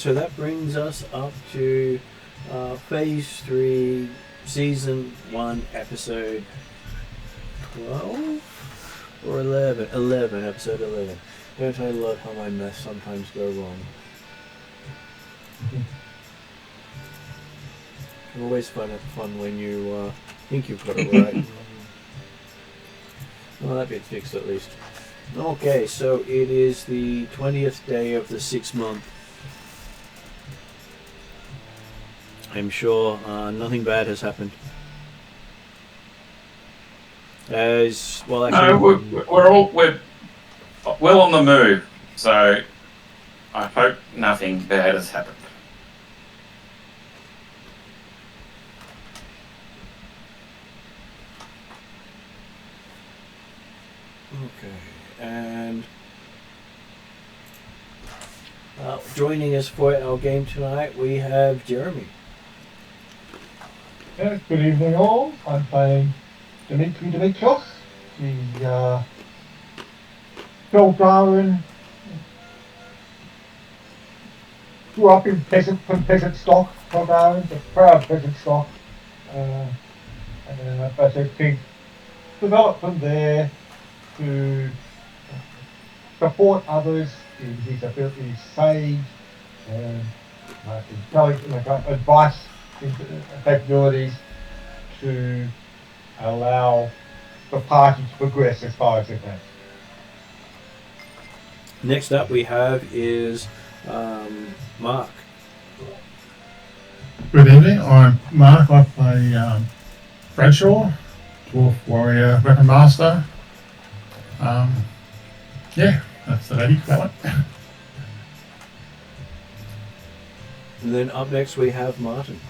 so that brings us up to Phase 3, Season 1, Episode 12 or 11? 11, Episode 11. Don't I love how my maths sometimes go wrong? It's always fun when you think you've got it right. Well, that bit's fixed at least. Okay, so it is the 20th day of the 6th month. I'm sure nothing bad has happened. As well, actually, No, we're well on the move, so I hope nothing bad has happened. Okay, and joining us for our game tonight, we have Jeremy. Yeah, good evening all. I'm playing Dimitrios, the Belgaran. Grew up in peasant stock, Belgaran, a proud peasant stock. But I think developed from there to support others in his ability to sage and advice capabilities to allow the party to progress as far as it can. Next up we have is Mark. Good evening, I'm Mark. I play Bradshaw, Dwarf Warrior Weapon Master. Yeah, that's the lady, that one. And then up next we have Martin.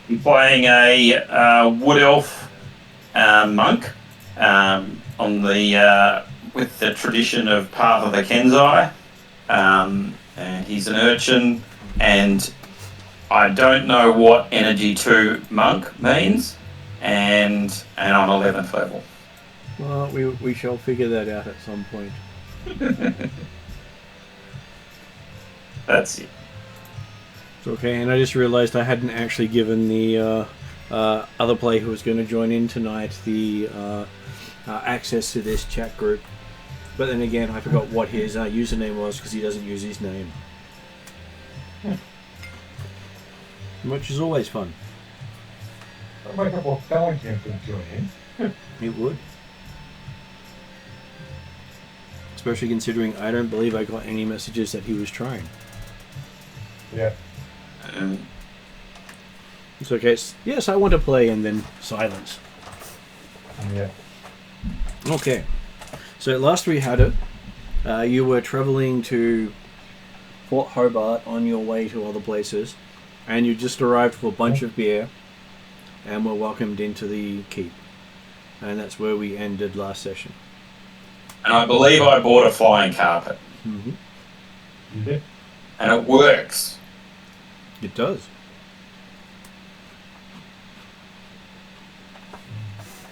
I'm playing a wood elf monk on the with the tradition of Path of the Kenzai, and he's an urchin, and I don't know what Energy 2 monk means, and I'm 11th level. Well, we shall figure that out at some point. That's it. Okay, and I just realised I hadn't actually given the other player who was going to join in tonight the access to this chat group. But then again, I forgot what his username was because he doesn't use his name. Which is always fun. I'll make up what selling him to join in. It would. Especially considering I don't believe I got any messages that he was trying. Yeah. It's okay. Yes, I want to play, and then silence. Yeah. Okay. So last we had it, you were travelling to Port Hobart on your way to other places, and you just arrived for a bunch of beer, and were welcomed into the keep. And that's where we ended last session. And I believe I bought a flying carpet. Mm-hmm. You did? And it works. It does.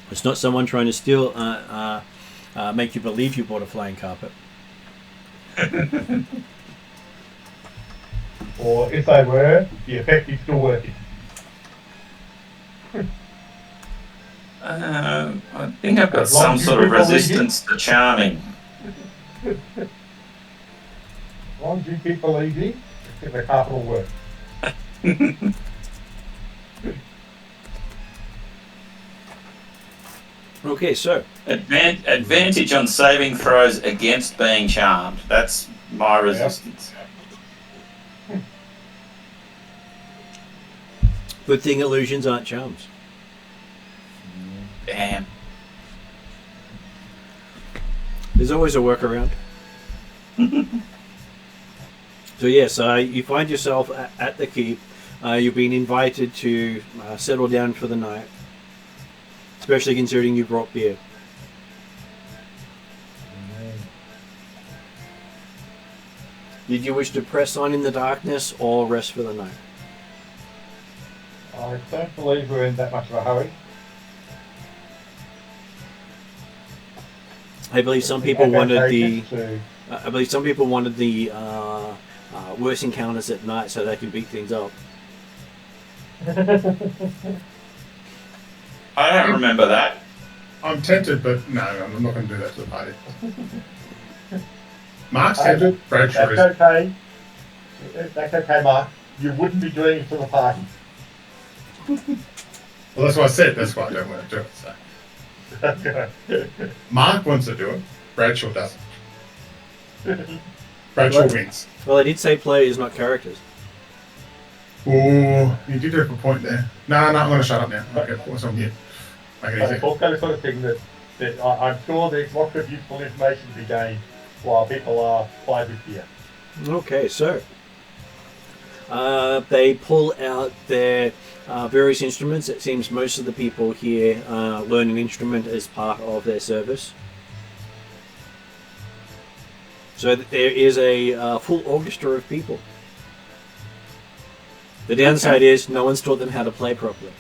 It's not someone trying to steal, make you believe you bought a flying carpet. Or if they were, the effect is still working. I think I've got some sort of resistance to charming. As long as you keep believing, the carpet will work. Okay, so Advantage on saving throws against being charmed. That's my resistance. good thing illusions aren't charms. Damn. There's always a workaround. So yes, you find yourself at the keep. You've been invited to settle down for the night, especially considering you brought beer. Did you wish to press on in the darkness or rest for the night? I don't believe we're in that much of a hurry. I believe some people wanted the. I believe some people wanted the worse encounters at night so they can beat things up. I don't remember that. I'm tempted, but no, I'm not going to do that to the party. Mark's tempted. Bradshaw is. That's okay. That's okay, Mark. You wouldn't be doing it for the party. Well, that's what I said. That's why I don't want to do it. So. Okay. Mark wants to do it. Bradshaw doesn't. Bradshaw What? wins. Well, I did say players, not characters. Oh, you did have a point there. No, I'm going to shut up now. Okay, what's on here? Make it But easy. it's also the sort of thing that I'm sure there's lots of useful information to be gained while people are playing with here. Okay, so they pull out their various instruments. It seems most of the people here learn an instrument as part of their service. So there is a full orchestra of people. The downside is no one's taught them how to play properly.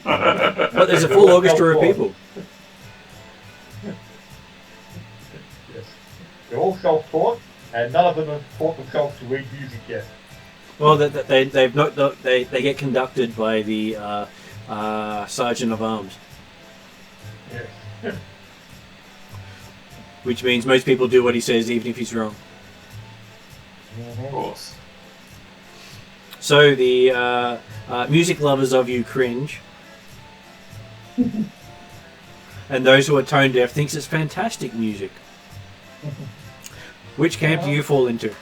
But there's a full orchestra of people. Yes. They're all self-taught, and none of them have taught themselves to read music yet. Well, they get conducted by the sergeant of arms, Yes. which means most people do what he says, even if he's wrong. Of course. So the music lovers of you cringe, and those who are tone deaf thinks it's fantastic music. Which camp do you fall into?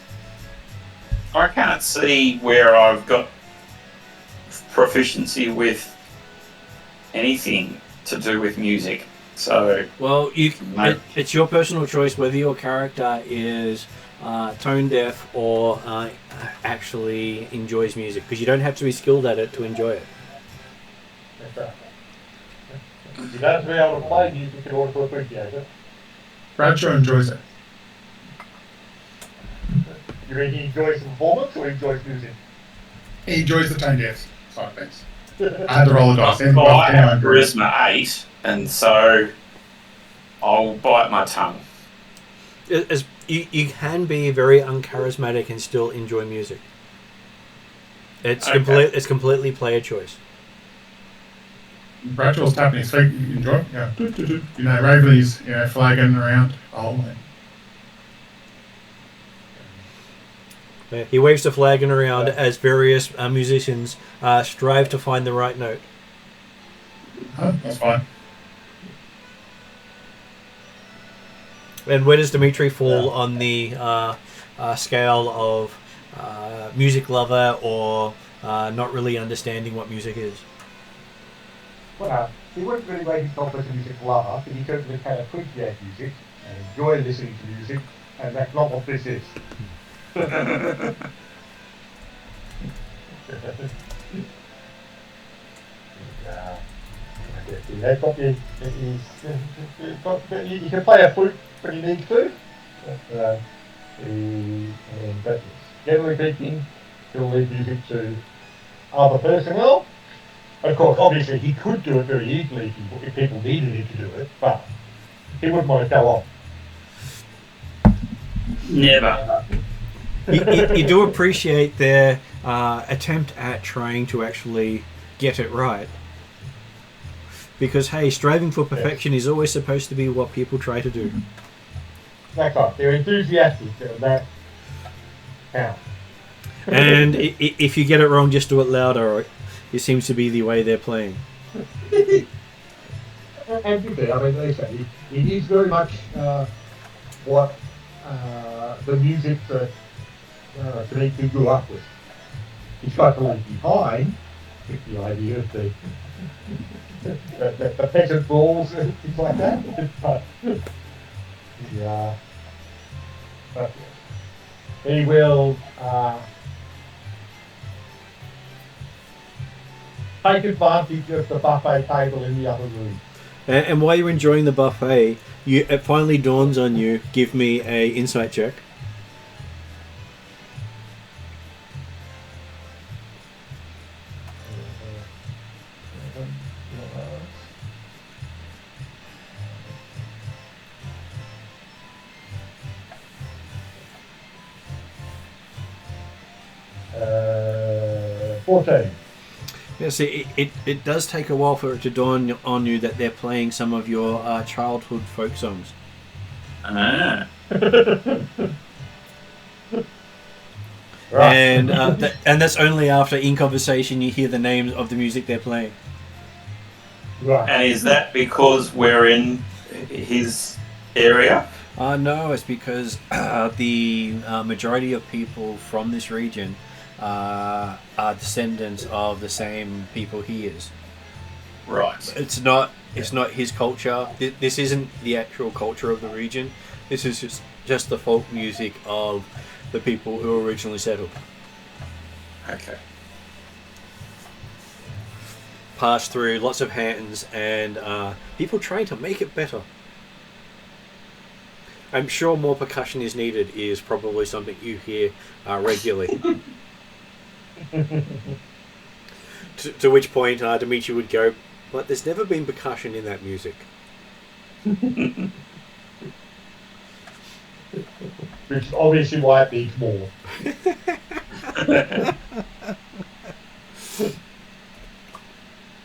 I can't see where I've got proficiency with anything to do with music. So, Well, Mate. it's your personal choice whether your character is tone deaf or actually enjoys music, because you don't have to be skilled at it to enjoy it. That's right. You don't have to be able to play music in order to appreciate it. Bradshaw enjoys it. You mean he enjoys the performance or he enjoys music? He enjoys the tone deaf side of things. I had to roll the dice. well, I have charisma 8, and so I'll bite my tongue. You can be very uncharismatic and still enjoy music. It's Okay. it's completely player choice. Bradshaw's tapping his feet. You enjoy it? Yeah. You know, Raveley's flagging around. Oh, man. He waves the flagon around as various musicians strive to find the right note. Huh? That's fine. And where does Dimitri fall on the scale of music lover or not really understanding what music is? Well, he wouldn't really rate himself as a music lover, but he certainly can appreciate music and enjoy listening to music, and that's not what this is. You can play a flute when you need to, but generally speaking, he'll leave music to other personnel. Of course, obviously, he could do it very easily if people needed him to do it, but he wouldn't want to go off. Never. You do appreciate their attempt at trying to actually get it right. Because, hey, striving for perfection is always supposed to be what people try to do. That's right, they're enthusiastic, and that counts. And if you get it wrong, just do it louder. It seems to be the way they're playing. And to be fair, I mean, they say it is very much what the music that Dimitri grew up with. He's got to leave behind with the idea of the peasant balls and things like that. But he will take advantage of the buffet table in the other room. And while you're enjoying the buffet, it finally dawns on you. Give me a insight check. 14. Yeah, see, it does take a while for it to dawn on you that they're playing some of your childhood folk songs. Ah. Right. And and that's only after, in conversation, you hear the names of the music they're playing. Right. And is that because we're in his area? No, it's because the majority of people from this region are descendants of the same people he is. Right. It's not his culture. This isn't the actual culture of the region. This is just the folk music of the people who originally settled. Okay. Passed through lots of hands and people trying to make it better. I'm sure more percussion is needed is probably something you hear regularly. to which point Dimitri would go, but there's never been percussion in that music. Which is obviously why it needs more.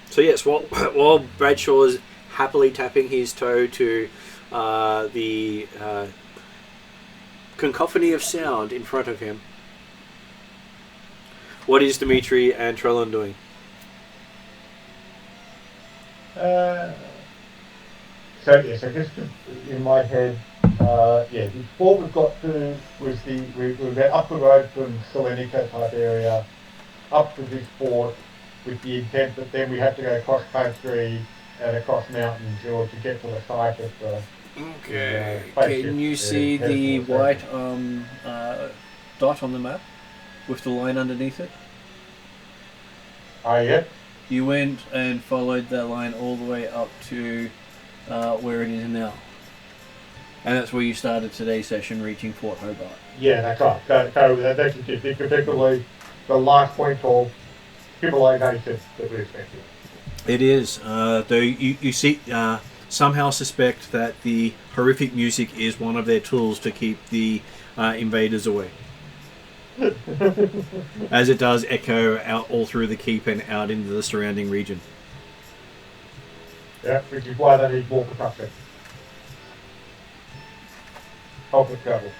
So yes, while Bradshaw is happily tapping his toe to the cacophony of sound in front of him, what is Dimitri and Trellin doing? So yes, I guess in my head, what we've got to was we went up the road from Salonika type area, up to this port, with the intent that then we have to go cross country and across mountains in order to get to the site of the. Okay. Spaceship, Can you see the white dot on the map with the line underneath it? Yeah. You went and followed that line all the way up to where it is now. And that's where you started today's session, reaching Fort Hobart. Yeah, that's right. So that's effectively the last point of civilization that we're expecting. It is. Though you see, somehow suspect that the horrific music is one of their tools to keep the invaders away. As it does echo out all through the keep and out into the surrounding region. Yeah, which is why they need more protection. Help with travel.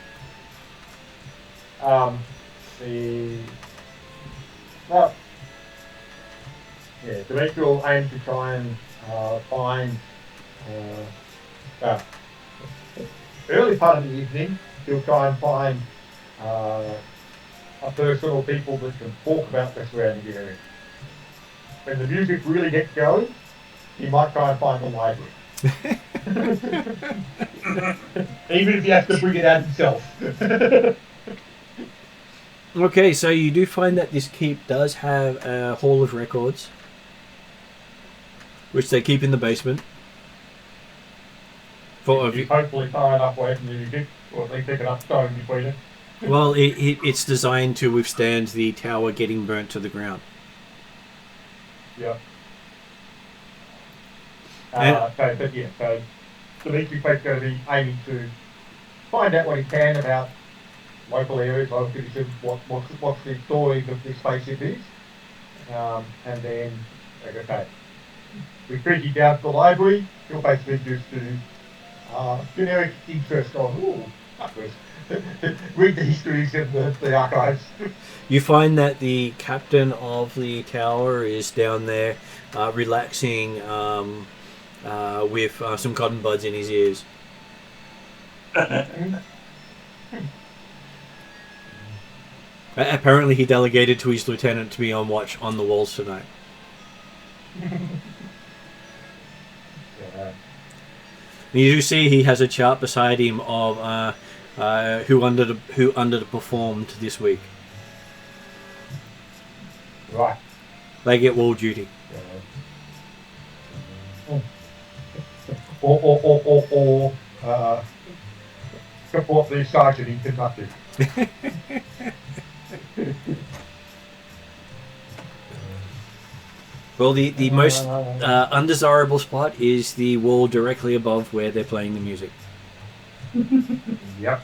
Dimitri will aim to try and find early part of the evening. He'll try and find a person or people that can talk about the surrounding area. When the music really gets going, he might try and find the library. Even if he has to bring it out himself. Okay, so you do find that this keep does have a hall of records, which they keep in the basement. Hopefully far enough away from the music, or at least pick it up stone between it. Well, it's designed to withstand the tower getting burnt to the ground. Yeah. So Dimitri's going to be aiming to find out what he can about local areas, local conditions, what's the story of this spaceship is, and then, like I say, we bring you down to the library. You'll basically just do generic interest on, read the histories of the archives. You find that the captain of the tower is down there relaxing with some cotton buds in his ears. Apparently he delegated to his lieutenant to be on watch on the walls tonight. You do see he has a chart beside him of who underperformed this week. Right. They get wall duty. Or support the sergeant in Kentucky. Well, the most undesirable spot is the wall directly above where they're playing the music. Yep.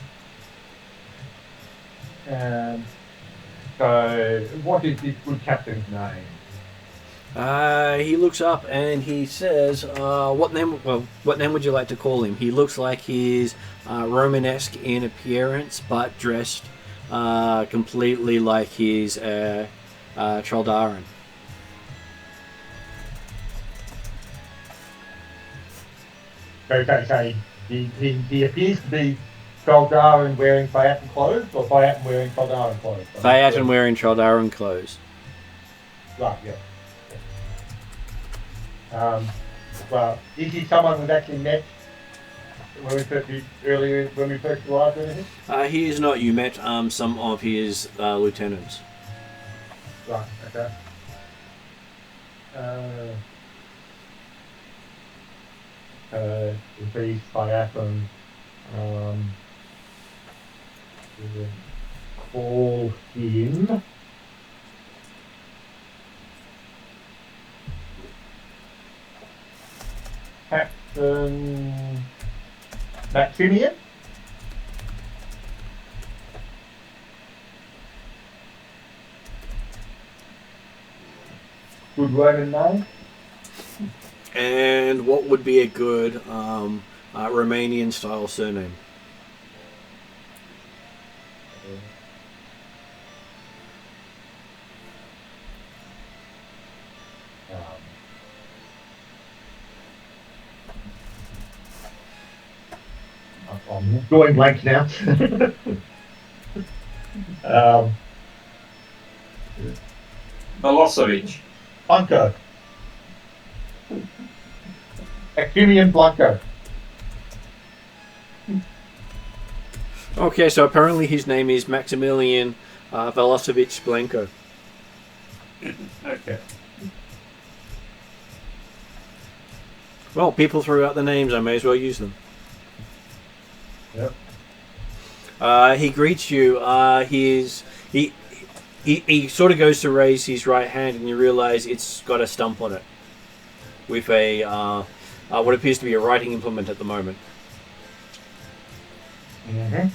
So, what is this good captain's name? He looks up and he says, "What name? Well, what name would you like to call him?" He looks like he's Romanesque in appearance, but dressed completely like he's Chaldaran. So he appears to be Chaldaran wearing Phaeton clothes, or Phaeton wearing Chaldaran clothes? Phaeton wearing Chaldaran clothes. Right, yeah. Well, is he someone we've actually met when we first, earlier when we first arrived or anything? He is not. You met some of his lieutenants. Right, okay. These Phaeton, call him Captain Maximian? Good Roman name? And what would be a good Romanian style surname? I'm going blank now. Milosevic. Blanco. Maximian Blanco. Okay, so apparently his name is Maximilian Velosevich Blanco. Okay. Well, people threw out the names. I may as well use them. Yep. He greets you. He sort of goes to raise his right hand, and you realise it's got a stump on it, with a what appears to be a writing implement at the moment. Mm-hmm.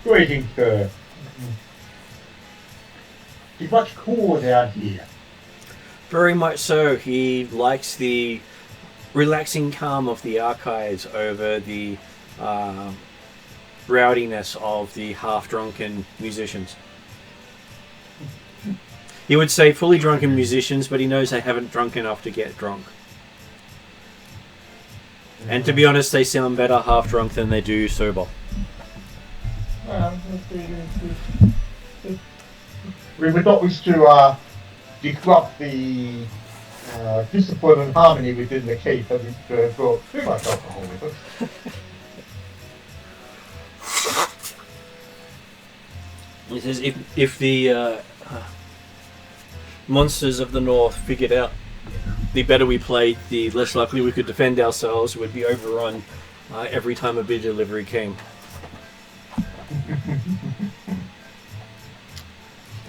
Greetings, sir. It's much cooler down here. Very much so. He likes the relaxing calm of the archives over the rowdiness of the half-drunken musicians. He would say fully drunken musicians, but he knows they haven't drunk enough to get drunk. And to be honest, they sound better half-drunk than they do sober. We would not wish to disrupt the discipline and harmony within the keep, and brought too much alcohol with us. He says if the monsters of the north figured out the better we played, the less likely we could defend ourselves. We'd be overrun every time a beer delivery came.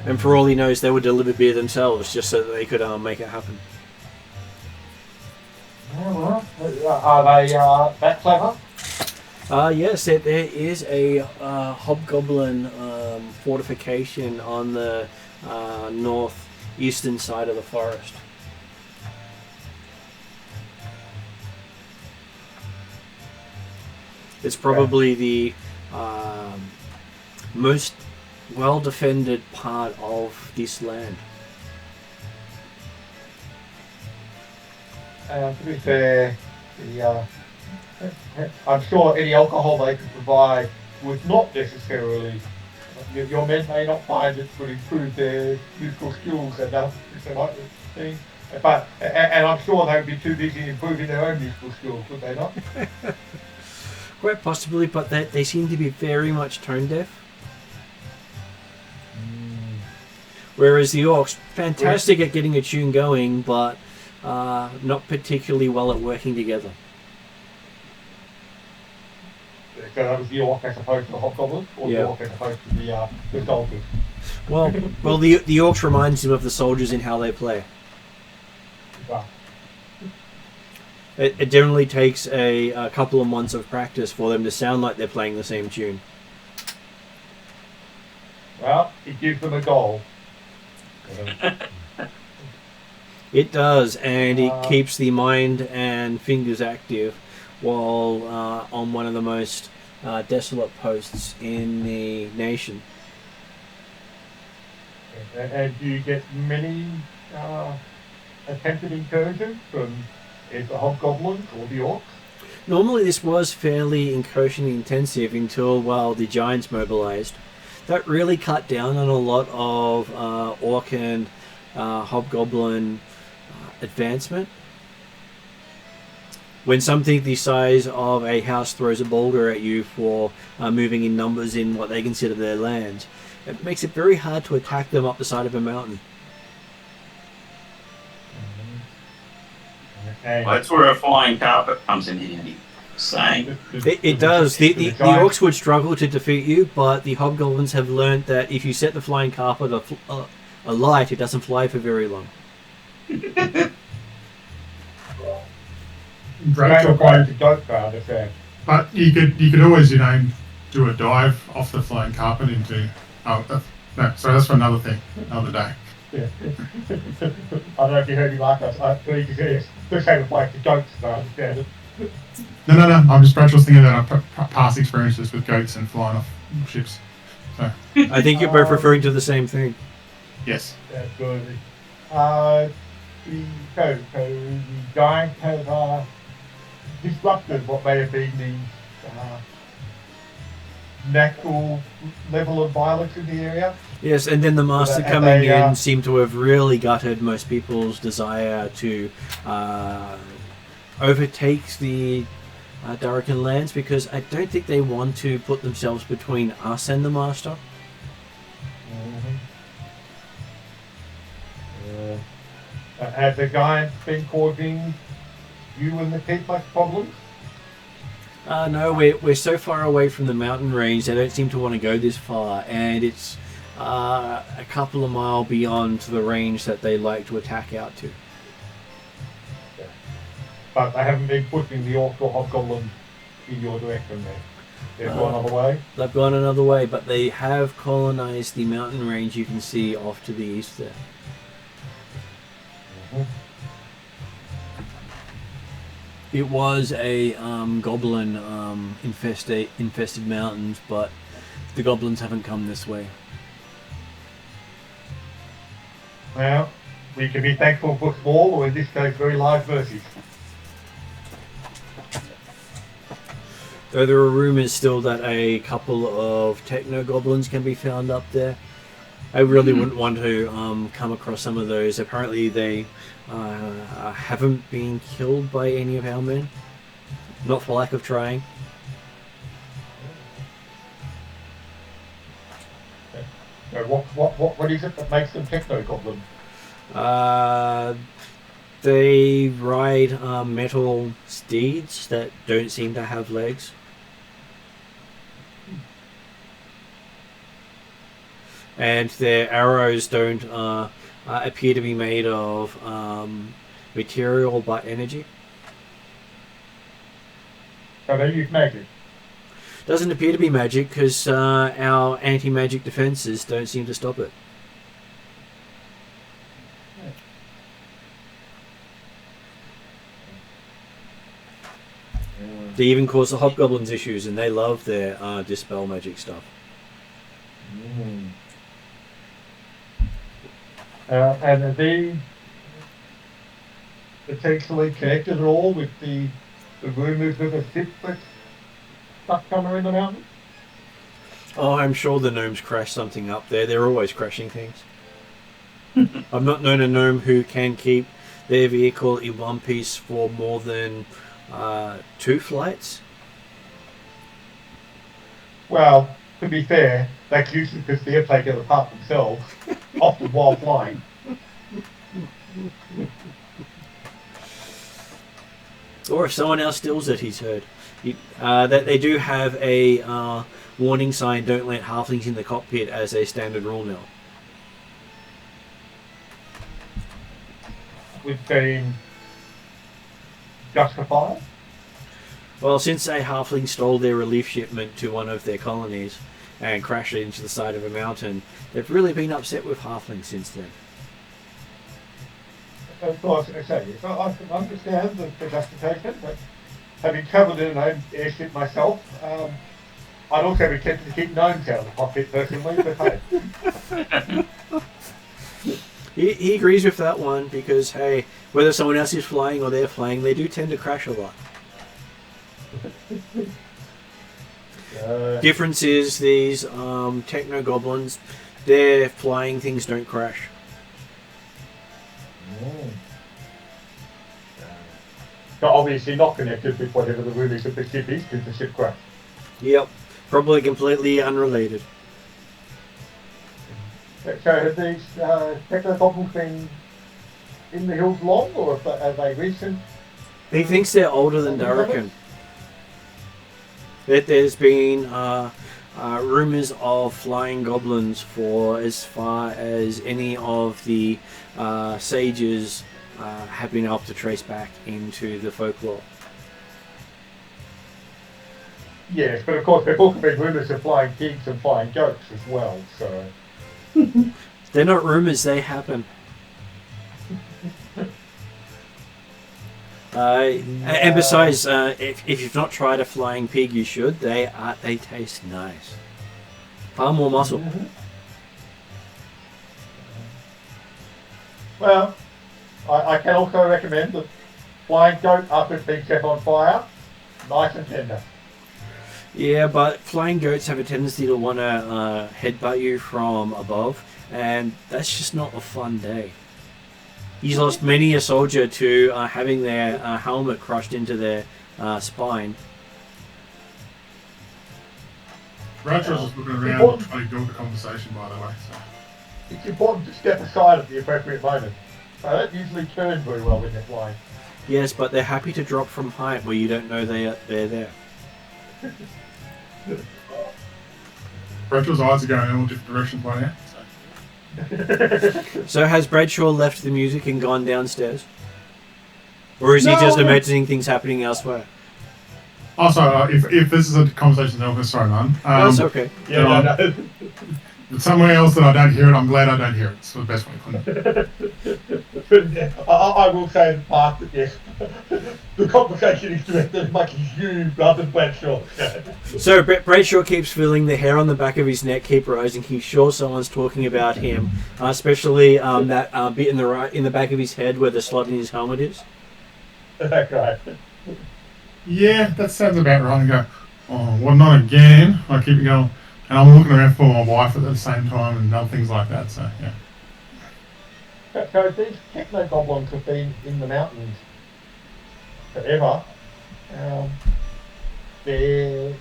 And for all he knows, they would deliver beer themselves just so that they could make it happen. Are they that clever? Yes, there is a hobgoblin fortification on the northeastern side of the forest. It's probably the most well-defended part of this land. To be fair, I'm sure any alcohol they could provide would not necessarily. Your men may not find it would improve their musical skills enough, but I'm sure they would be too busy improving their own musical skills, would they not? Quite possibly, but they seem to be very much tone deaf. Whereas the orcs, fantastic at getting a tune going, but not particularly well at working together. So that was the orc as opposed to the hobgoblin, or Yeah. the orc as opposed to the soldiers. Well, the orcs reminds him of the soldiers in how they play. Right. It generally takes a couple of months of practice for them to sound like they're playing the same tune. Well, it gives them a goal. It does, and it Uh, keeps the mind and fingers active while on one of the most desolate posts in the nation. And do you get many attempted incursions from the hobgoblins or the orcs? Normally this was fairly incursion intensive until, well, the giants mobilized. That really cut down on a lot of orc and hobgoblin advancement. When something the size of a house throws a boulder at you for moving in numbers in what they consider their land, it makes it very hard to attack them up the side of a mountain. And Well, that's where a flying carpet comes in handy. Saying. It does. The giants- orcs would struggle to defeat you, but the hobgoblins have learned that if you set the flying carpet alight, it doesn't fly for very long. Great Going point. to goat guard, I say. But you could always, do a dive off the flying carpet into. Oh, no, sorry, that's for another thing, another day. Yeah. I don't know if you heard me like that. I think it's the same with like the goats, I understand it. No. I'm just thinking about our past experiences with goats and flying off ships. So, I think you're both referring to the same thing. yes. Absolutely. So the giants have disrupted what may have been the natural level of violence in the area. Yes, and then the master And coming they, in seemed to have really gutted most people's desire to overtake the Darrican lands, because I don't think they want to put themselves between us and the master. Have the giants been causing you and the kids much problems? No, we're so far away from the mountain range, they don't seem to want to go this far, and it's a couple of mile beyond the range that they like to attack out to. But they haven't been pushing the orc or hobgoblin in your direction there. They've gone another way. They've gone another way, but they have colonized the mountain range you can see off to the east there. It was a goblin infested mountains, but the goblins haven't come this way. Well, we can be thankful for small, or in this case, very large mercies. Though there are rumours still that a couple of techno goblins can be found up there. I really wouldn't want to come across some of those. Apparently they haven't been killed by any of our men. Not for lack of trying. So what is it that makes them techno goblin? They ride metal steeds that don't seem to have legs. And their arrows don't appear to be made of material but energy. So they use magic. Doesn't appear to be magic because our anti-magic defenses don't seem to stop it. They even cause the hobgoblins issues, and they love their dispel magic stuff. And are these potentially connected at all with the rumours of a ship that's stuck somewhere in the mountains? Oh, I'm sure the gnomes crash something up there. They're always crashing things. I've not known a gnome who can keep their vehicle in one piece for more than 2 flights. Well, to be fair, that's usually because they're taking it apart themselves, often while flying. Or if someone else steals it, he's heard. That they do have a warning sign, don't let halflings in the cockpit, as a standard rule now. We've been justify it? Well, since a halfling stole their relief shipment to one of their colonies and crashed it into the side of a mountain, they've really been upset with halflings since then. Of course, I say, so I can understand the justification, but having travelled in an own airship myself, I'd also be tempted to keep gnomes out of the cockpit personally, but hey. He agrees with that one because, hey, whether someone else is flying or they're flying, they do tend to crash a lot. Difference is these techno goblins, their flying things don't crash. But obviously not connected with whatever the rumors of the ship is, because the ship crashed. Yep, probably completely unrelated. So have these techno goblins been in the hills long, or are they recent? He thinks they're older than Durrican. That there's been rumors of flying goblins for as far as any of the sages have been able to trace back into the folklore. Yes, but of course there've also been rumours of flying pigs and flying goats as well, so... They're not rumors, they happen. And besides, if you've not tried a flying pig, you should. They taste nice. Far more muscle. Well, I can also recommend the flying goat after it's been set on fire. Nice and tender. Yeah, but flying goats have a tendency to want to headbutt you from above, and that's just not a fun day. He's lost many a soldier to having their helmet crushed into their spine. Bradshaw was looking around trying to build the conversation, by the way. So. It's important to step aside at the appropriate moment. I don't usually turn very well when they're flying. Yes, but they're happy to drop from height where you don't know they're there. Bradshaw's eyes are going in all different directions by now. So has Bradshaw left the music and gone downstairs? Or is he just imagining things happening elsewhere? Also, if this is a conversation, sorry, man. That's okay. Yeah, no. But somewhere else that I don't hear it, I'm glad I don't hear it. It's the best way to put it. I will say in part that yes, the conversation is directed as much as you rather than Bradshaw. So Bradshaw keeps feeling the hair on the back of his neck keep rising. He's sure someone's talking about him, especially that bit in the back of his head where the slot in his helmet is. Okay. Yeah, that sounds about right. I go, oh, well, not again. I keep going. And I'm looking around for my wife at the same time and other things like that, so yeah. So these techno-goblins have been in the mountains forever. They've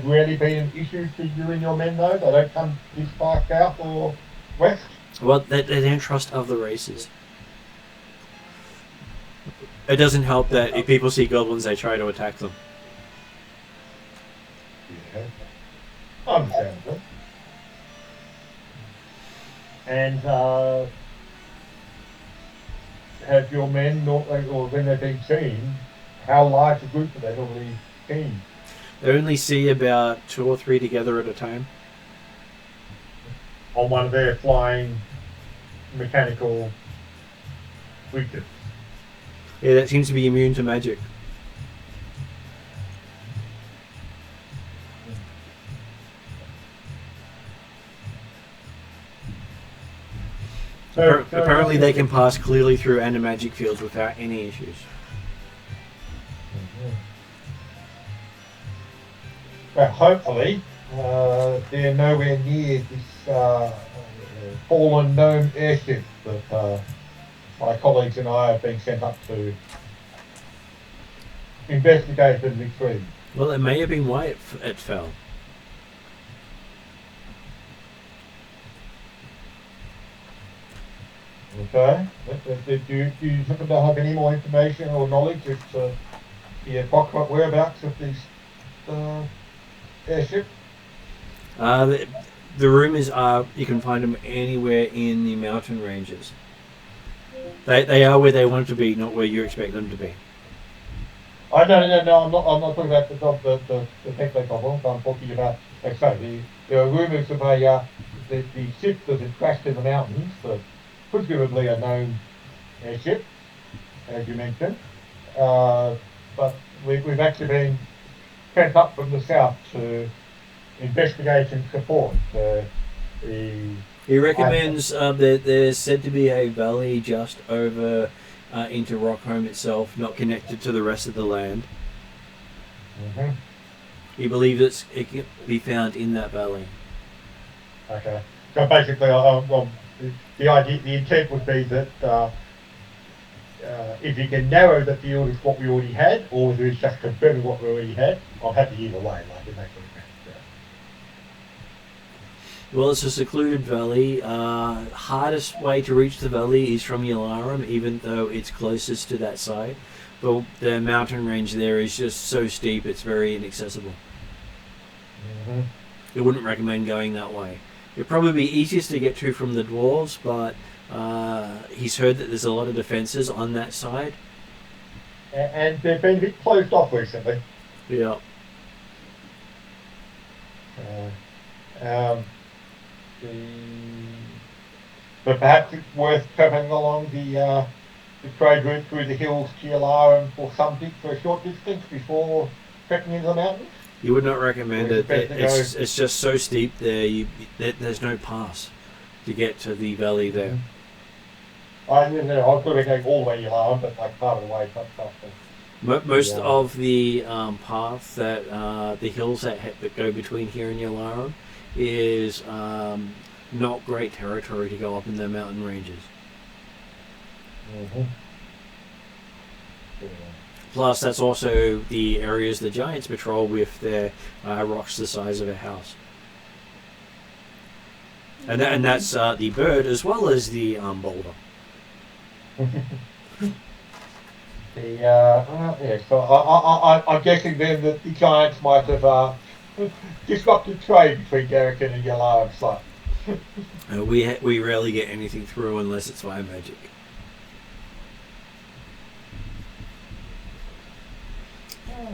rarely been an issue for you and your men, though? They don't come this far south or west? Well, they don't trust other races. It doesn't help that if people see goblins, they try to attack them. Yeah. Understandable. And have your men, or when they've been seen, how large a group are they normally seen? They only see about 2 or 3 together at a time. On one of their flying mechanical widgets. Yeah, that seems to be immune to magic. Apparently they can pass clearly through magic fields without any issues. Well, hopefully they're nowhere near this fallen gnome airship that my colleagues and I have been sent up to investigate and retrieve. Well, it may have been why it fell. Okay. Do you happen to have any more information or knowledge as to the approximate whereabouts of this airship? The rumours are you can find them anywhere in the mountain ranges. They are where they want to be, not where you expect them to be. Oh, no, I'm not talking about the techno goblins. I'm talking about, like I say, there are rumours of the ship that had crashed in the mountains, that presumably a known airship, as you mentioned. But we've actually been sent up from the south to investigate and support the. He recommends that there's said to be a valley just over into Rockholm itself, not connected to the rest of the land. Mm-hmm. He believes it can be found in that valley. Okay. So basically, the intent would be that if you can narrow the field is what we already had, or whether it's just confirming what we already had, I'm happy either way. Like in that sort of sense. Well, it's a secluded valley. Hardest way to reach the valley is from Yalarum, even though it's closest to that side. But the mountain range there is just so steep, it's very inaccessible. Mm-hmm. I wouldn't recommend going that way. It'd probably be easiest to get to from the dwarves, but he's heard that there's a lot of defences on that side. And they've been a bit closed off recently. Yeah. But perhaps it's worth travelling along the trade route through the hills to Yalarum for something for a short distance before trekking into the mountains. You would not recommend it. It's just so steep there. There's no pass to get to the valley there. I could have going all the way to Yalarum, but like part of the way, Most of the path that the hills that go between here and Yalarum is not great territory to go up in the mountain ranges. Mm-hmm. Yeah. Plus, that's also the areas the giants patrol with their rocks the size of a house. And that's the bird as well as the boulder. So I'm guessing then that the giants might have disrupted trade between Garrican and Yalarum slightly. We rarely get anything through unless it's via magic.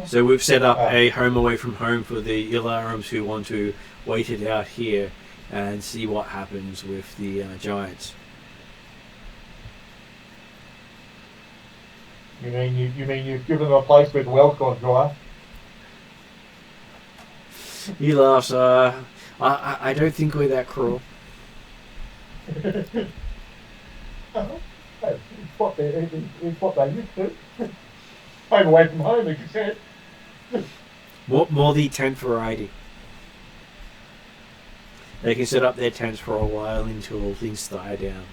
So we've set up a home away from home for the Yalarums who want to wait it out here and see what happens with the giants. You mean you've given them a place where the well's gone dry? He laughs. I don't think we're that cruel. It's what they used to. Home away from home, as you said. More the tent variety. They can set up their tents for a while until things die down.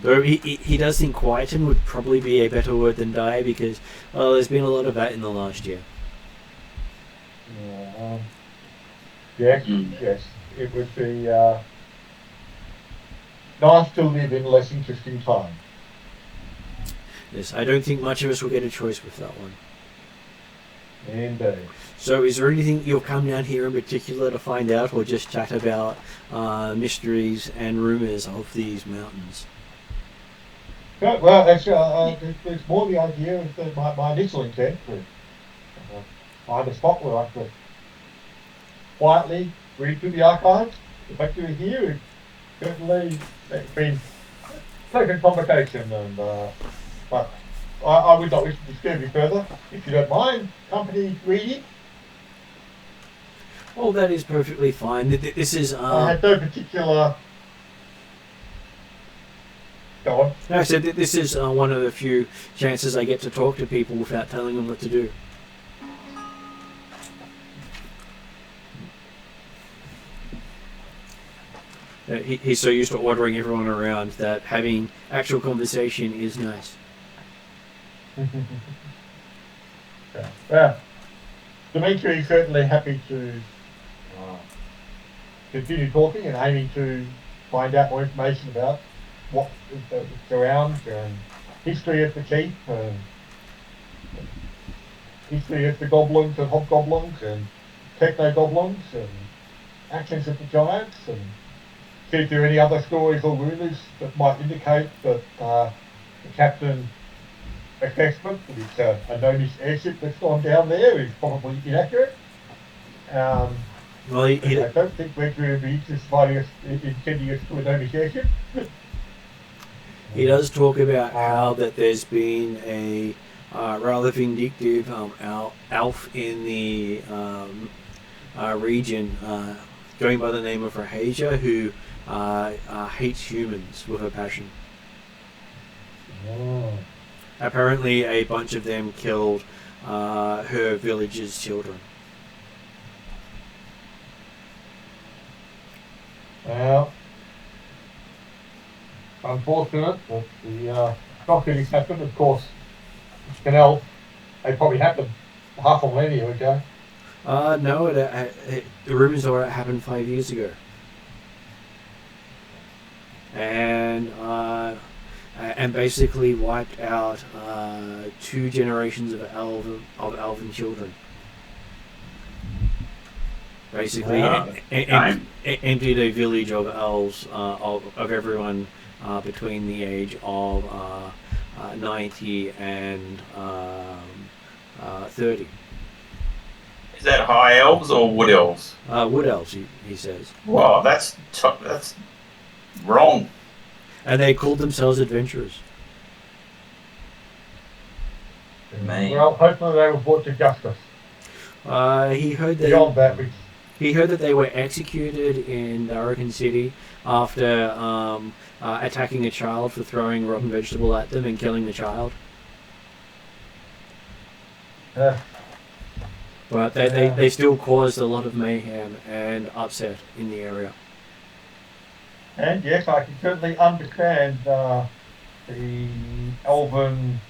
Though he does think quieten would probably be a better word than die, because there's been a lot of that in the last year. Yes, it would be nice to live in less interesting times. Yes, I don't think much of us will get a choice with that one. Indeed. So is there anything you'll come down here in particular to find out, or just chat about mysteries and rumours of these mountains? Yeah, well, there's more the idea of my initial intent to find a spot where I could quietly read through the archives. The fact you're here, certainly it's been pleasant conversation, and but I would not wish to disturb you further. If you don't mind, company reading. Oh, that is perfectly fine. This is. I had no particular. Go on. No, I said that this is one of the few chances I get to talk to people without telling them what to do. He's so used to ordering everyone around that having actual conversation is nice. Okay. Well, Dimitri is certainly happy to continue talking and aiming to find out more information about what surrounds and history of the keep and history of the goblins and hobgoblins and techno goblins and actions of the giants and see if there are any other stories or rumours that might indicate that the captain assessment that it's a no-miss airship that's gone down there is probably inaccurate. Well, I don't think Rheddrian Beach is intending us to a no-miss airship. he does talk about how that there's been a rather vindictive elf in the region going by the name of Rahasia, who hates humans with a passion. Oh. Apparently a bunch of them killed her village's children. Well, unfortunate that the shockings happened. Of course, an elf, they probably happened half a millennium ago. No, the rumours are it happened 5 years ago. And basically wiped out 2 generations of elven children. Basically, emptied a village of elves of everyone between the age of 90 and 30. Is that high elves or wood elves? Wood elves, he says. Wow, that's wrong. And they called themselves adventurers. Man. Well, hopefully they were brought to justice. He heard Beyond that, he heard that they were executed in Darrakan City after attacking a child for throwing a rotten vegetable at them and killing the child. But they still caused a lot of mayhem and upset in the area. and yes, I can certainly understand the elven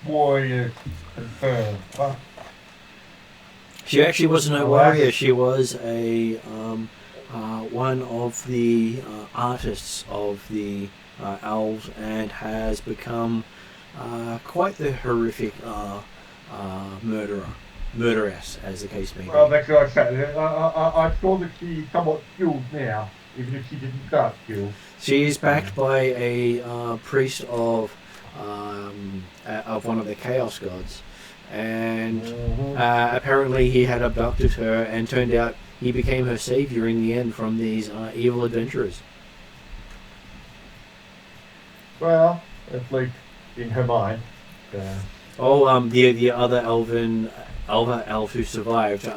warrior's concern. But She actually wasn't a warrior. She was a one of the artists of the elves, and has become quite the horrific murderess, as the case may be. well, that's what I said. I saw that she's somewhat skilled now, even if she didn't start skilled. She is backed by a priest of one of the Chaos gods, and apparently he had abducted her, and turned out he became her savior in the end from these evil adventurers. Well, at least in her mind. The other elf who survived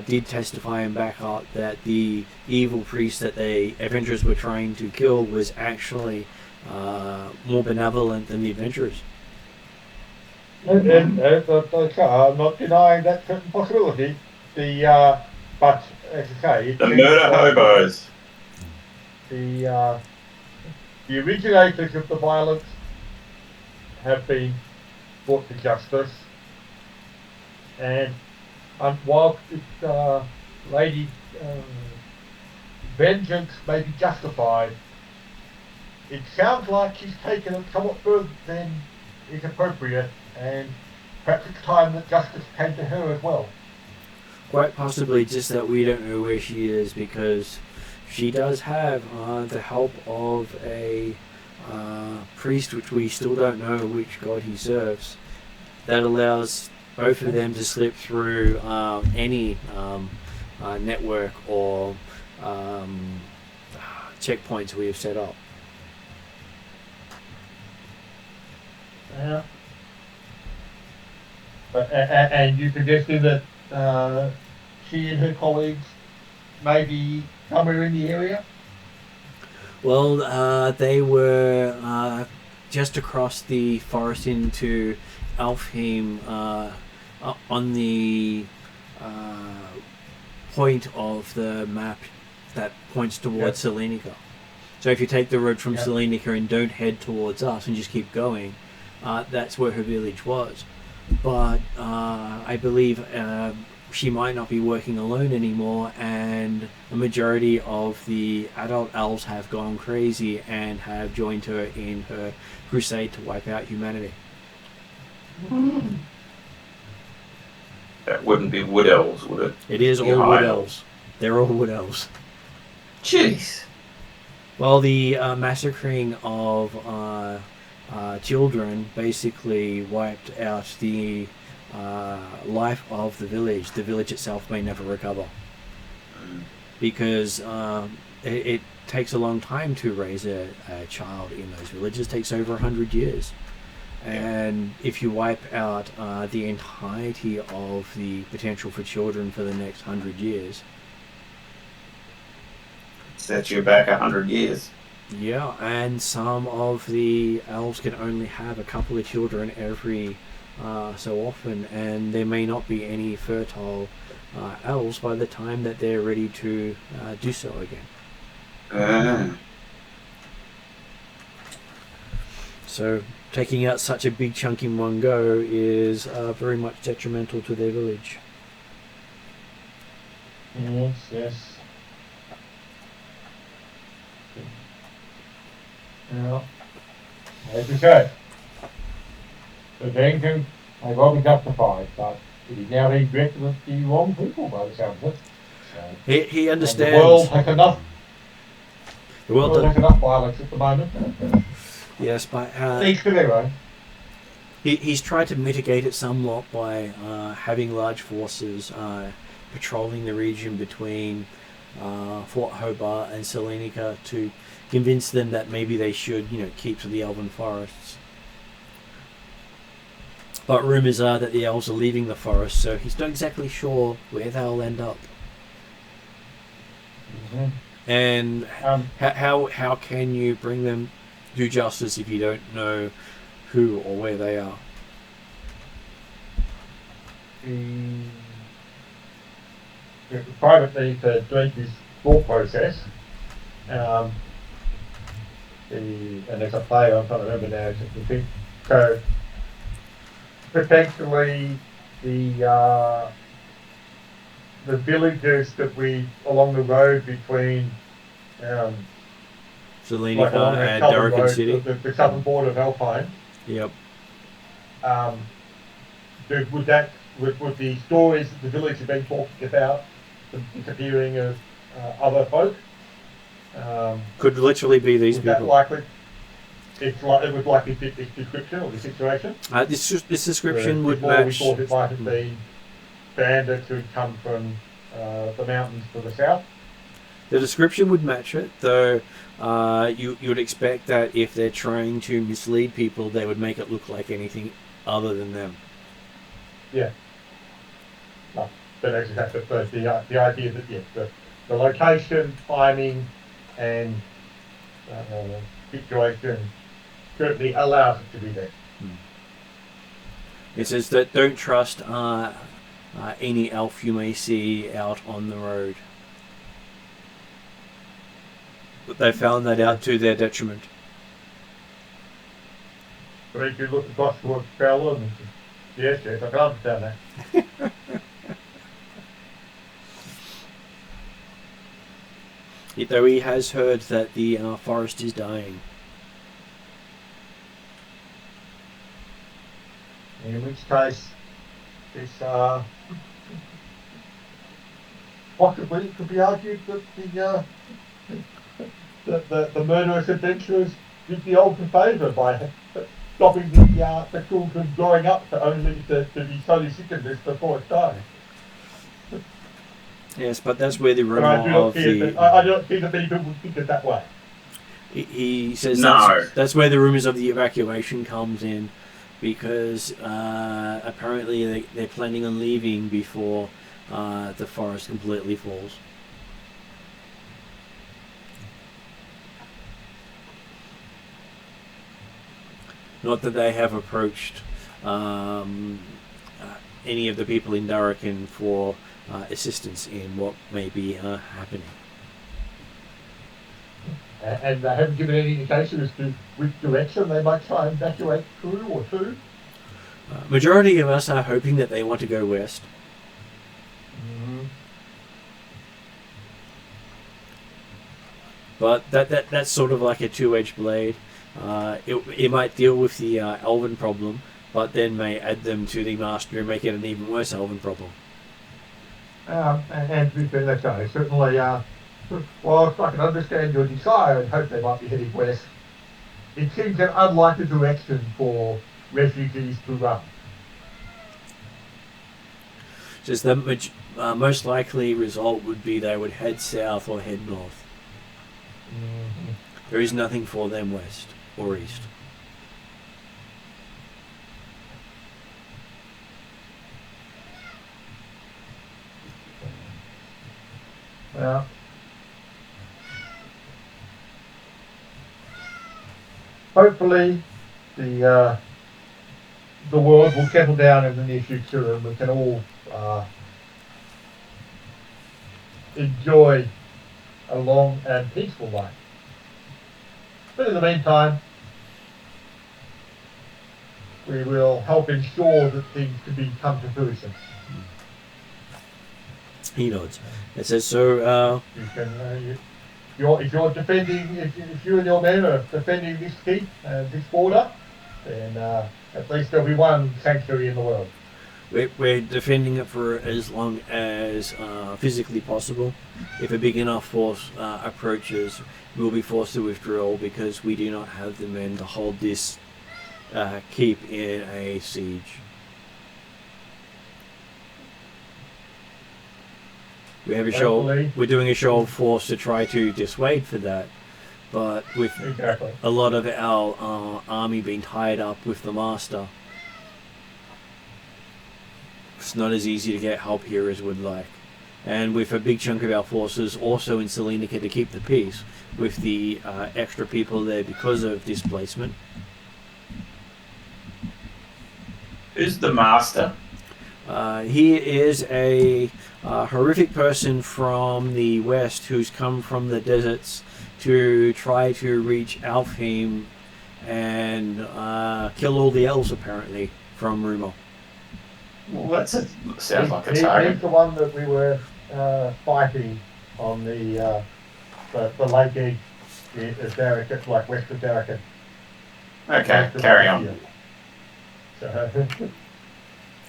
did testify and back up that the evil priest that the adventurers were trying to kill was actually more benevolent than the adventurers. And I'm not denying that certain possibility. But as I say, The murder hobos. The originators of the violence have been brought to justice, and whilst this lady vengeance may be justified, it sounds like she's taken it somewhat further than is appropriate, and perhaps it's time that justice came to her as well. Quite possibly, just that we don't know where she is, because she does have the help of a priest, which we still don't know which god he serves, that allows both of them to slip through any network or checkpoints we have set up. Yeah. And you suggested that she and her colleagues may be somewhere in the area? Well, they were just across the forest into Alfheim, on the point of the map that points towards Selenica. So if you take the road from Selenica and don't head towards us and just keep going, that's where her village was. But I believe she might not be working alone anymore, and the majority of the adult elves have gone crazy and have joined her in her crusade to wipe out humanity. That wouldn't be wood elves, would it? It is all wood elves. They're all wood elves. Jeez. Well, the massacring of children basically wiped out the life of the village. The village itself may never recover because it takes a long time to raise a child in those villages. It takes over 100 years. And if you wipe out the entirety of the potential for children for the next 100 years, Set you back 100 years. yeah, and some of the elves can only have a couple of children every so often, and there may not be any fertile elves by the time that they're ready to do so again. So taking out such a big chunk in one go is very much detrimental to their village. Yes. Now, as you say, the vengeance may well be justified, but it is now being directed at the wrong people by the sound of it. So, He understands. the world has enough. The world has enough violence at the moment. Yes, but Each to their own. he's tried to mitigate it somewhat by having large forces patrolling the region between Fort Hobart and Salonika to convince them that maybe they should, keep to the elven forests. But rumours are that the elves are leaving the forest, so he's not exactly sure where they'll end up. Mm-hmm. And how can you bring them to justice if you don't know who or where they are? Privately, to drink this thought process, and there's a player, I'm trying to remember now, so potentially the villages that we along the road between Salonika along that and southern Darken road, City. the southern border of Alpine. Yep. Would the stories that the village have been talking about the disappearing of other folk? Could literally be these Is that people. likely? It would likely fit this description or the situation. This description would Before we match. thought it might have been bandits who'd come from the mountains to the south. The description would match it, though. You would expect that if they're trying to mislead people, they would make it look like anything other than them. Yeah. No, but exactly. But the idea that the location, timing, and situation certainly allows it to be there. It says that don't trust any elf you may see out on the road. But they found that out to their detriment. But if you look across towards Fowler, and yes, I can understand that. Though he has heard that the forest is dying. In which case, this possibly it could be argued that the murderous adventurers did the old favour by stopping the children growing up to only to be slowly sickened this before it died. Yes, but that's where the But rumour I do of I don't see that many people would think it that way. He says No. that's where the rumours of the evacuation comes in, because apparently they're planning on leaving before the forest completely falls. Not that they have approached any of the people in Darken for assistance in what may be happening. And they haven't given any indication as to which direction they might try and evacuate through or to. Majority of us are hoping that they want to go west. Mm-hmm. But that's sort of like a two-edged blade. It might deal with the elven problem, but then may add them to the master and make it an even worse elven problem. And to be fair, that's certainly Whilst I can understand your desire and hope they might be heading west, it seems an unlikely direction for refugees to run. Just the most likely result would be they would head south or head north. Mm-hmm. There is nothing for them west or east. Well, hopefully the world will settle down in the near future and we can all enjoy a long and peaceful life. But in the meantime, we will help ensure that things can come to fruition. He nods. It says, so, You can, if you're defending, if you and your men are defending this keep and this border, then at least there'll be one sanctuary in the world. we're defending it for as long as physically possible. If a big enough force approaches, we'll be forced to withdraw because we do not have the men to hold this keep in a siege. We have a show. We're doing a show of force to try to dissuade for that, but with Exactly. a lot of our army being tied up with the master, it's not as easy to get help here as we'd like. And with a big chunk of our forces also in Salonika to keep the peace, with the extra people there because of displacement. Who's the master? He is a horrific person from the west who's come from the deserts to try to reach Alfheim and kill all the elves, apparently, from rumour. Well, sounds like a He's target. the one that we were fighting on the lake edge of Darrican, like west of Darrican. Okay, carry on. So,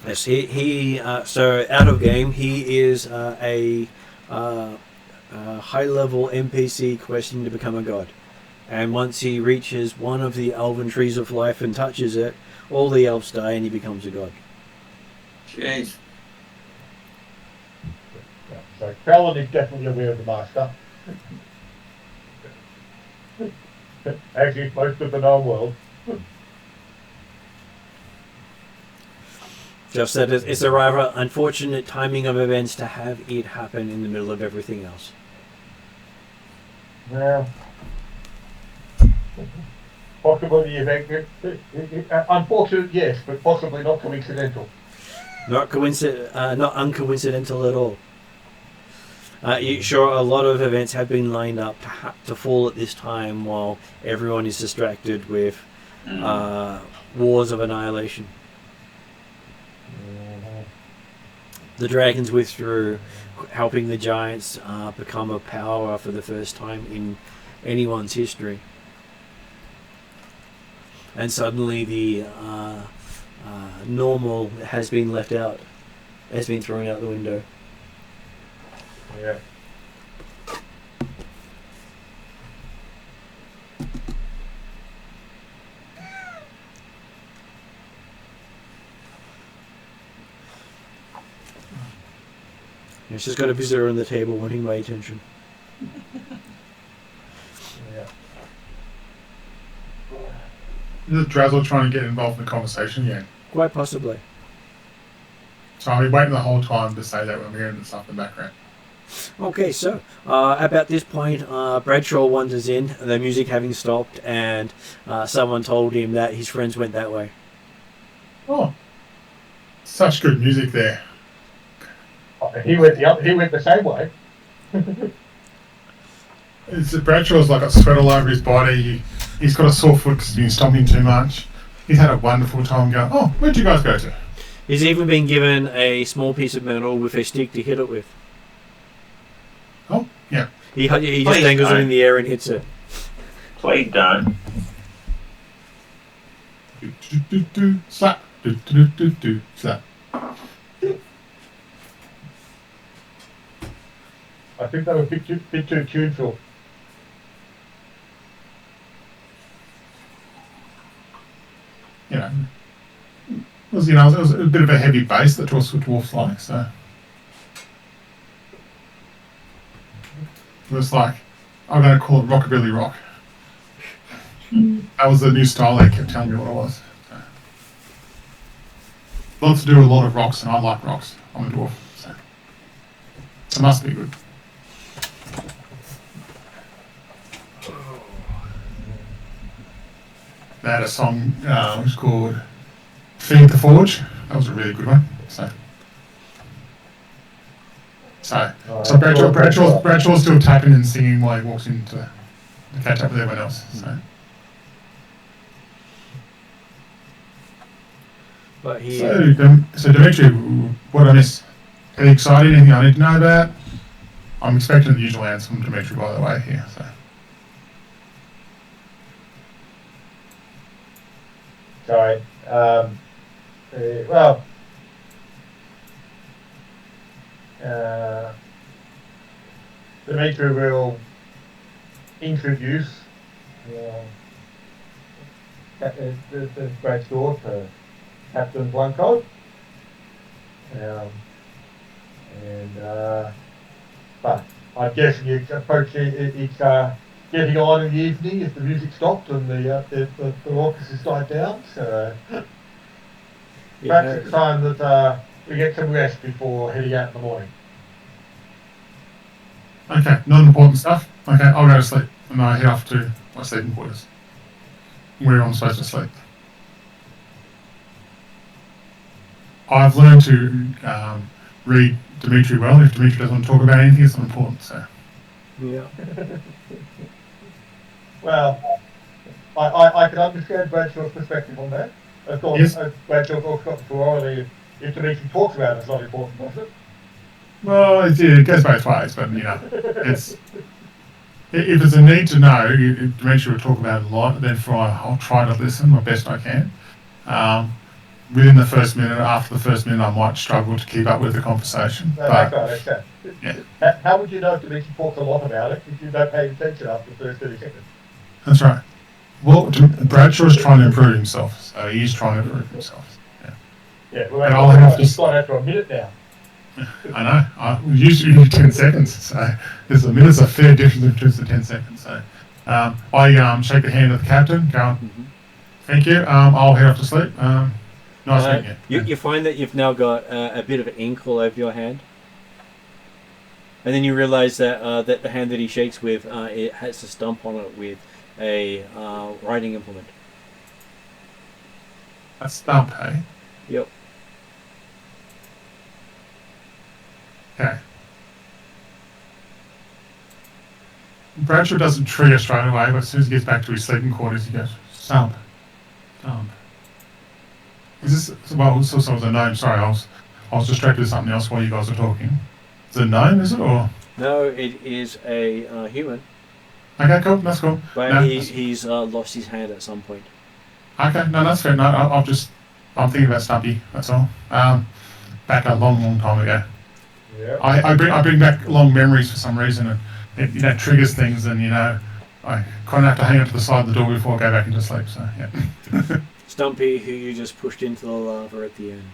Yes, he so out of game, he is a high-level NPC questing to become a god. And once he reaches one of the elven trees of life and touches it, all the elves die and he becomes a god. Jeez. so Fallon is definitely aware of the master. As is most of the known world. Just that it's a rather unfortunate timing of events to have it happen in the middle of everything else. Yeah. Possibly the event, unfortunate, yes, but possibly not coincidental. Not uncoincidental at all. Sure, a lot of events have been lined up to fall at this time while everyone is distracted with wars of annihilation. The dragons withdrew, helping the giants become a power for the first time in anyone's history. And suddenly the normal has been left out, has been thrown out the window. Yeah. It's just got a visitor on the table wanting my attention. Yeah. Is Drazzle trying to get involved in the conversation yet? Quite possibly. So I'll be waiting the whole time to say that when we're hearing the stuff in the background. Okay, so about this point, Bradshaw wanders in, the music having stopped, and someone told him that his friends went that way. Oh, such good music there. He went the same way. Bradshaw's like got sweat all over his body. He's got a sore foot because he's been stomping too much. He's had a wonderful time going, oh, where'd you guys go to? He's even been given a small piece of metal with a stick to hit it with. Oh, yeah. He just Please dangles it don't. in the air and hits it. Please don't. Do, slap. Do, slap. I think they were a bit too tuneful. You know, it was a bit of a heavy bass that dwarfs like, so it was like, I'm going to call it rockabilly rock. That was the new style they kept telling me what it was. So. Lots to do with a lot of rocks, and I like rocks. I'm a dwarf, so it must be good. They had a song it was called Feed the Forge. That was a really good one. So Bradshaw's still tapping and singing while he walks in to catch up with everyone else. But he. So Dimitri, what I miss? Are you excited? Anything I need to know about? I'm expecting the usual answer from Dimitri, by the way, here. So. Sorry. Dimitri will introduce the great sword to Captain Blanco. But I'm guessing it's getting on in the evening if the music stopped and the orchestra died down. So perhaps it's time that we get some rest before heading out in the morning. Okay, non-important stuff. Okay, I'll go to sleep and I head off to my sleeping quarters, where I'm supposed to sleep. I've learned to read Dimitri well. If Dimitri doesn't want to talk about anything, it's not important. So. Yeah. Well, I can understand Bradshaw's perspective on that. Of course, yes. Bradshaw's also got the plurality. If Dimitri talks about it, it's not important, does it? Well, it goes both ways, but it's if there's a need to know, Dimitri will talk about it a lot. Therefore, I'll try to listen the best I can. Within the first minute, after the first minute, I might struggle to keep up with the conversation. That's right. Yeah. How would you know if Dimitri talks a lot about it if you don't pay attention after the first 30 seconds? That's right. Well, Bradshaw's trying to improve himself, so he's trying to improve himself. Yeah, well, I'll have to. It's gone after a minute now. I know. I usually 10 seconds, so there's a minute's a fair difference between the 10 seconds. So I shake the hand of the captain, going, thank you. I'll head off to sleep. Nice meeting you. You find that you've now got a bit of ink all over your hand, and then you realise that that the hand that he shakes with it has a stump on it with a writing implement. A stump, eh? Yep. Okay. Bradshaw doesn't trigger straight away, but as soon as he gets back to his sleeping quarters, he goes, stump. Is this, well, so it was a gnome, sorry, I was distracted with something else while you guys were talking. Is it a gnome, is it, or? No, it is a human. Okay, cool, that's cool. But he's lost his hand at some point. Okay, no, that's fair. No, I'm thinking about Stumpy, that's all. Back a long time ago. Yeah. I bring back long memories for some reason, and it triggers things, and I kind of have to hang out to the side of the door before I go back into sleep. So yeah. Stumpy, who you just pushed into the lava at the end.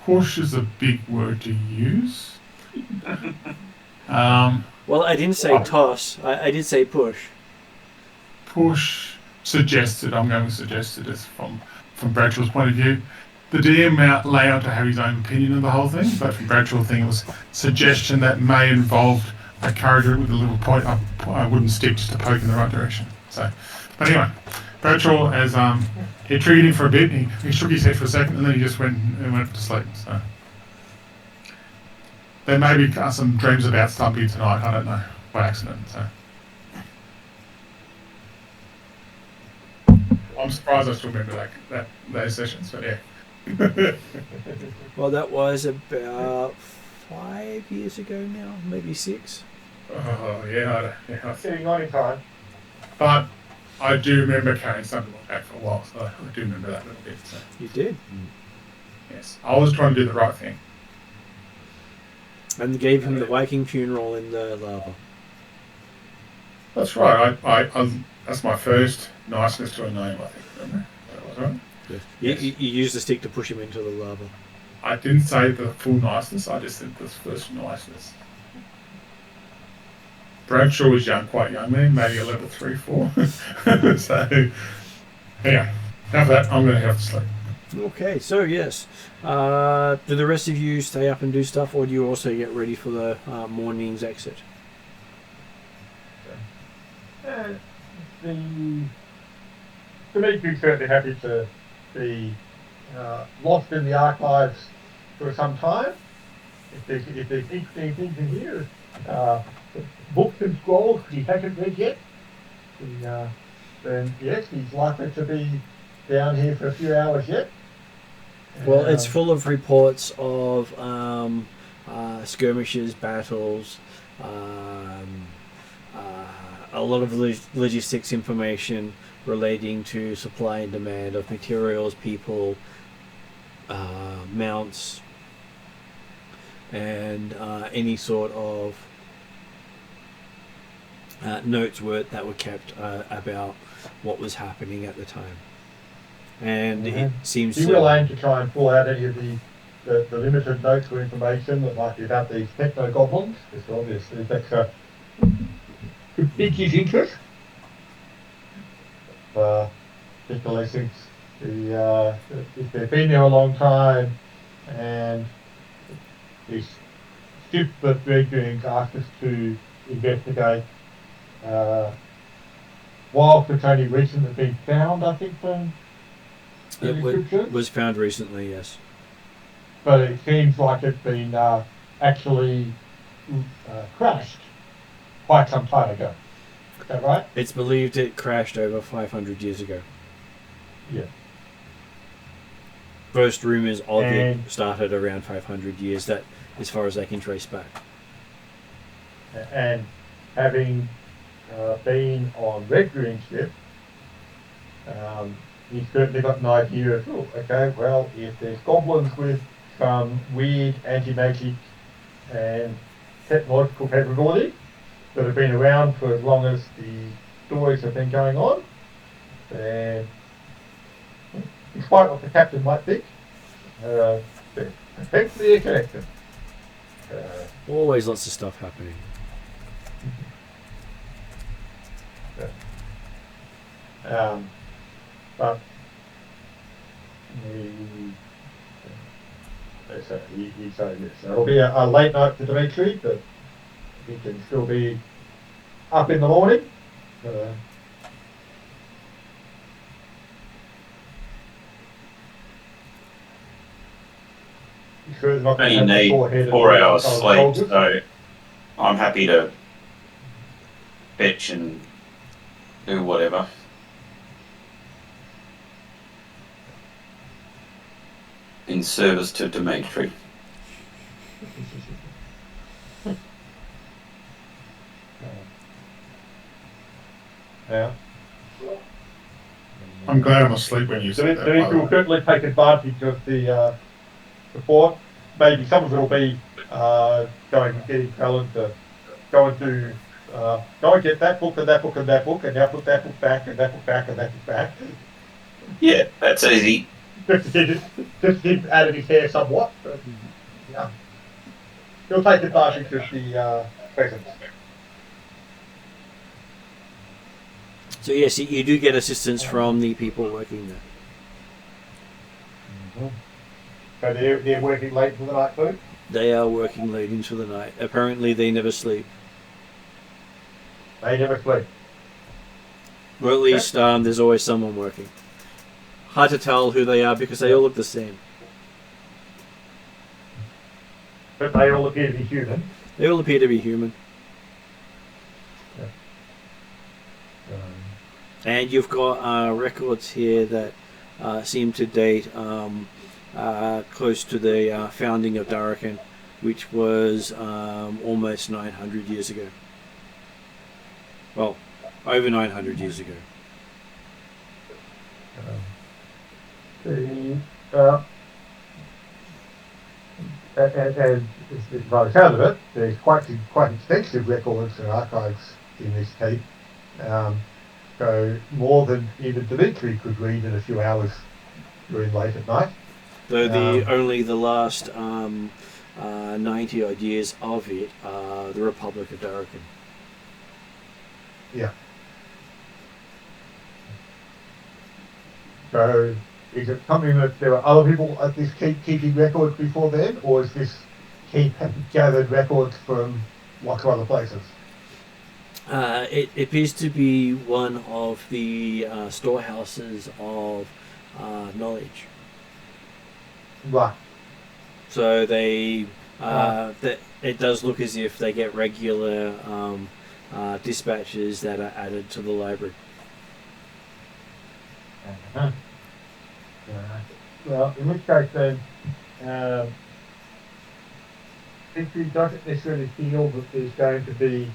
Push is a big word to use. Well, I didn't say toss. I did say push. Push suggested. I'm going to suggest it as from Bradshaw's point of view. The DM lay out to have his own opinion of the whole thing, but from Bradshaw's thing, it was suggestion that may involve a character with a little point, a wooden stick just to poke in the right direction. So, but anyway, Bradshaw has it triggered him for a bit. He shook his head for a second, and then he just went to sleep. So there may be some dreams about Stumpy tonight. I don't know, by accident. So I'm surprised I still remember those sessions. But yeah. Well, that was about 5 years ago now, maybe 6. Oh yeah. Getting on in time. But I do remember carrying something back for a while, so I do remember that little bit. So. You did? Yes, I was trying to do the right thing. And gave him the Viking funeral in the lava. That's right. I that's my first niceness to a name, I think. Remember? That was right. Yes. Yes. You used the stick to push him into the lava. I didn't say the full niceness. I just said the first niceness. Bradshaw was young, quite young then, maybe a level 3, 4. So, yeah. After that, I'm going to have to sleep. Okay, so yes. Do the rest of you stay up and do stuff, or do you also get ready for the morning's exit? Dimitri's certainly happy to be lost in the archives for some time. If there's interesting things in here, books and scrolls he hasn't read yet, then yes, he's likely to be down here for a few hours yet. Well, it's full of reports of skirmishes, battles, a lot of logistics information relating to supply and demand of materials, people, mounts, and any sort of notes that were kept about what was happening at the time. And it seems he will aim to try and pull out any of the limited notes or information that might be about these techno goblins, because obviously that's could pique his interest. Particularly since if they've been there a long time, and this ship that Rheddrians asked us to investigate, whilst it's only recently been found, I think, from the description. Was found recently, yes. But it seems like it's been actually crashed quite some time ago. Is that right? It's believed it crashed over 500 years ago. Yeah. First rumours of it started around 500 years, that as far as they can trace back. And having been on Rheddrian's ship, he's certainly got an idea of, okay, well, if there's goblins with some weird anti-magic and technological capability that have been around for as long as the stories have been going on, then, despite what the captain might think, they're potentially a connection. Always lots of stuff happening. But he said yes. It'll be a late night for Dimitri, but he can still be up in the morning. Sure not only need 4 hours sleep, so I'm happy to fetch and do whatever. In service to Dimitri. Yeah. I'm glad I'm asleep when you said that. Dimitri will certainly take advantage of the support. Maybe some of it will be going and getting Alan to go and do go and get that book and that book and that book, and now put that book back and that book back and that book back. Yeah, that's easy. Just him out of his hair somewhat. But, yeah. He'll take advantage of the presence. So yes, you do get assistance from the people working there. So they're working late for the night too? They are working late into the night. Apparently they never sleep. They never sleep. Or at least there's always someone working. Hard to tell who they are because they all look the same. But they all appear to be human. They all appear to be human. And you've got records here that seem to date close to the founding of Darakan, which was almost 900 years ago. Well, over 900 years ago. and by the sound of it, there's quite extensive records and archives in this keep. So more than even Dimitri could read in a few hours during late at night. Though only the last 90 odd years of it are the Republic of Darrakan. Yeah. So is it something that there were other people at this keep keeping records before then, or is this keep gathered records from lots of other places? It appears to be one of the storehouses of knowledge. Right. So they, it does look as if they get regular dispatches that are added to the library. Uh-huh. Well, in which case then, if you doesn't necessarily feel that there's going to be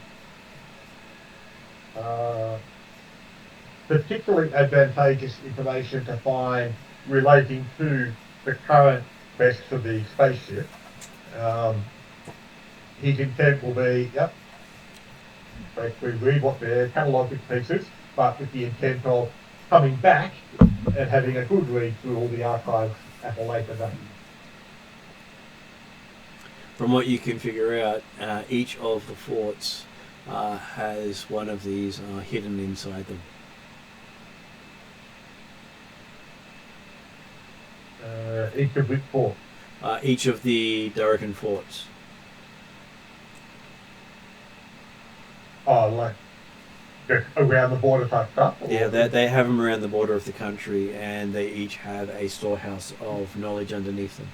particularly advantageous information to find relating to the current best for the spaceship, his intent will be, basically read what their catalogue pieces, but with the intent of coming back and having a good read through all the archives at a later date. From what you can figure out, each of the forts has one of these hidden inside them. Each of which fort? Each of the Darrakan forts. Oh, like just around the border type stuff? Or? Yeah, they have them around the border of the country, and they each have a storehouse of knowledge underneath them.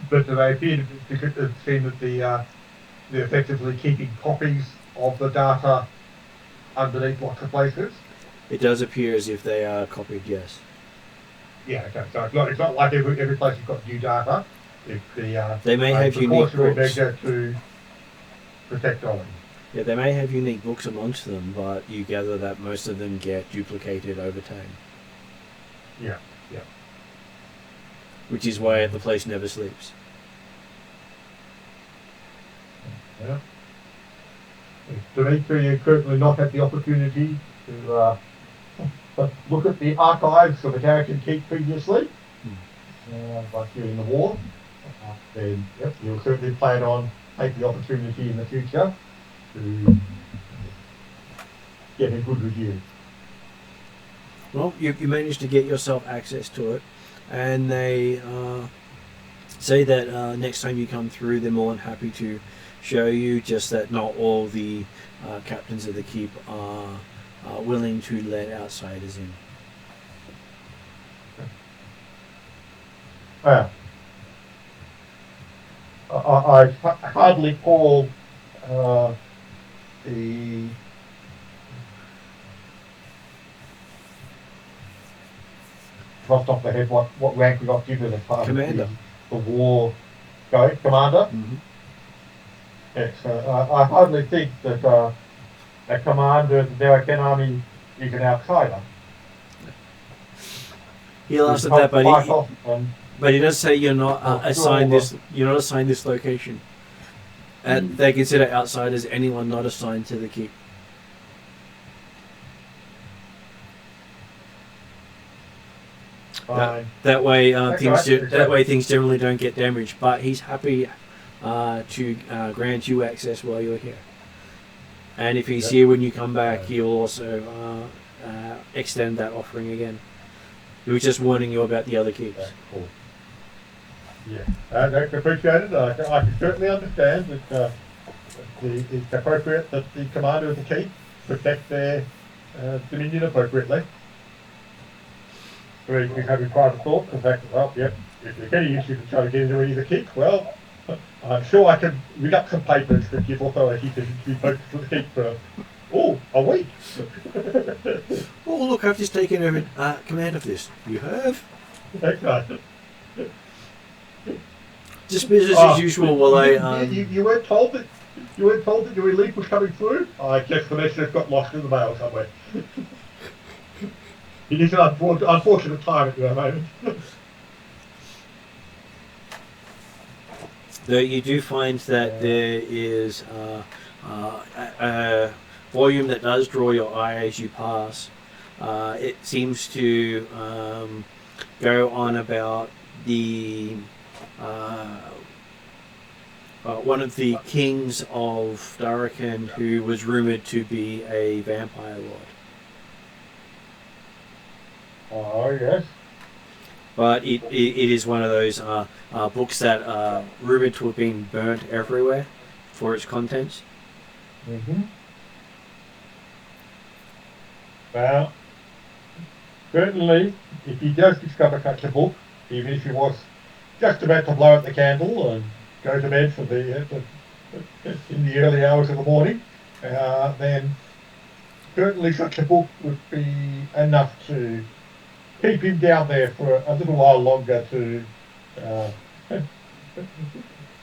But do they appear to seem that they're effectively keeping copies of the data underneath lots of places? It does appear as if they are copied, yes. Yeah, okay. So it's not like every place you've got new data. They may have unique books. Measure to protect knowledge. Yeah, they may have unique books amongst them, but you gather that most of them get duplicated over time. Yeah, yeah. Which is why the place never sleeps. Yeah. Dimitri, you currently not had the opportunity to look at the archives of the Darrakan Keep previously, like during the war. Then, you'll certainly plan on take the opportunity in the future to get a good review. Well, you managed to get yourself access to it, and they say that next time you come through, they're more than happy to show you, just that not all the captains of the keep are willing to let outsiders in. Yeah. I hardly call the off the top of the head what rank we got given as part Commander. of the war commander. Mm-hmm. Yes, I hardly think that a commander of the Darrakan army is an outsider. He'll answer that, but he does say you're not assigned this. You're not assigned this location. And they consider outsiders anyone not assigned to the keep. That way, things generally don't get damaged. But he's happy to grant you access while you're here. And if he's here when you come back, he will also extend that offering again. He was just warning you about the other keeps. That's cool. Yeah, that's appreciated. I can certainly understand that it's appropriate that the commander of the keep protect their dominion appropriately. So you can have your private thoughts, the fact that, well, yep, if there's any issue to try to get into any of the keep, well, I'm sure I can read up some papers that give authority to be focused for the keep for, a week. Oh, look, I've just taken over command of this. You have? Okay. Just business as usual while I... You weren't told that your relief was coming through? I guess the message got lost in the mail somewhere. It is an unfortunate time at the moment. Though you do find that there is a volume that does draw your eye as you pass. It seems to go on about the one of the kings of Darakan who was rumored to be a vampire lord. Oh, yes. But it is one of those books that are rumored to have been burnt everywhere for its contents. Mm-hmm. Well, certainly, if he does discover such a book, even if he was just about to blow out the candle and go to bed for in the early hours of the morning, then certainly such a book would be enough to keep him down there for a little while longer to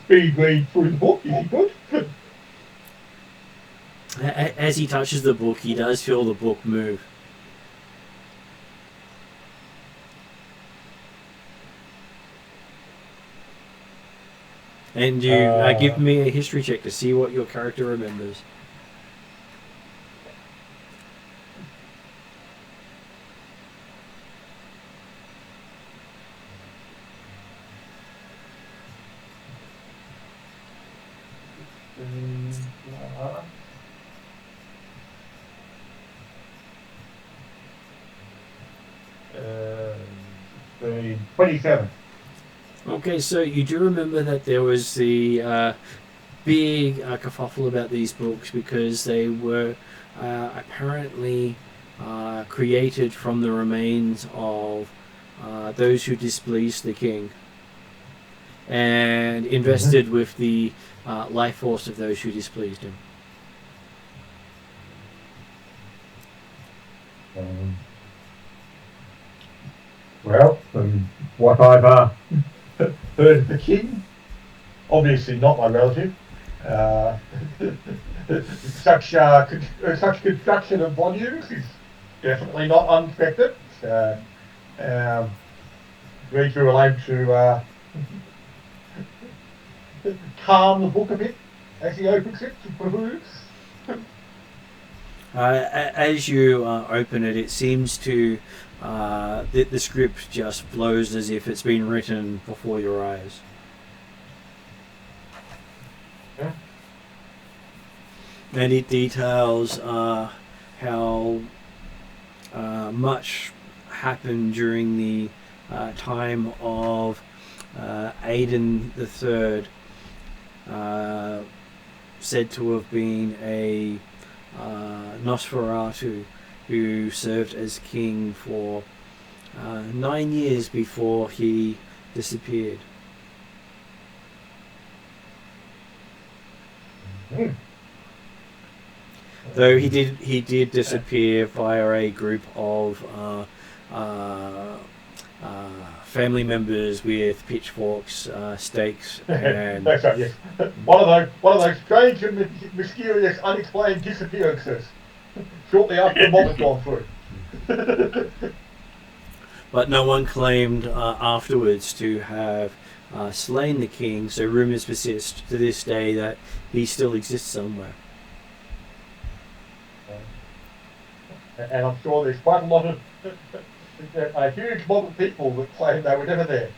speed read through the book, if he could. As he touches the book, he does feel the book move. And you give me a history check to see what your character remembers. The 27. Okay, so you do remember that there was the big kerfuffle about these books because they were apparently created from the remains of those who displeased the king and invested with the life force of those who displeased him. Well, from what I've heard of the king, obviously not my relative, such construction of volumes is definitely not unexpected. Reader will aim to calm the book a bit as he opens it to peruse. As you open it, it seems to the script just flows as if it's been written before your eyes. Yeah. And it details how much happened during the time of Aiden III, said to have been a Nosferatu who served as king for 9 years before he disappeared. Though he did disappear via a group of family members with pitchforks, stakes, and That's right, yes. One of those strange and mysterious, unexplained disappearances. Shortly after the mob had gone through. but no one claimed afterwards to have slain the king. So rumors persist to this day that he still exists somewhere. And I'm sure there's quite a lot of a huge mob of people that claim they were never there.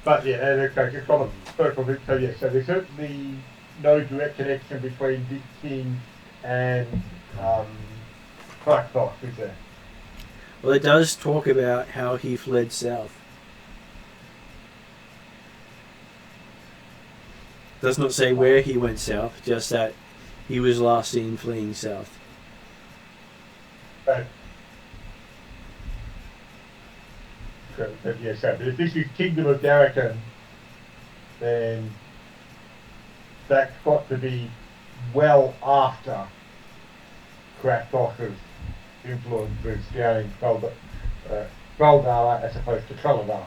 But yeah, okay, just from a personal bit, so yes, so there's certainly no direct connection between Dick King and Karameikos, is there? Well, it does talk about how he fled south. Does not say where he went south, just that he was last seen fleeing south. But yes, so if this is Kingdom of Darakan, then that's got to be well after Karameikos' influence was scaling Traldara as opposed to Tralladara.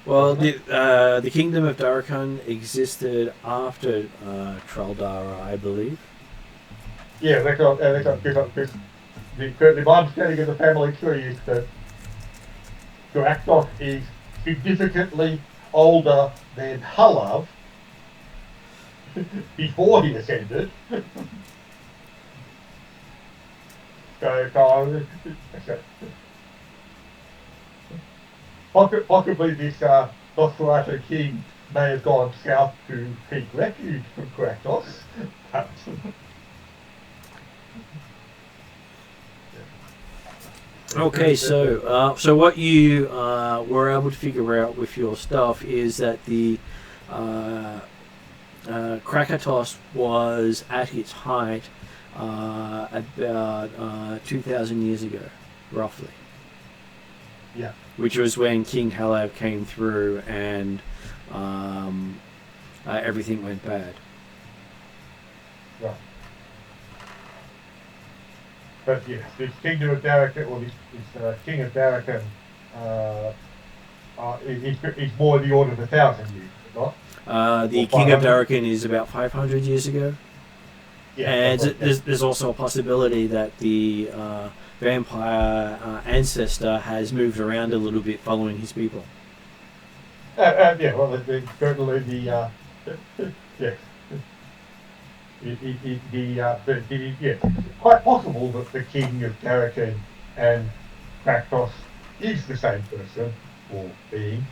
Well, the Kingdom of Darakan existed after Traldara, I believe. Yeah, my understanding of the family tree is that Karameikos is significantly older than Halav before he ascended. Possibly this Nosferatu king may have gone south to seek refuge from Karameikos. Okay, so what you were able to figure out with your stuff is that the Krakatoas was at its height about 2,000 years ago, roughly. Yeah. Which was when King Halav came through and everything went bad. Right. But yes, this Kingdom of Darakan, or this King of Darakan, is more the order of 1,000 years, not? The King of Darakan is about 500 years ago. Yeah, and right. there's also a possibility that the vampire ancestor has moved around a little bit following his people. Yeah, well, certainly the yes. Yes, quite possible that the King of Darakan and Kraktos is the same person or being,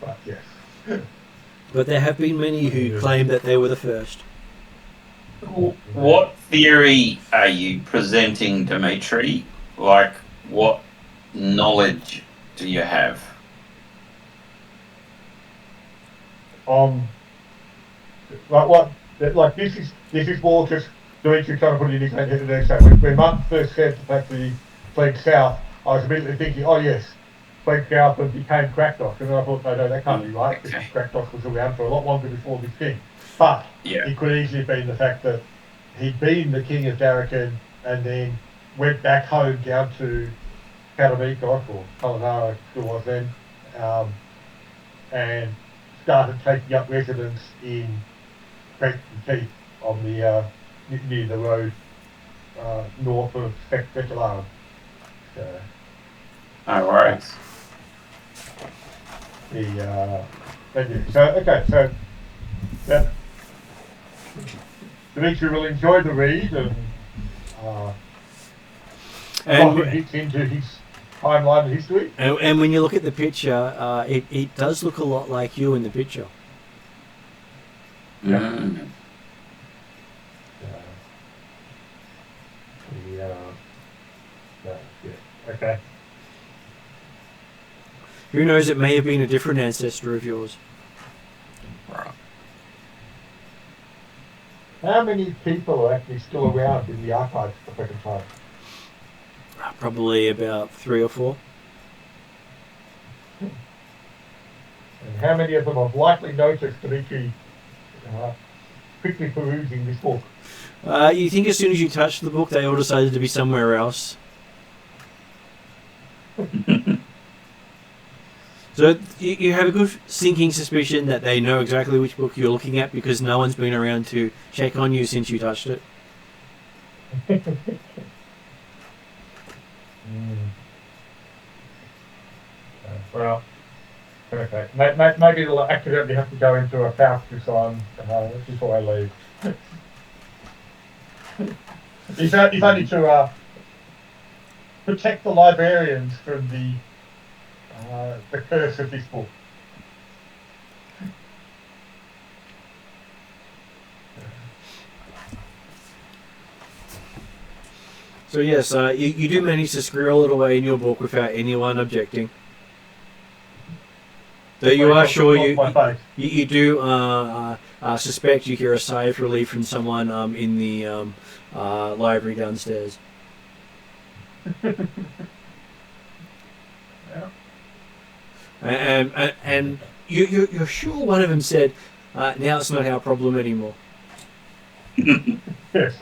but yes. But there have been many who claim that they were the first. What theory are you presenting, Dimitri? Like, what knowledge do you have? Like this is more just Dimitri trying to put it in his head the next day. When Mark first said the fact that he fled south, I was immediately thinking, oh yes, fled south and became Kraktos, and then I thought, no, that can't be right, because Okay. Kraktos was around for a lot longer before this thing. But Yeah. it could easily have been the fact that he'd been the King of Darakan and then went back home down to Karameikos, or Kalanara still was then, and started taking up residence in Crescent Keith on the near the road north of Specularum. All right. So Dimitri will enjoy the read and gets into his timeline of history. And when you look at the picture, it does look a lot like you in the picture. Mm. Okay. Who knows, it may have been a different ancestor of yours. Right. How many people are actually still around in the archives at the present time? Probably about 3 or 4. And how many of them have likely noticed Dimitri quickly perusing this book? You think as soon as you touched the book, they all decided to be somewhere else? So you have a good sinking suspicion that they know exactly which book you're looking at because no one's been around to check on you since you touched it. Well, okay. Maybe it'll accidentally have to go into a Faustus on before I leave. It's only to protect the librarians from the curse of this book. So yes, you do manage to scribble it away in your book without anyone objecting. Though you are sure you do suspect you hear a sigh of relief from someone in the library downstairs. And you're sure one of them said, now it's not our problem anymore. Yes.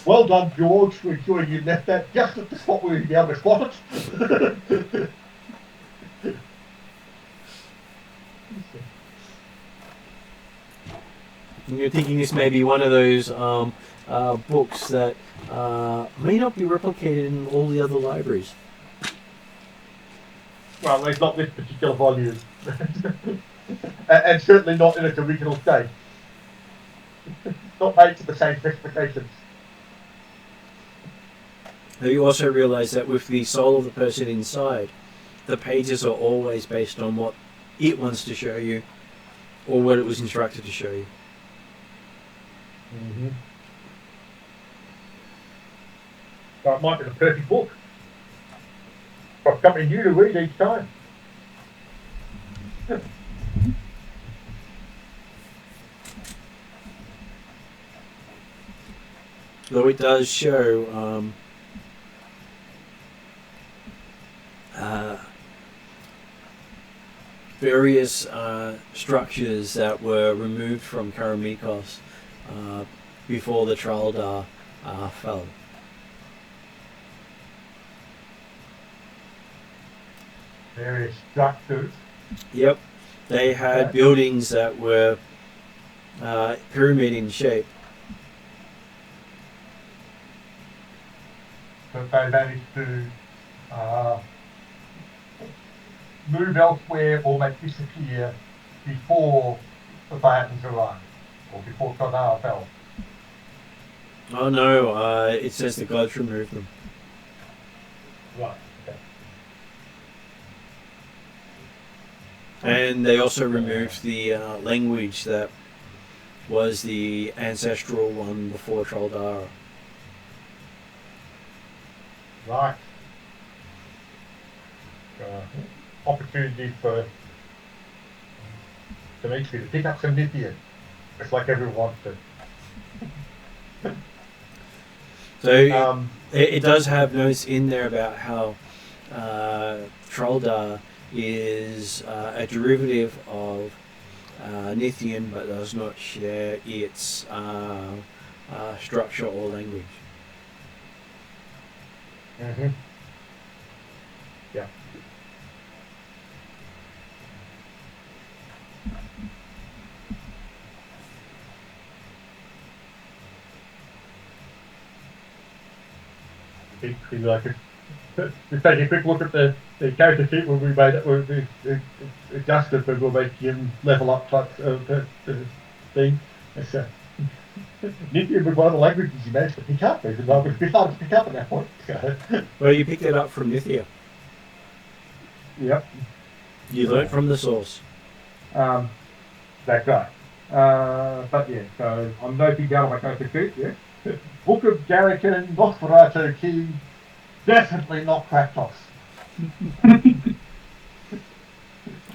Well done, George, for ensuring you left that just at the spot where you'd be able to spot it. And you're thinking this may be one of those books that may not be replicated in all the other libraries. Well, there's not this particular volume. And certainly not in its original state. Not made to the same specifications. Now you also realise that with the soul of the person inside, the pages are always based on what it wants to show you, or what it was instructed to show you. Mm-hmm. So it might be the perfect book. Got something new to read each time. Though it does show various structures that were removed from Karameikos before the Traldar fell. Various structures. Yep, they had buildings that were pyramid in shape. That they managed to move elsewhere or make disappear before the Titans arrived, or before Traldar fell. Oh no, it says the gods removed them. Right. Okay. And they also removed the language that was the ancestral one before Traldar. Right. Opportunity for Dimitri to pick up some Nithian, just like everyone wants to. So it does have notes in there about how Traldar is a derivative of Nithian, but does not share its structure or language. Mm-hmm. Yeah. Like if take a quick look at the character sheet when we made it, we adjusted, but we'll make him level up type thing. It's Nithian was one of the languages you managed to pick up. It was a bit hard to pick up at that point. Well, you picked it up from Nithia. Yep. You learnt from the source. That's right. But yeah, so I'm noting down on my character sheet, yeah. Book of Garrican, Nosferatu King, definitely not Kraktos.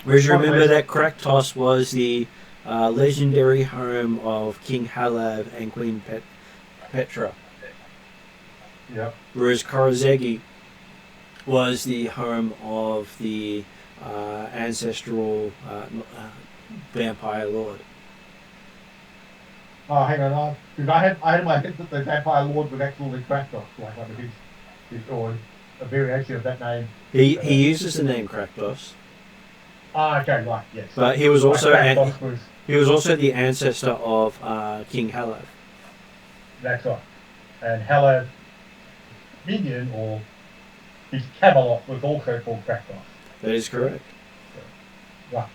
Whereas you remember that Kraktos was the legendary home of King Halav and Queen Petra. Yep. Whereas Korozegi was the home of the ancestral vampire lord. Oh, hang on, because I had in my head that the vampire lord was actually Kraktos, like under his or a variation of that name. He uses the name Kraktos. Ah, okay, right, yes. But he was also Kraktos he was also the ancestor of King Halav. That's right. And Halav minion or his Camelot was also called Kraktos. That is correct. Right.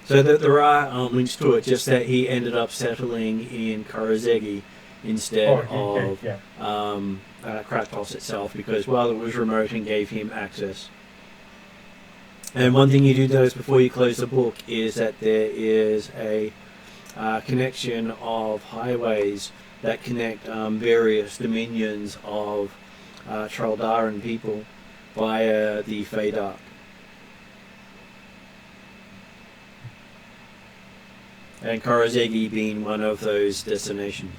So that there are links to it, just that he ended up settling in Korozegi instead of Kraktos itself, because, well, it was remote and gave him access. And one thing you do notice before you close the book is that there is a connection of highways that connect various dominions of Traldaran people via the Feydark. And Korozegi being one of those destinations.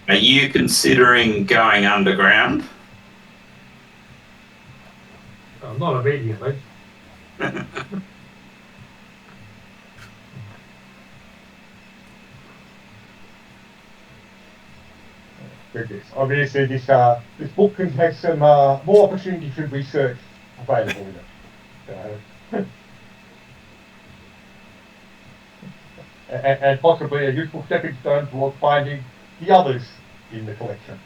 Are you considering going underground? Not immediately. with this. Obviously, this book can have some more opportunity for research available in it. And possibly a useful stepping stone towards finding the others in the collection.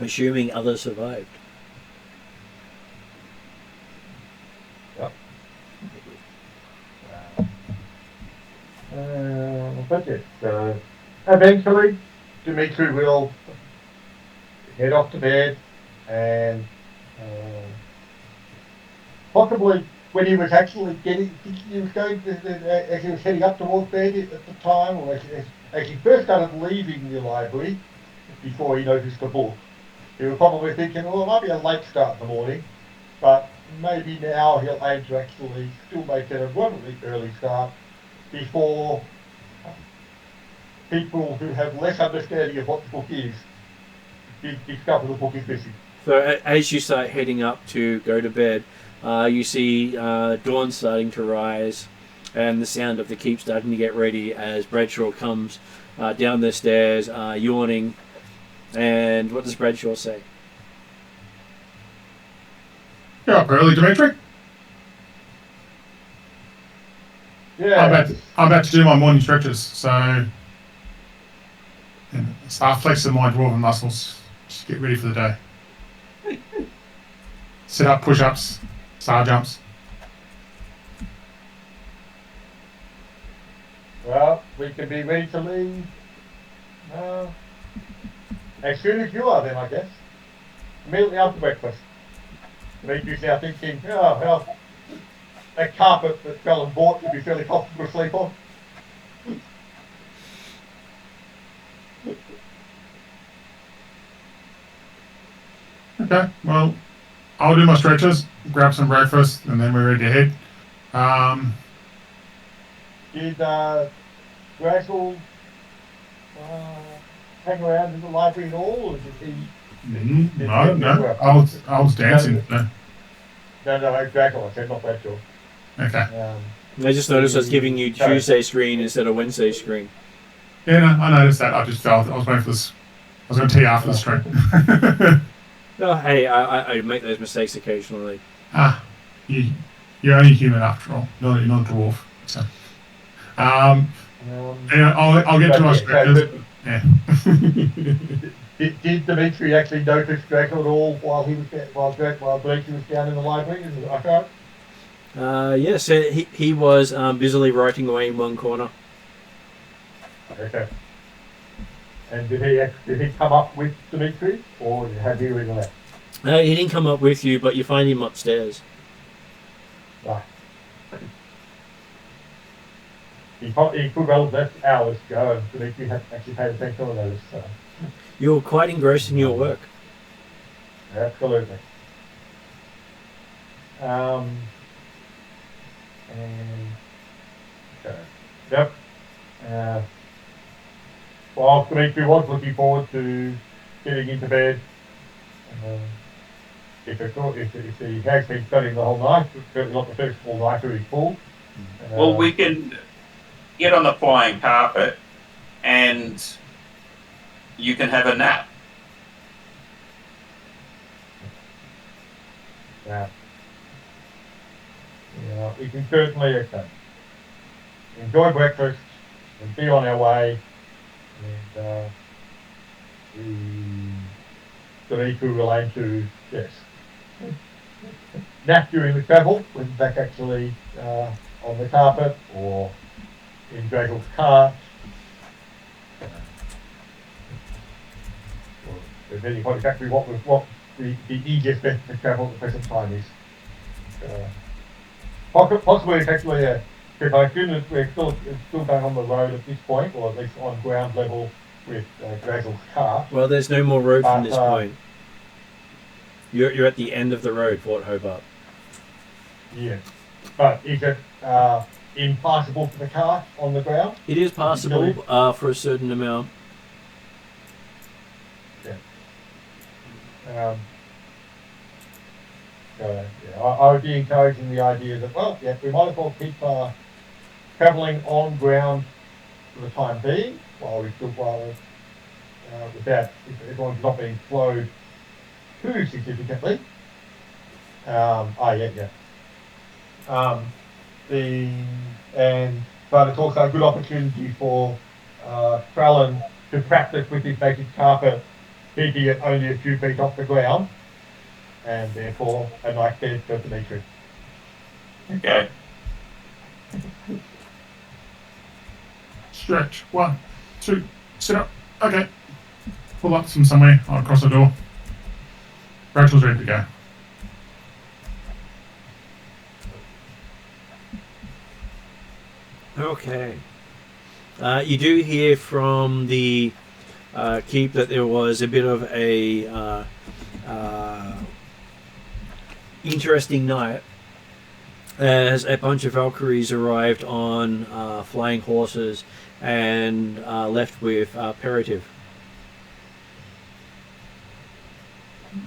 Assuming others survived. Yep. But yes, eventually Dimitri will head off to bed, and possibly when he was actually he was going as he was heading up towards bed at the time, or as he first started leaving the library, before he noticed the book, he was probably thinking, well, it might be a late start in the morning, but maybe now he'll aim to actually still make it a relatively early start before people who have less understanding of what the book is discover the book is missing. So as you start heading up to go to bed, you see dawn starting to rise, and the sound of the keep starting to get ready as Bradshaw comes down the stairs, yawning. And what does Bradshaw say? You're up early, Dimitri. Yeah. I'm about to do my morning stretches, so start flexing my dwarven muscles. Just get ready for the day. Sit up, push-ups, star jumps. Well, we can be ready to leave as soon as you are, then, I guess. Immediately after breakfast. Dimitri's now thinking, oh, well, that carpet that fell and bought would be fairly comfortable to sleep on. Okay, well, I'll do my stretches, grab some breakfast, and then we're ready to head. Did Grassel hang around in the library at all, or did he? No, I was dancing. No. No, Grassel, I said, not Bradshaw. Okay. I just noticed I was giving you Tuesday screen instead of Wednesday screen. Yeah, no, I noticed that. I just felt I was waiting for this. I was going to tee after the screen. Oh, hey, I make those mistakes occasionally. You're only human after all. You're not a dwarf. So, I'll get to my stretches. Yeah. Did Dimitri actually notice Draco at all while Dimitri was down in the library? Is it okay? Yes, he was busily writing away in one corner. Okay. And did he come up with Dimitri, or have you already left? He didn't come up with you, but you find him upstairs. Right. He could well have left hours ago, and Dimitri hadn't actually paid attention to those. So. You're quite engrossed in your work. Absolutely. And okay. Yep. Well, Dimitri was looking forward to getting into bed. If he has been studying the whole night, certainly not the first full night to his full. Well, we can get on the flying carpet and you can have a nap. Yeah, we can certainly enjoy breakfast and be on our way. And Dimitri will aim to, yes, nap during the travel, whether back actually on the carpet or in Dragel's cart. Depending on exactly what the easiest method to travel at the present time is. Possibly it's actually because I assume that we're still going on the road at this point, or at least on ground level with Dragel's cart. Well, there's no more road from this point. You're at the end of the road, Fort Hobart. Yeah, but is it impassable for the cart on the ground? It is passable for a certain amount. Yeah. I would be encouraging the idea that, well, yeah, we might as well keep travelling on ground for the time being, without if everyone's not being slowed too significantly. Yeah. But it's also a good opportunity for Krallen to practice with his magic carpet, keeping it only a few feet off the ground, and therefore a nice bed for Dimitri. Okay. Stretch. 1, 2, sit up. Okay. Pull up from somewhere across the door. Rachel's ready to go. Okay. You do hear from the keep that there was a bit of a interesting night as a bunch of Valkyries arrived on flying horses and left with Peritiv.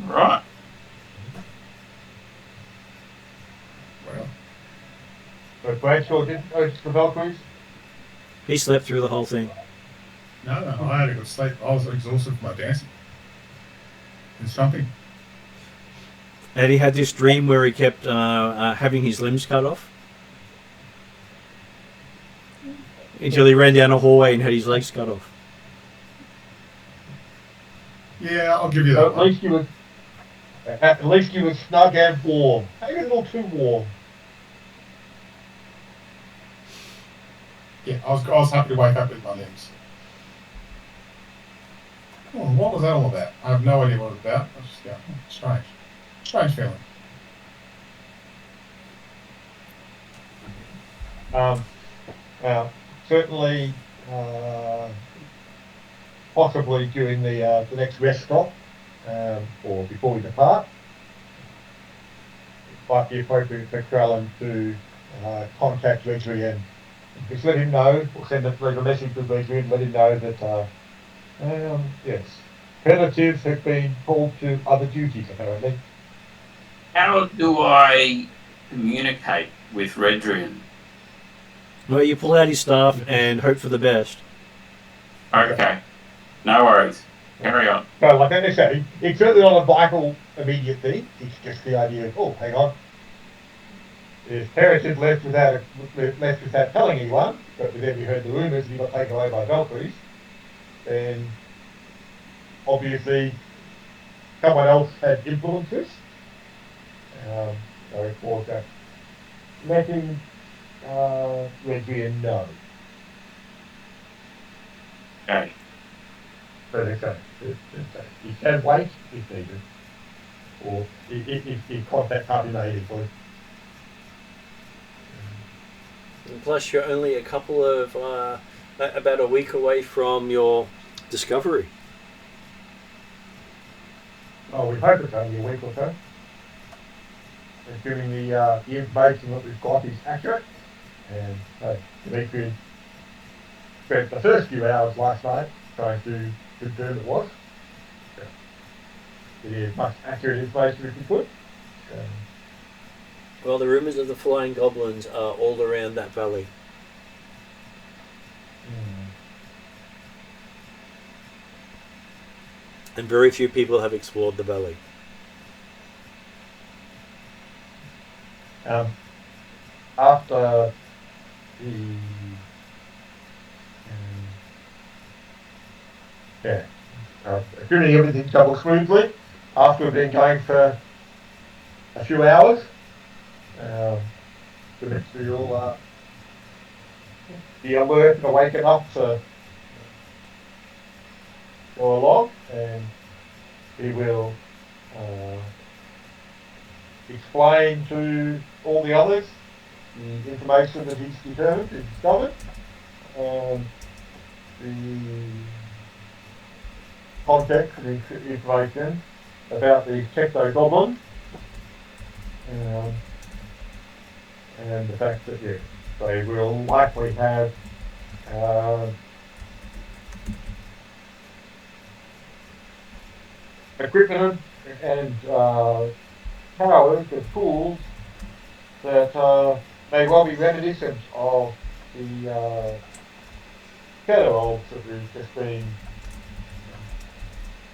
Right. Well, But Bradshaw didn't notice the Valkyries. He slept through the whole thing. no, I had a good sleep. I was exhausted from my dancing and stomping. And he had this dream where he kept having his limbs cut off until he ran down a hallway and had his legs cut off. Yeah, I'll give you So that one. at least you were snug and warm. Maybe a little too warm. Yeah, I was happy to wake up with my limbs. Oh, what was that all about? I have no idea what it was about. I was just going, strange. Strange feeling. Certainly, possibly during the next rest stop, or before we depart, it might be appropriate for Krallen to contact Rheddrian. Just let him know, or leave a message to Rheddrian, let him know that, yes, relatives have been called to other duties, apparently. How do I communicate with Rheddrian? Well, you pull out his staff and hope for the best. Okay. No worries. Carry on. So, like I say, it's certainly not a vital immediate thing. It's just the idea of, oh, hang on. If Paris had left without telling anyone, but then we heard the rumours and he got taken away by Valkyries, then obviously someone else had influenced this. So it was letting Rheddrian know. Okay. So they say, he can wait if needed, or if contact can't be made easily. And plus, you're only a couple of about a week away from your discovery. Oh, we hope it's only a week or so. Assuming the information that we've got is accurate. And Dimitri spent the first few hours last night trying to confirm it was. It is much accurate information if we could. Well, the rumours of the flying goblins are all around that valley. And very few people have explored the valley. After assuming everything goes smoothly, after we've been going for a few hours, Dimitri will be alert and awake enough to go along, and he will explain to all the others the information that he's discovered, and the context and information about the Techno Goblin, and the fact that they will likely have equipment and powers and tools that may well be reminiscent of the shadow elves that we've just been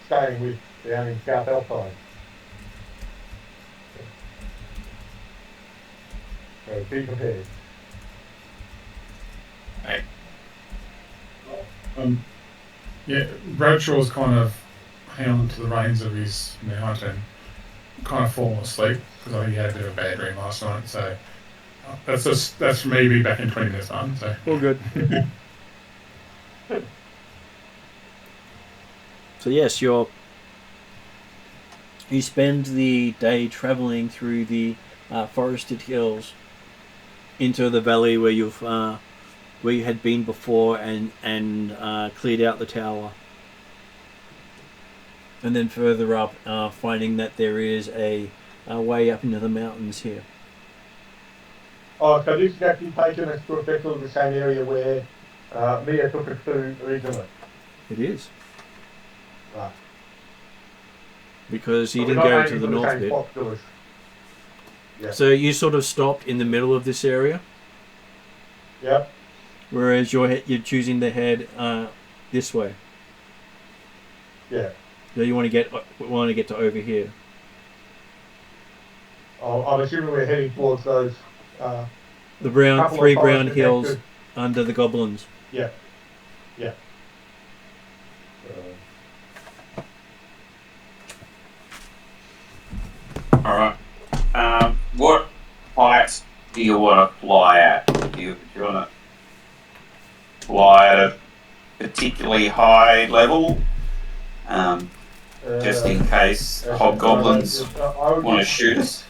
staying with down in South Alpine. So be prepared. Yeah, Bradshaw's kind of hanging on to the reins of his mount and kind of fallen asleep because I think he had a bit of a bad dream last night. So that's me being back in 20 minutes time. So All good. So yes, you spend the day traveling through the forested hills into the valley where where you had been before and cleared out the tower, and then further up, finding that there is a way up into the mountains here. Oh, so this is actually taken us to effectively the same area where Mia took us to originally. It is. Right. Because you But didn't we're not go aiming to for the the north same bit. spot, do we? Yeah. So you sort of stopped in the middle of this area, Yep. whereas you're choosing to head this way. Yeah. So you want to get to over here. I'm assuming we're heading towards those. The Couple of three brown forest hills protected- under the goblins. Yeah. Yeah. All right. What height do you want to fly at? Do you want to fly at a particularly high level, just in case hobgoblins want to shoot us?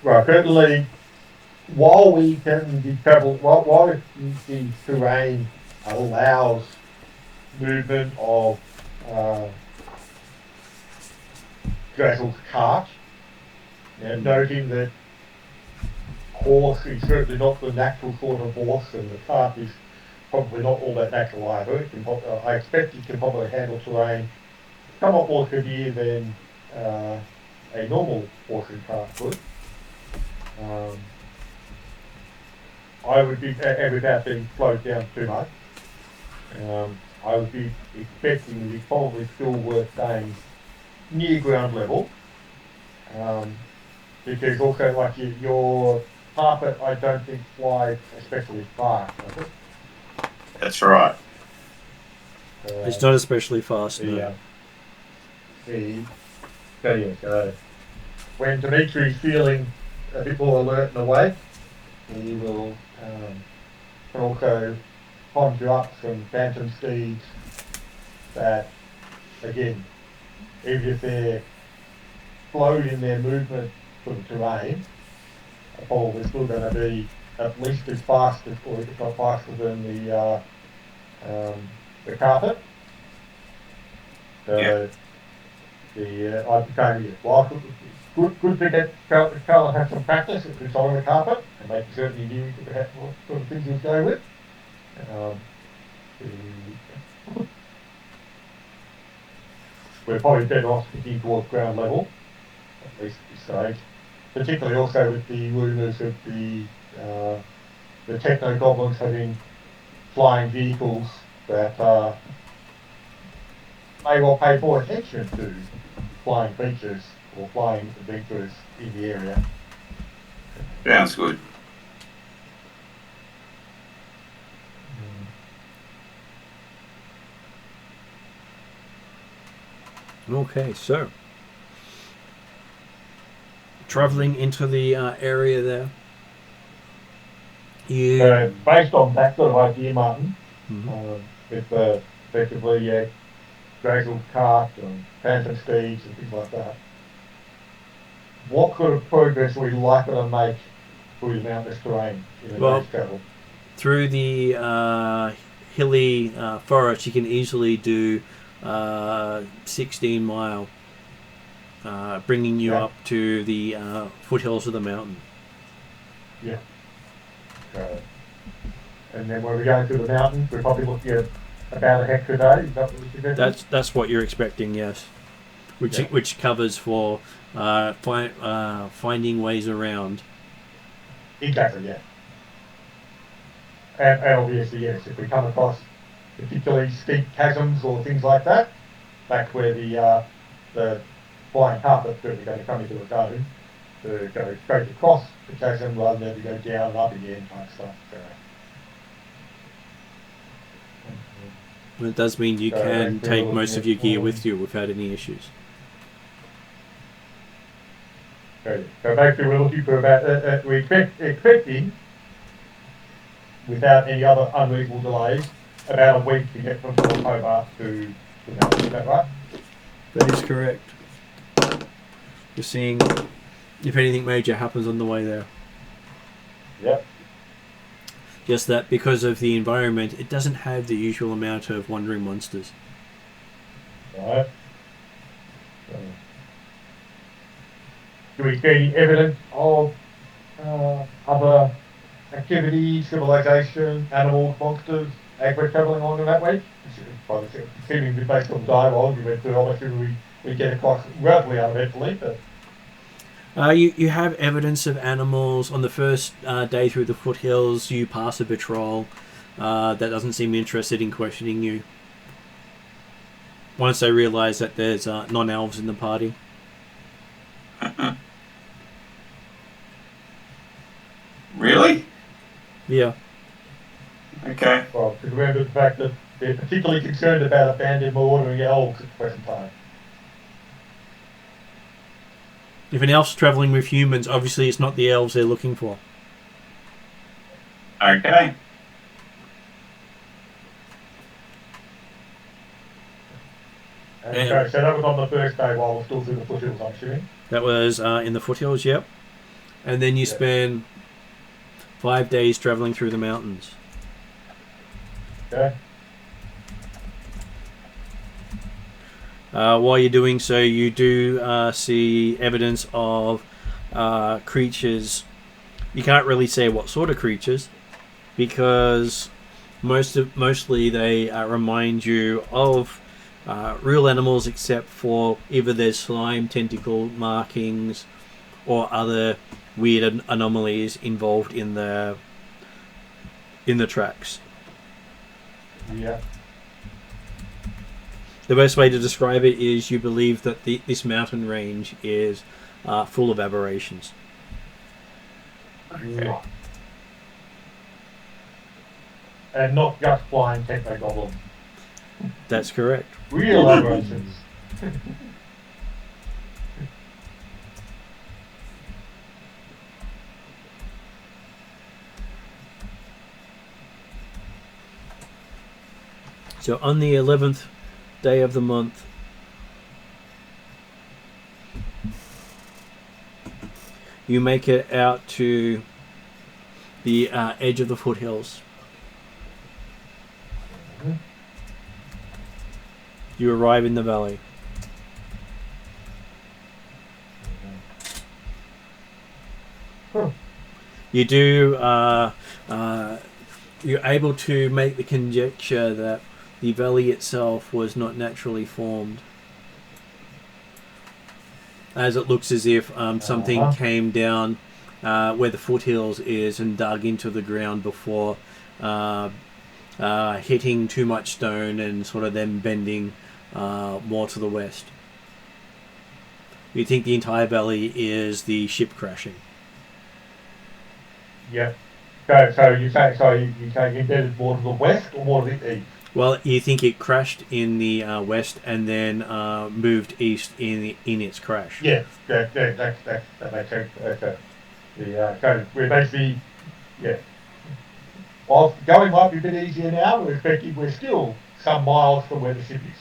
Certainly, while we can be travel, while the terrain allows movement of Drazel's cart, noting that horse is certainly not the natural sort of horse, and the cart is probably not all that natural either. I expect it can probably handle terrain somewhat more severe than a normal horse and cart would. I would be, and without being slowed down too much, I would be expecting that it's probably still worth staying near ground level, because also like your carpet, I don't think flies especially fast, does it? That's right. It's not especially fast, no. So when Dimitri's feeling a bit more alert and awake, he will also conjure up some phantom steeds that, again, even if they're slowed in their movement for the terrain, are probably still going to be at least as fast as, or if not faster than the carpet. So I'd say, well, good to get Carl have some practice at controlling the carpet and making certain he knew what sort of things he was going with. We're probably better off sticking towards ground level, at least at this stage. Particularly also with the rumours of the techno goblins having flying vehicles that may well pay more attention to flying creatures or flying adventurers in the area. Sounds good. Okay, so traveling into the area there, So based on that sort of idea, Martin, Mhm. with effectively Drazel's cart and phantom steeds and things like that, what sort of progress are we likely to make through the mountainous terrain in a day's travel? through the hilly forest, you can easily do 16 mile, bringing you up to the foothills of the mountain. Yeah. And then when we're going through the mountains, we're probably looking at about a hectare a day. Is that what we're suggesting? That's what you're expecting, yes. Which covers for finding ways around. Exactly, yeah. And obviously, yes, if we come across particularly steep chasms or things like that, that's where the flying carpet's certainly going to come into a zone to go straight across the chasm rather than to go down and up again type stuff. It does mean you can take most of your gear with you without any issues. So basically we're looking for about, we're expecting, without any other unreasonable delays, about a week to get from Hobart to the mountain. Is that right? That is correct. You're seeing if anything major happens on the way there. Yep. Just that because of the environment, it doesn't have the usual amount of wandering monsters. Right. Do we see any evidence of other activities, civilization, animals, monsters, as we're travelling along in that way? Seeming based on the dialogue you went through, obviously we get across relatively uneventfully, but... You have evidence of animals. On the first day through the foothills, you pass a patrol that doesn't seem interested in questioning you. Once they realise that there's non-elves in the party. Really? Yeah. Okay. Well, to remember the fact that they're particularly concerned about abandoned ordering elves at the present time. If an elf's travelling with humans, obviously it's not the elves they're looking for. Okay. Okay, so that was on the first day while we're still through the foothills, I'm assuming. That was in the foothills, yep. And then you spend 5 days travelling through the mountains. Okay. While you're doing so, you do see evidence of creatures. You can't really say what sort of creatures, because mostly they remind you of real animals, except for either there's slime, tentacle markings, or other weird anomalies involved in the tracks. Yeah. The best way to describe it is you believe that this mountain range is full of aberrations. Okay. And not just flying techno goblins. That's correct. Real aberrations. So on the 11th day of the month, you make it out to the edge of the foothills. You arrive in the valley. You do. You're able to make the conjecture that the valley itself was not naturally formed, as it looks as if something came down where the foothills is and dug into the ground before hitting too much stone and sort of then bending more to the west. You think the entire valley is the ship crashing? Yeah. So you say embedded more to the west or more to the east? Well, you think it crashed in the west and then moved east in its crash. Yeah, that makes sense. Okay. So we're basically, while going might be a bit easier now, we're still some miles from where the ship is.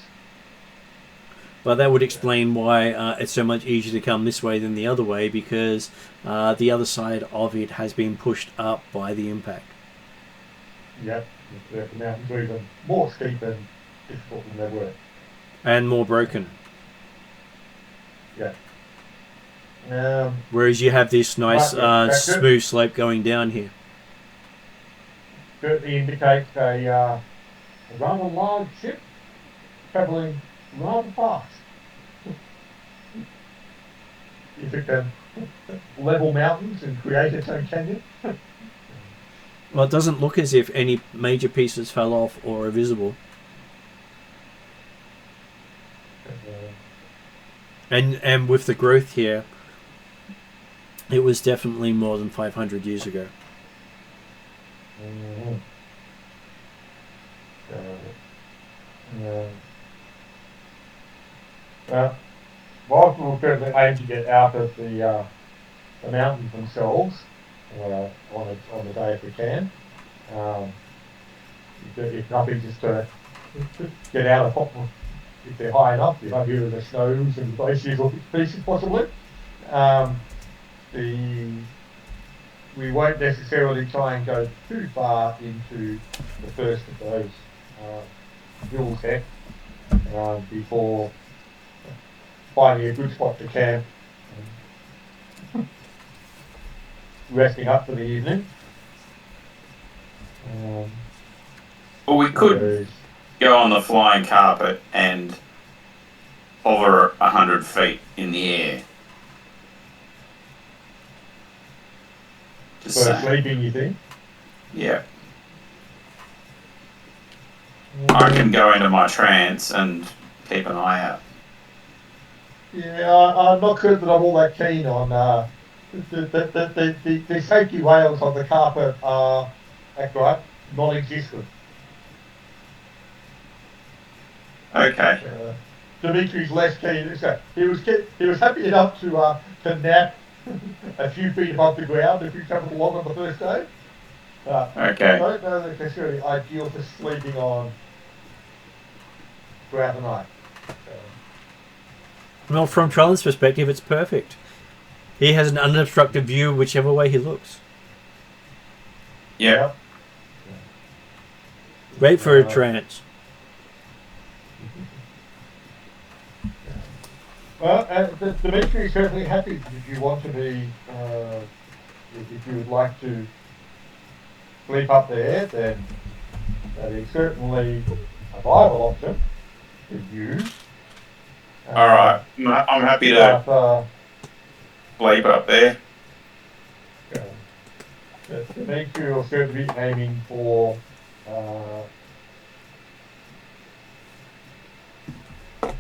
But that would explain why it's so much easier to come this way than the other way, because the other side of it has been pushed up by the impact. Yep. The mountains are even more steep and difficult than they were. And more broken. Yeah. Whereas you have this nice Right, yeah, smooth slope going down here. certainly indicates a rather large ship travelling rather fast. If it can level mountains and create its own canyon. Well, it doesn't look as if any major pieces fell off or are visible. And with the growth here, it was definitely more than 500 years ago. Whilst we'll certainly aim to get out of the mountains themselves on the day if we can, if nothing, just to get out of hot, if they're high enough, if up here in the snows and glaciers or pieces possibly. We won't necessarily try and go too far into the first of those hills there before finding a good spot to camp, resting up for the evening. Well, we could go on the flying carpet and hover 100 feet in the air. Just For saying. sleeping, you think? Yeah. I can go into my trance and keep an eye out. Yeah, I'm not sure that I'm all that keen on the safety rails on the carpet are non-existent. Okay. Dimitri's less keen. He was happy enough to nap a few feet above the ground if we travelled along on the first day. Okay. I don't know that necessarily ideal for sleeping on throughout the night. Well, from Trellan's perspective, it's perfect. He has an unobstructed view whichever way he looks. Yeah. Great for a trance. Well, Dimitri is certainly happy if you want to be, if you would like to sleep up there, then that is certainly a viable option to use. All right. I'm happy to sleep up there. Dimitri will certainly be aiming for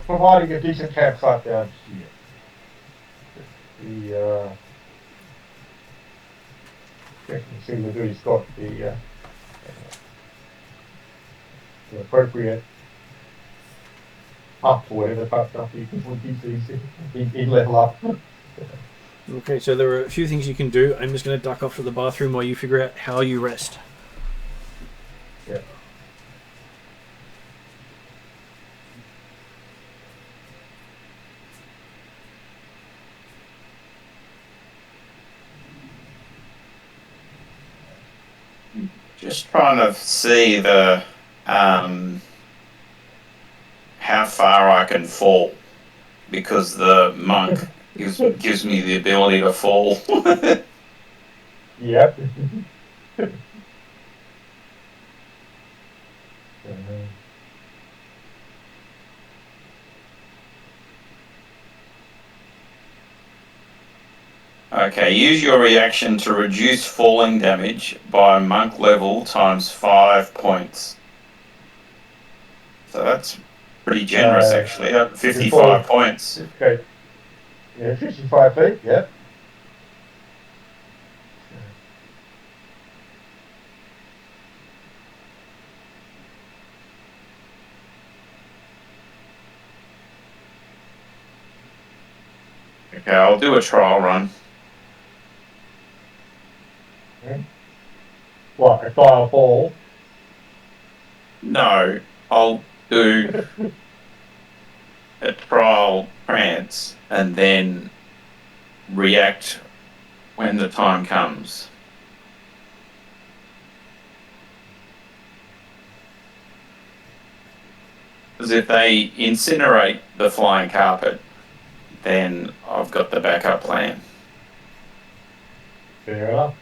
providing a decent campsite down here. You can see whether he's got the appropriate up or whatever type stuff you can put these in level up. Okay, so there are a few things you can do. I'm just going to duck off to the bathroom while you figure out how you rest. Yeah. Just trying to see the how far I can fall, because the monk gives me the ability to fall. Yep. Okay, use your reaction to reduce falling damage by monk level times 5 points. So that's pretty generous, actually. 55 points. Okay. Yeah, 55 feet, yeah. Okay, I'll do a trial run. What, a trial fall? No, I'll do a trial trance and then react when the time comes. Because if they incinerate the flying carpet, then I've got the backup plan. Fair enough.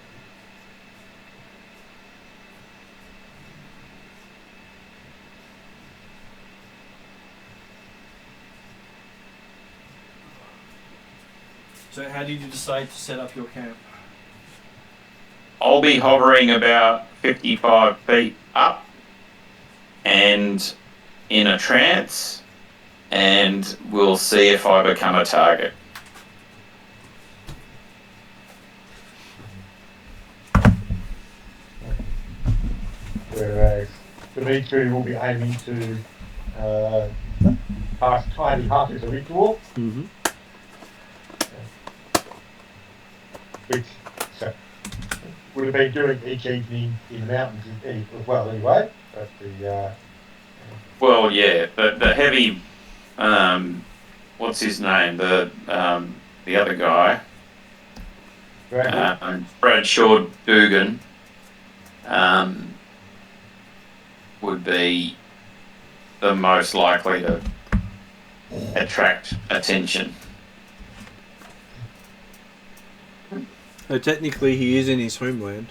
So how did you decide to set up your camp? I'll be hovering about 55 feet up and in a trance, and we'll see if I become a target. Whereas Dimitri will be aiming to pass Tiny Hut as a ritual, Mm-hmm. which so, would have been doing each evening in the mountains as well anyway. But the Well, yeah, the heavy, what's his name? The other guy, Bradshaw Dugan, would be the most likely to attract attention. So technically, he is in his homeland.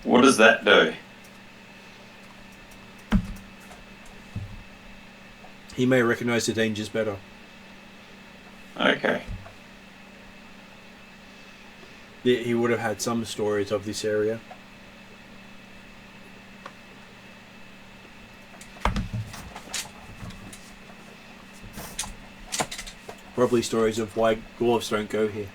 What does that do? He may recognize the dangers better. Okay. Yeah, he would have had some stories of this area. Probably stories of why dwarves don't go here.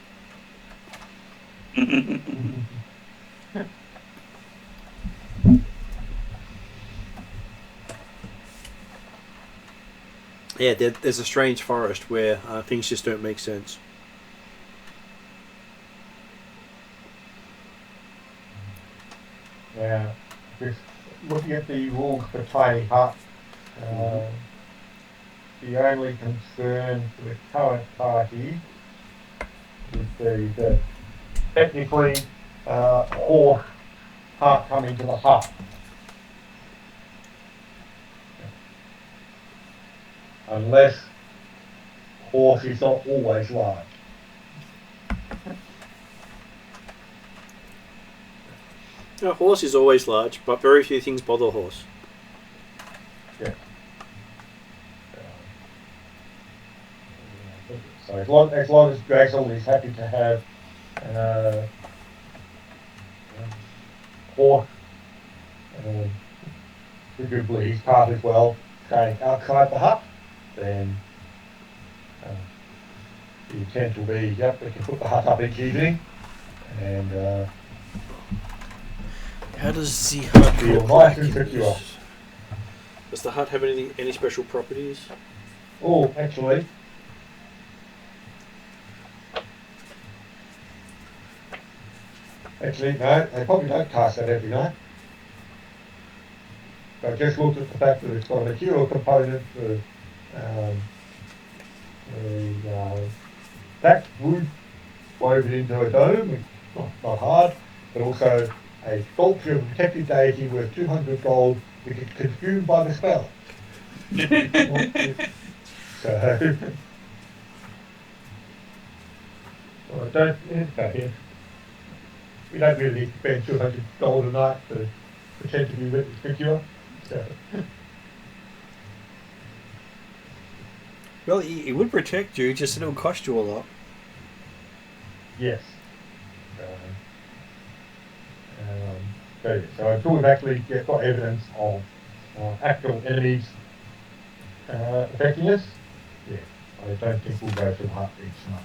Yeah, there's a strange forest where things just don't make sense. Yeah, just looking at the rules for Tiny Hut, the only concern for the current party would be that technically horse can't come into the hut. Unless horse is not always large. A horse is always large, but very few things bother a horse. Yeah. So as long as Draxel is happy to have horse, presumably his cart as well, staying outside the hut, then the intent will be, yep, we can put the hut up each evening, and How does the hut feel look nice like? and secure. Does the hut have any special properties? Oh, actually, no, they probably don't cast that every night. So I just looked at the fact that it's got a material component for thatched wood woven into a dome, which is not hard, but also a sculpture of a protected deity worth 200 gold, which is consumed by the spell. So, well, we don't really need to spend 200 gold a night to pretend to be witness secure. So. Well, it would protect you, just it'll cost you a lot. Yes. So until we've actually got evidence of actual enemies affecting us, yeah, I don't think we'll go to the hut each night.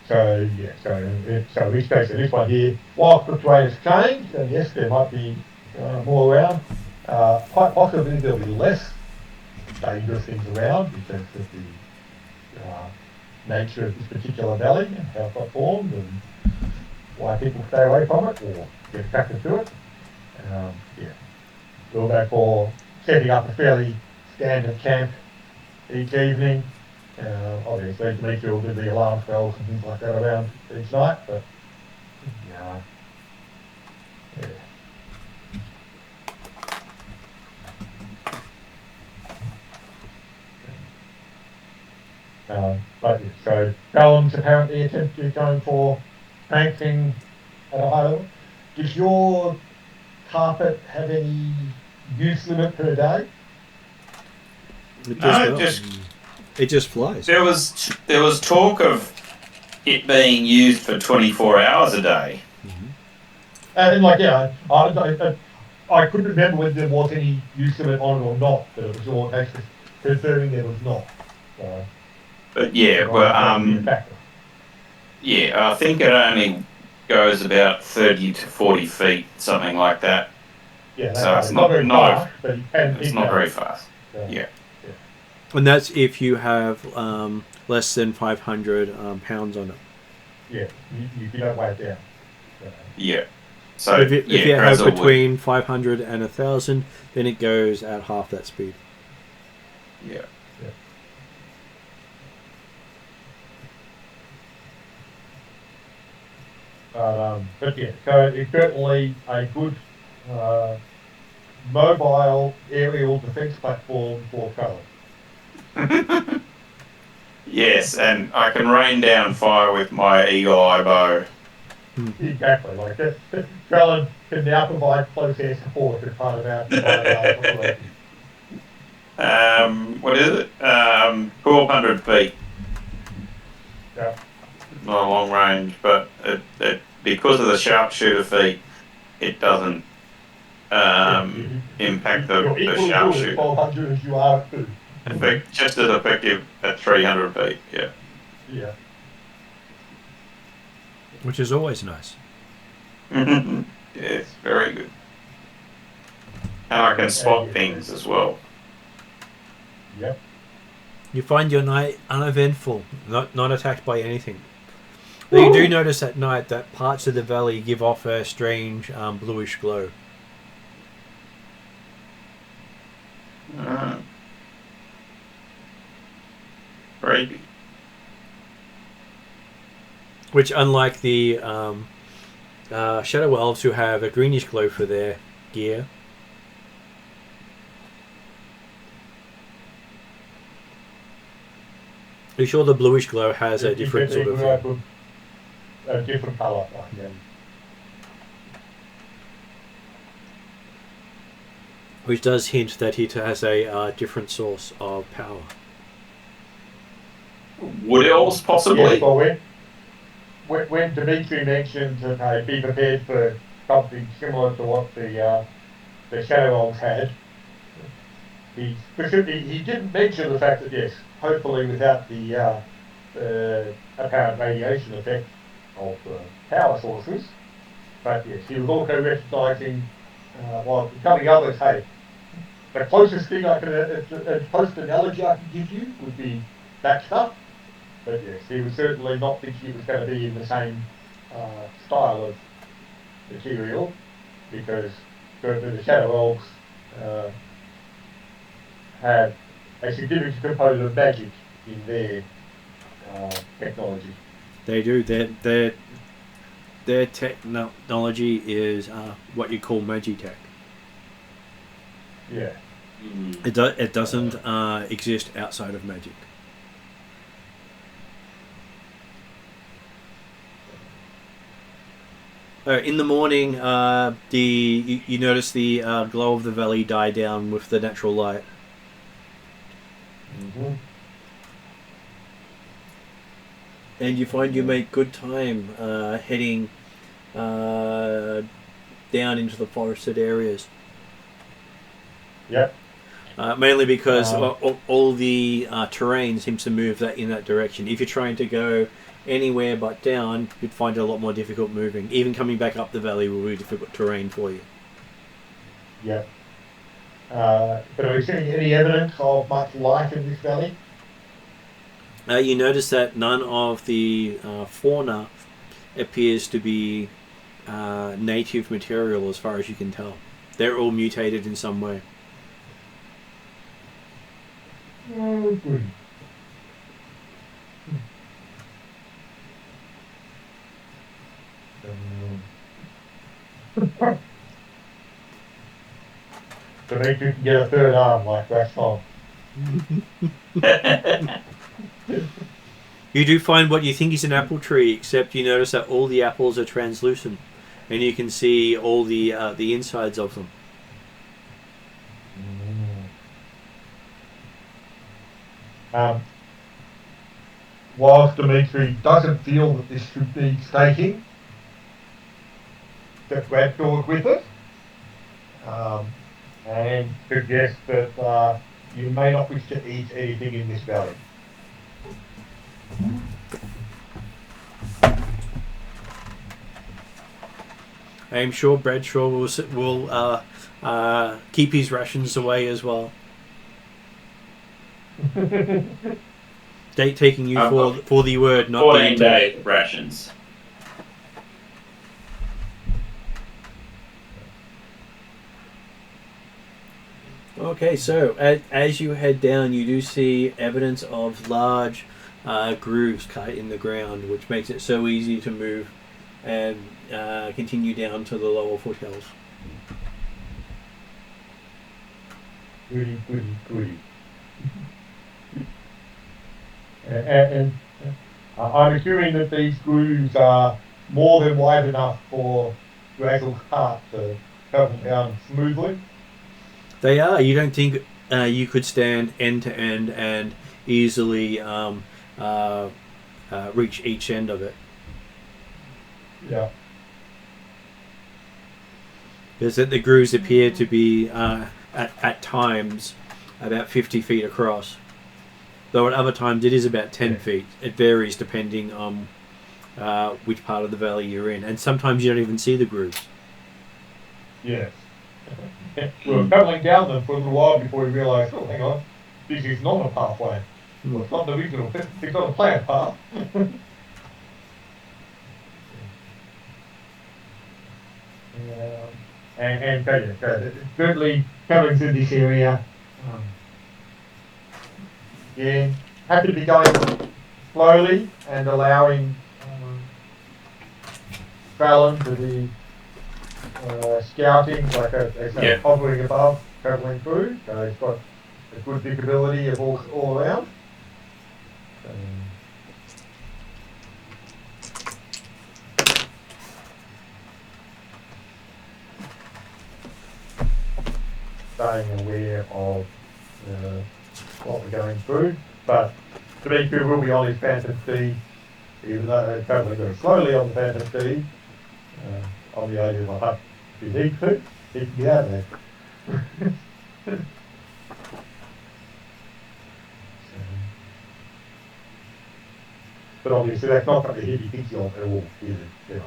So in each case, in this one here, while the terrain has changed, and yes, there might be more around, quite possibly there'll be less dangerous things around because of the nature of this particular valley and how it got formed and why people stay away from it or get attracted to it. We'll go for setting up a fairly standard camp each evening. Obviously, Dimitri will do the alarm bells and things like that around each night, but yeah. So Callum's apparently attempted going for painting at a high level. Does your carpet have any use limit per day? It No, does not. It just flies. there was talk of it being used for 24 hours a day. And I couldn't remember whether there was any use limit on it or not, but it was all case confirming there was not. So, But yeah, I think it only goes about 30 to 40 feet, something like that. Yeah, So it's not very fast, but it's not very fast. Yeah. And that's if you have less than 500 pounds on it. Yeah, you don't weigh it down. Yeah. So if you have Brazil between 500 and 1,000, then it goes at half that speed. Yeah. But yeah, so it's certainly a good mobile aerial defence platform for Cullen. Yes, and I can rain down fire with my eagle eye bow. Exactly, like that. Cullen can now provide close air support as part of our operation. What is it? 1,200 feet. Yeah. Not a long range, but it because of the sharpshooter feat, it doesn't impact the sharpshooter. 1,200 as you are at 2. Just as effective at 300 feet. Yeah. Yeah. Which is always nice. Yes, very good. And I can spot things as well. Yep. You find your night uneventful, not attacked by anything. Though you do notice at night that parts of the valley give off a strange bluish glow. Very. Which, unlike the Shadow Elves who have a greenish glow for their gear, are you sure the bluish glow has a different sort of... a different colour. Yeah. Which does hint that it has a different source of power. Wood elves, possibly? Yes, well, when Dimitri mentioned to be prepared for something similar to what the Shadow Elves had, he didn't mention the fact that, yes, hopefully without the apparent radiation effect of power sources, but yes, he was also recognising, while telling others, hey, the closest thing I can, closest analogy I can give you would be that stuff. But yes, he was certainly not thinking it was going to be in the same style of material, because the Shadow Elves had a significant component of magic in their technology. They do. Their technology is what you call magitech. Yeah. It doesn't exist outside of magic. In the morning, you notice the glow of the valley die down with the natural light. Mm-hmm. And you find you make good time heading down into the forested areas. Yep. Mainly because all the terrain seems to move in that direction. If you're trying to go anywhere but down, you'd find it a lot more difficult moving. Even coming back up the valley will be difficult terrain for you. Yep. But are we seeing any evidence of much life in this valley? You notice that none of the fauna appears to be native material as far as you can tell. They're all mutated in some way. Oh, good. So they can get a third arm like that's all. You do find what you think is an apple tree, except you notice that all the apples are translucent. and you can see all the insides of them. Whilst Dimitri doesn't feel that this should be taking, that Bradshaw is with it, and suggests that you may not wish to eat anything in this valley. I'm sure Bradshaw will keep his rations away as well. Taking you for the word, not 14-day rations. Okay, so as you head down, you do see evidence of large grooves cut in the ground, which makes it so easy to move and continue down to the lower foothills. Goody. And I'm assuming that these grooves are more than wide enough for Razzle's cart to travel down smoothly. They are. You don't think you could stand end to end and easily reach each end of it? Yeah. Because the grooves appear to be at times about 50 feet across, though at other times it is about 10 feet. It varies depending on which part of the valley you're in, and sometimes you don't even see the grooves. Yes. We were travelling down them for a little while before we realised, oh, hang on, this is not a pathway. Well, it's not the original, it's not a planned path. And certainly travelling through this area, have to be going slowly and allowing Fallon to be scouting, like hovering above, travelling through. So he's got a good visibility of all around. Staying aware of what we're going through, but Dimitri will be on his phantom steed, even though they're travelling very slowly on the phantom steed. On the idea of if you need to, he can get out of there. But obviously that's not something he thinks of at all, is it?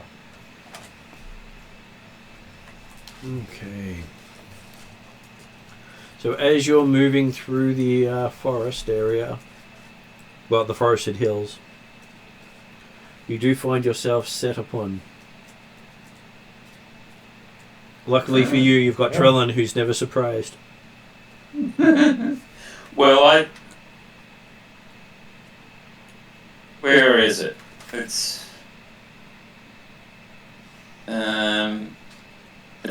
Okay. So as you're moving through the forest area, well, the forested hills, you do find yourself set upon. Luckily for you, you've got Trellin, who's never surprised. Well, where is it? It's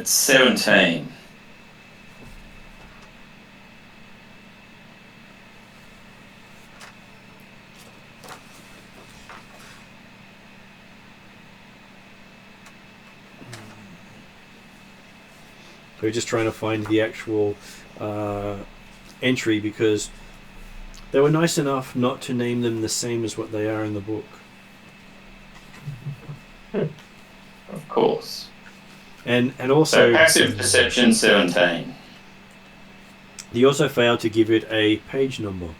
17. So we're just trying to find the actual entry, because they were nice enough not to name them the same as what they are in the book. Of course. And also... So passive perception 17. They also failed to give it a page number.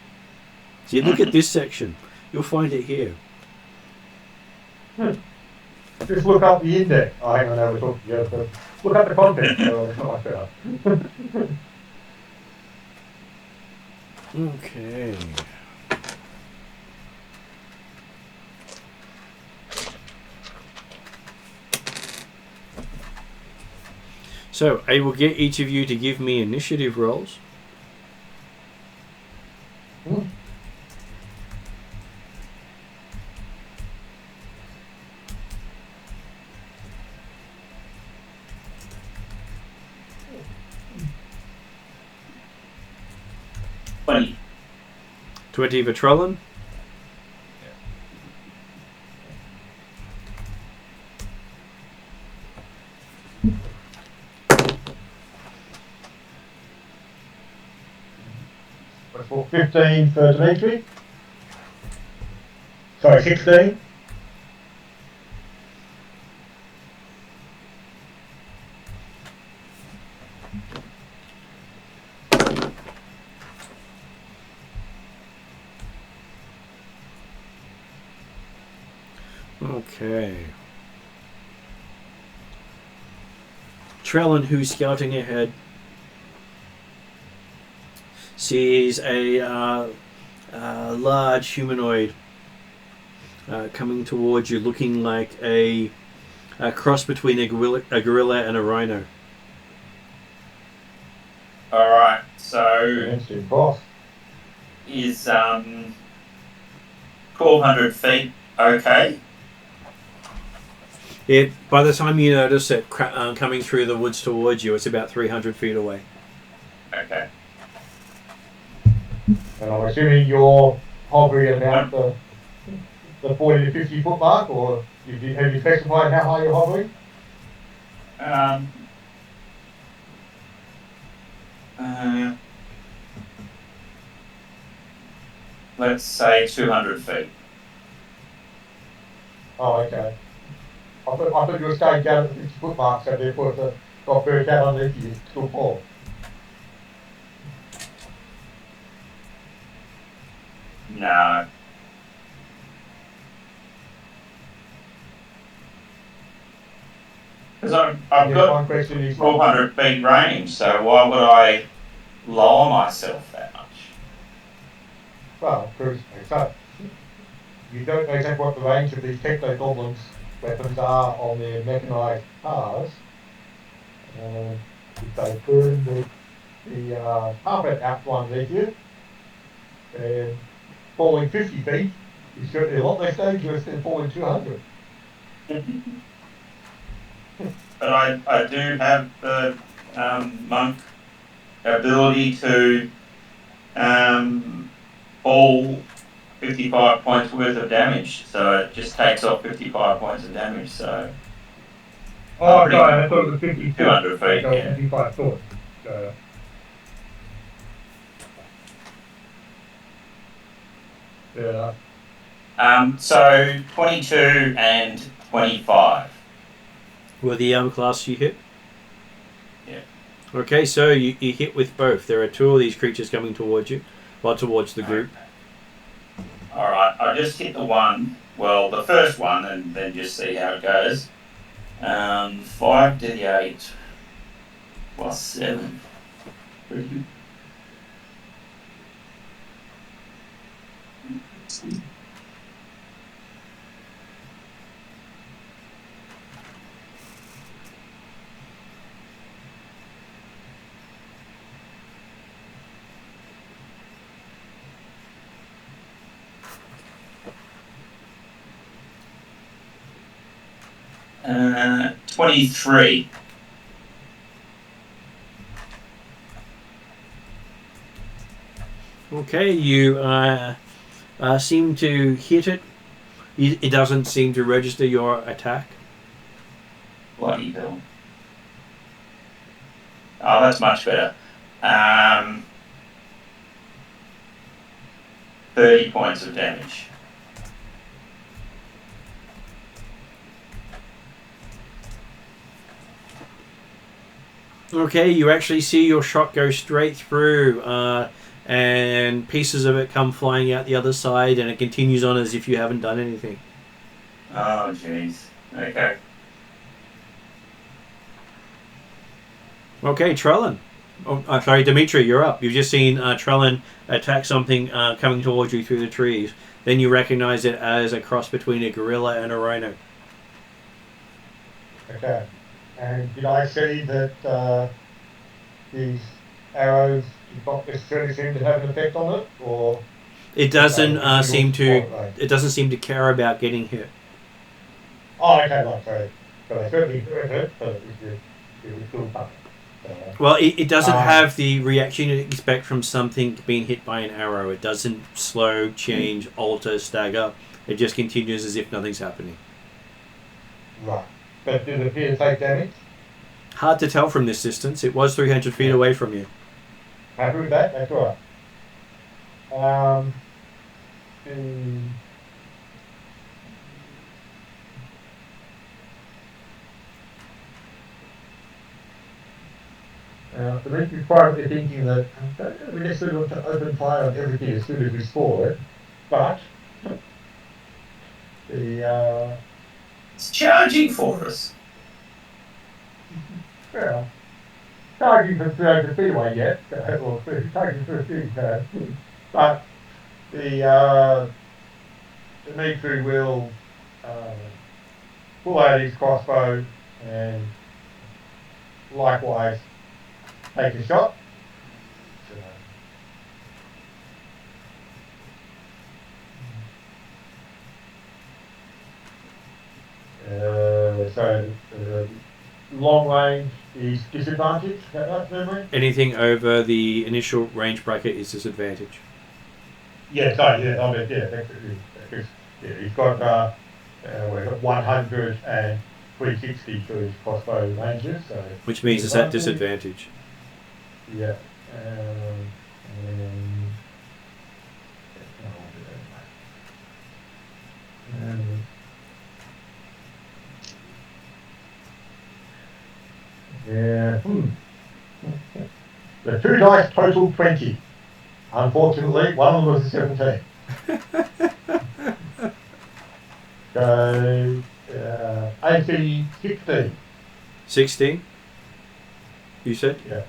So you look at this section, you'll find it here. Just look up the index. Oh, hang on, now we're talking together. Look up the content. It's not much better. Okay. So I will get each of you to give me initiative rolls. Funny. 20 for Trellin. For 15 for Dimitri. Sorry, 16. Okay. Trellin, who's scouting ahead, sees a large humanoid coming towards you, looking like a cross between a gorilla and a rhino. All right. So Instant boss. is 1,200 feet okay? By the time you notice it coming through the woods towards you, it's about 300 feet away. Okay. And I'm assuming you're hovering about the 40 to 50 foot mark, or have you specified how high you're hovering? Let's say 200 feet. Oh, okay. I thought you were staying down at the 50 foot mark, so therefore if the got very down underneath you, you still fall. No. Because I've got One question is 1,200 feet range, so why would I lower myself that much? well, because so you don't know exactly what the range of these techno goblins weapons are on their mechanized cars. If they burn the carpet out from underneath you, and falling 50 feet is certainly a lot less dangerous than falling 200. But I do have the monk ability to fall 55 points worth of damage, so it just takes off 55 points of damage, so... Oh, sorry, I thought it was 50 200 feet, so yeah. 55 foot. So, yeah. So 22 and 25. Were the class you hit? Yeah. Okay, so you hit with both. There are two of these creatures coming towards you, well, towards the group. Alright, I just hit the one, well, the first one, and then just see how it goes. 5d8 plus 7. Pretty. Uh, 23. Okay, you seem to hit it. It doesn't seem to register your attack. Bloody hell. Oh, that's much better. 30 points of damage. Okay, you actually see your shot go straight through, and pieces of it come flying out the other side, and it continues on as if you haven't done anything. Oh, jeez. Okay. Okay, Trellin. Oh, sorry, Dimitri, you're up. You've just seen Trellin attack something coming towards you through the trees. Then you recognize it as a cross between a gorilla and a rhino. Okay. And did I see that these arrows did not necessarily seem to have an effect on it, or It doesn't seem to. It doesn't seem to care about getting hit. Oh, okay, right, sorry. So they certainly hurt it, but it was still fun. Well, it doesn't have the reaction you'd expect from something being hit by an arrow. It doesn't slow, change, alter, stagger. It just continues as if nothing's happening. Right. But did it appear to take damage? Hard to tell from this distance. It was 300 feet away from you. Happy with that? That's all right. The makes me quietly thinking that we necessarily want to open fire on everything as soon as we spawn it, but the It's charging for us. well, targeting from 300 feet away yet, or targeting for a few, but the Dimitri will pull out his crossbow and likewise take a shot. So long range is disadvantage. Is that right, memory? Anything over the initial range bracket is disadvantage. Yeah, sorry, yeah, I mean, yeah, because he's got we've got 100 and 360 for his crossbow ranges, so Which means it's at disadvantage. Yeah. Yeah. The two dice total 20. Unfortunately, one of them was a 17. So, AC 16. 16? You said? Yeah.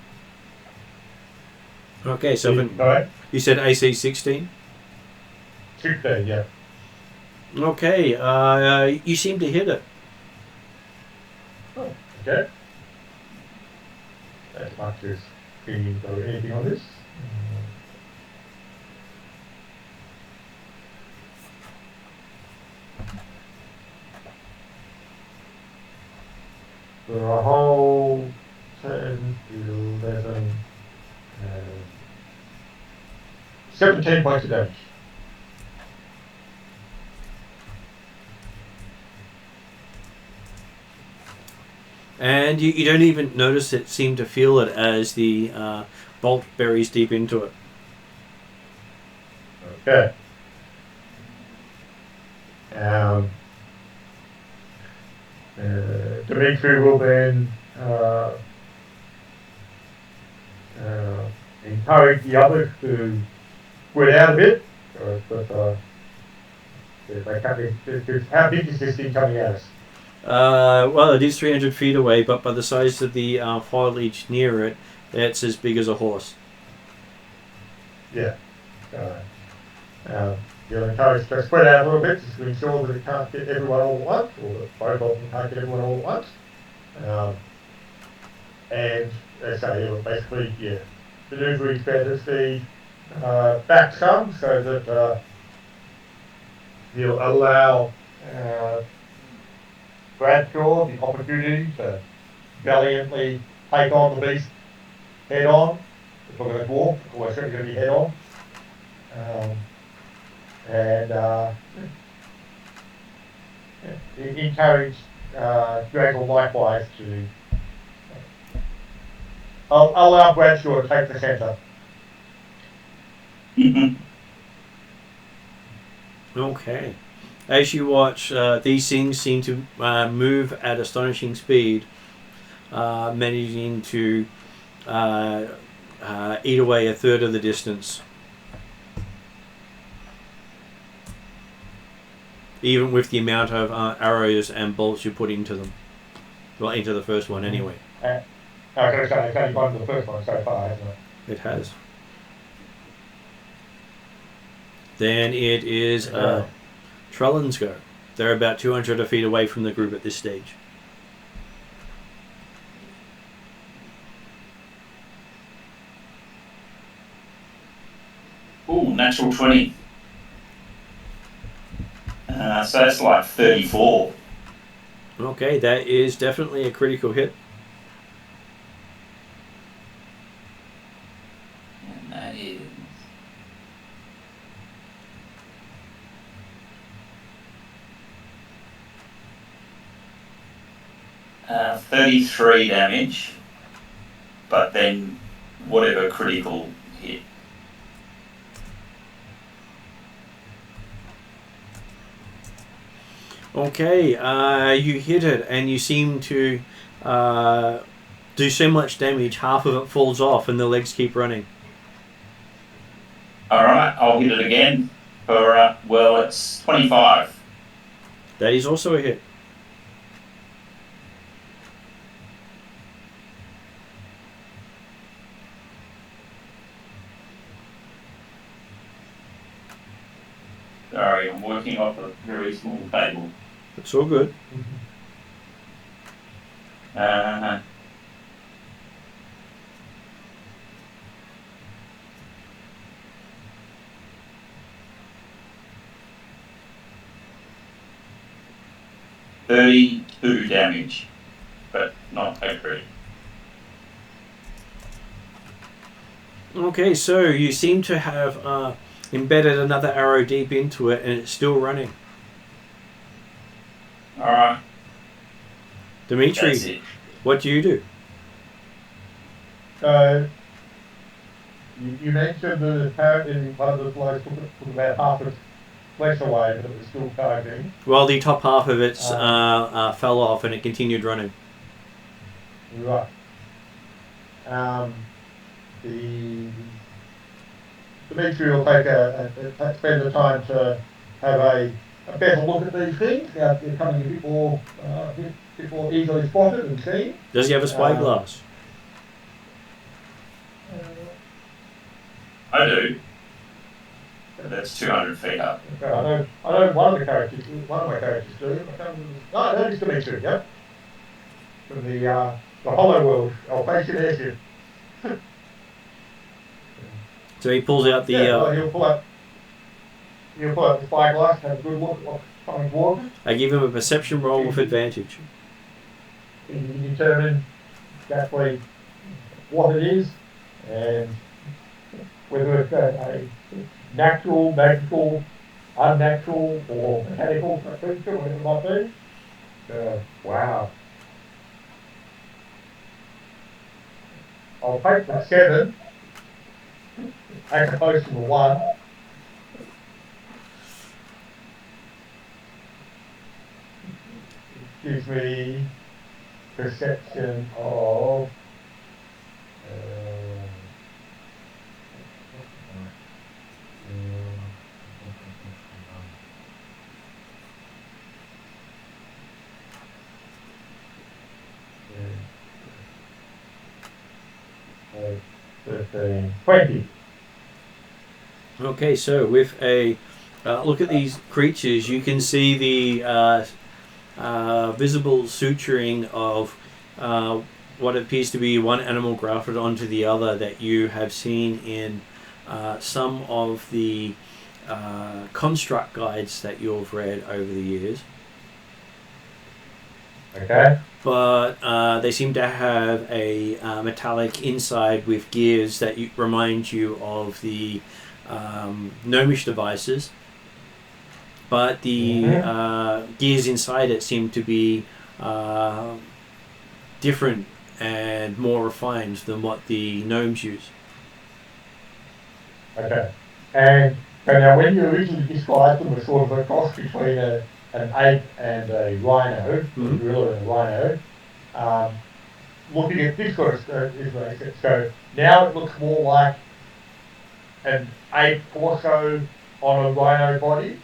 Okay, so Sorry? you said AC 16? 16, yeah. Okay, you seem to hit it. Oh, okay. As much as we go anything on this. For a whole 10, 11, 17 points of damage. And you don't even notice it, seem to feel it as the bolt buries deep into it. Okay. Dimitri will then encourage the others to spread out a bit. How big is this thing coming at us? Well, it is 300 feet away, but by the size of the foliage near it, it's as big as a horse. Yeah. You're encouraged to spread out a little bit just to ensure that it can't get everyone all at once, or that both of them can't get everyone all at once. And so you're basically, maneuvering better speed back some so that you'll allow Bradshaw the opportunity to valiantly take on the beast head on. It's not going to dwarf, it's always certainly going to be head on. Encourage Draggle likewise to allow Bradshaw to take the centre. Okay. As you watch, these things seem to move at astonishing speed, managing to eat away a third of the distance. Even with the amount of arrows and bolts you put into them. Well, into the first one anyway. I was going to say, it's only gone to the first one so far, hasn't it? It has. Then it is Trellan's go. They're about 200 feet away from the group at this stage. Ooh, natural 20. So that's like 34. Okay, that is definitely a critical hit. And that is... 33 damage, but then whatever critical hit. Okay, you hit it, and you seem to do so much damage, half of it falls off, and the legs keep running. Alright, I'll hit it again for, well, it's 25. That is also a hit. Sorry, I'm working off a very small table. It's all good. Uh, $32 damage, but not accurate. Okay, so you seem to have embedded another arrow deep into it, and it's still running. Alright, Dimitri, that's it. what do you do? So, you mentioned that apparently one of the blows took about half its flesh away, but it was still coping. Well, the top half of it fell off, and it continued running. Right. The Dimitri will take spend the time to have a better look at these things. Now they're coming a bit more easily spotted and seen. Does he have a spyglass? I do. But that's 200 feet up. Okay, I know one of my characters do. No, that is Dimitri, yep. From the Hollow World, Alphacian Airship. So he pulls out the... well, he'll pull out the spyglass, have a good look at what's coming towards him. I give him a perception roll with advantage. He can determine exactly what it is and whether it's a natural, magical, unnatural, or mechanical creature, whatever it might be. Wow. I'll take the 7 as opposed to the 1. Gives me perception of $15, $20. Okay, so with a look at these creatures, you can see the visible suturing of what appears to be one animal grafted onto the other that you have seen in some of the construct guides that you've read over the years. Okay. But they seem to have a metallic inside with gears that remind you of the gnomish devices. But the gears inside it seem to be different and more refined than what the gnomes use. Okay. And now when you originally described them as sort of a cross between an ape and a rhino, a gorilla and a rhino, looking at this sort of is so now it looks more like an ape torso on a rhino body.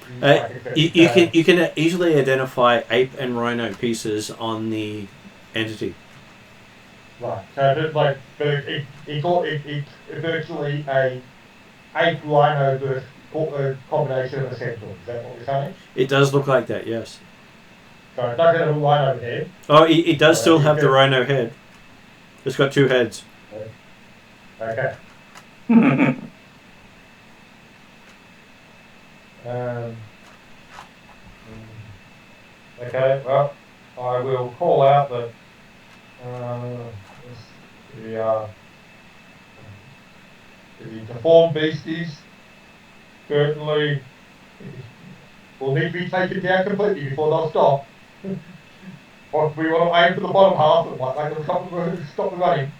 You can easily identify ape and rhino pieces on the entity. Right. So it's virtually a ape rhino versus combination of a centaur. Is that what we're saying? It does look like that, yes. So it doesn't have a rhino head. Oh, it does still have the rhino head. It's got 2 heads. Okay. Okay, well, I will call out that the deformed beasties certainly will need to be taken down completely before they'll stop. Or we want to aim for the bottom half and like a couple of stop the running.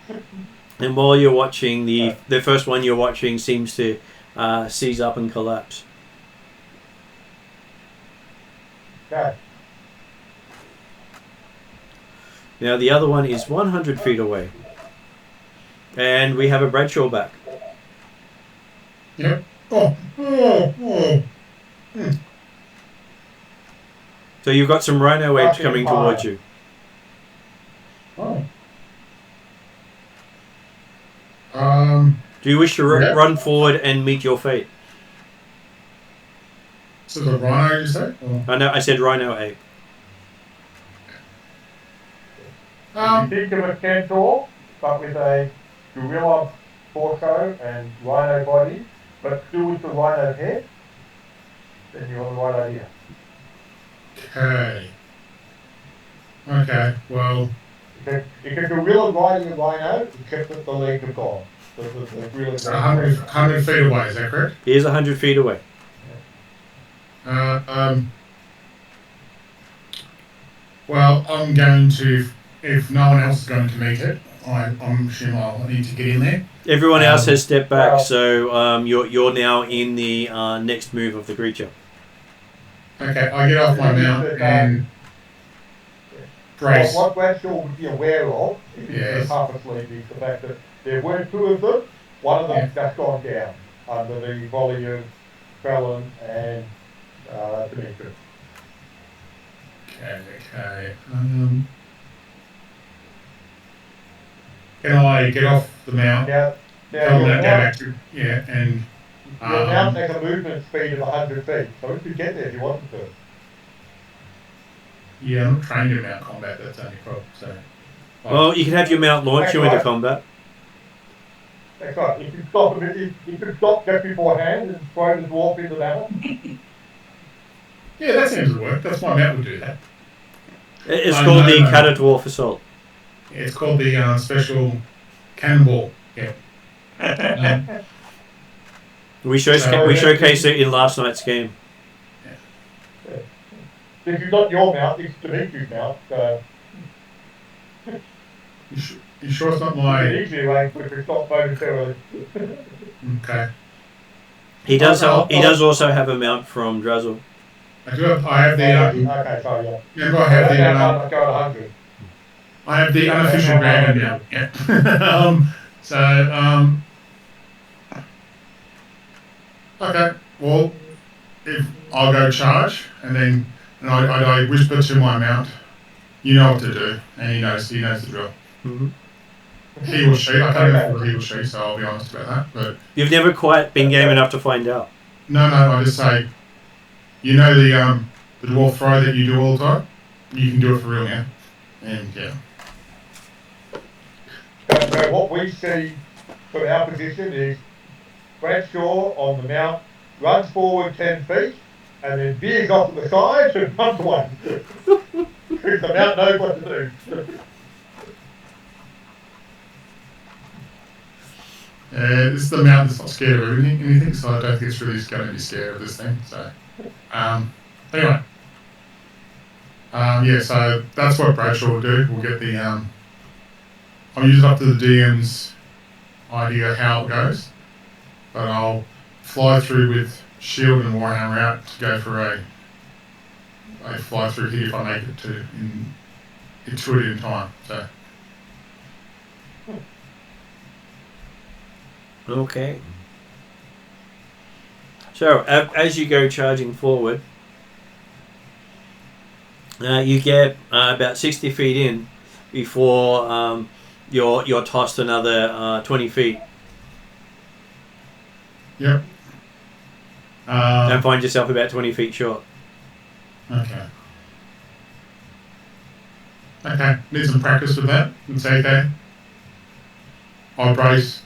And while you're watching, the first one you're watching seems to seize up and collapse. Okay. Now the other one is 100 feet away. And we have a Bradshaw back. Yep. Oh. So you've got some rhino apes coming towards you. Oh. Do you wish to run forward and meet your fate? So the rhino, you say? I know. I said rhino ape. If you think of a centaur, but with a gorilla torso and rhino body, but still with the rhino head, then you're on the right idea. Okay, well... It's a gorilla riding a rhino, except that the legs are gone. The gorilla 100 feet away, is that correct? He is 100 feet away. Well, I'm going to... If no one else is going to meet it, I'm assuming I'll need to get in there. Everyone else has stepped back, so you're now in the next move of the creature. Okay, I get off my mount and brace. What Bradshaw would be aware of, if he's half asleep, is the fact that there were two of them. One of them just gone down under the volley of Fallon and Demetrius. Okay. Can I get off the mount? Now and your mount has a movement speed of 100 feet, so you could get there if you wanted to. Yeah, I'm not trained in mount combat, that's the only problem. So, well, you can have your mount launch you into combat. That's right. You can stop just beforehand and throw the dwarf into battle. Yeah, that seems to work. That's my mount would do that. It's called the Cutter Dwarf Assault. Yeah, it's called the special cannonball. Yeah. We showcased it in last night's game. Yeah. If you've got your mount, it's Dimitri's mount. You sure it's not my... easy range, which is not momentarily. Okay. He does also have a mount from Drazzle. I have the... okay, sorry, yeah. Remember I have the... Go at 100. I have the unofficial brand now. Yeah. Okay. Well, if I'll go charge, and I whisper to my mount, you know what to do, and he knows the drill. Mm-hmm. He or she, I can't remember he or she, so I'll be honest about that. But you've never quite been game enough to find out. No, I just say, you know the dwarf throw that you do all the time? You can do it for real now. And yeah. So what we see from our position is Bradshaw on the mount runs forward 10 feet and then veers off to the side and runs away. Because the mount knows what to do. This is the mount that's not scared of anything, so I don't think it's really going to be scared of this thing. So, anyway. So that's what Bradshaw will do. We'll get the... I'll use it up to the DM's idea how it goes. But I'll fly through with shield and warhammer out to go for a fly through hit if I make it to it in time. So... Okay. So, as you go charging forward, you get about 60 feet in before you're tossed another 20 feet. Yep. And find yourself about 20 feet short. Okay. Need some practice with that. It's okay. I'll brace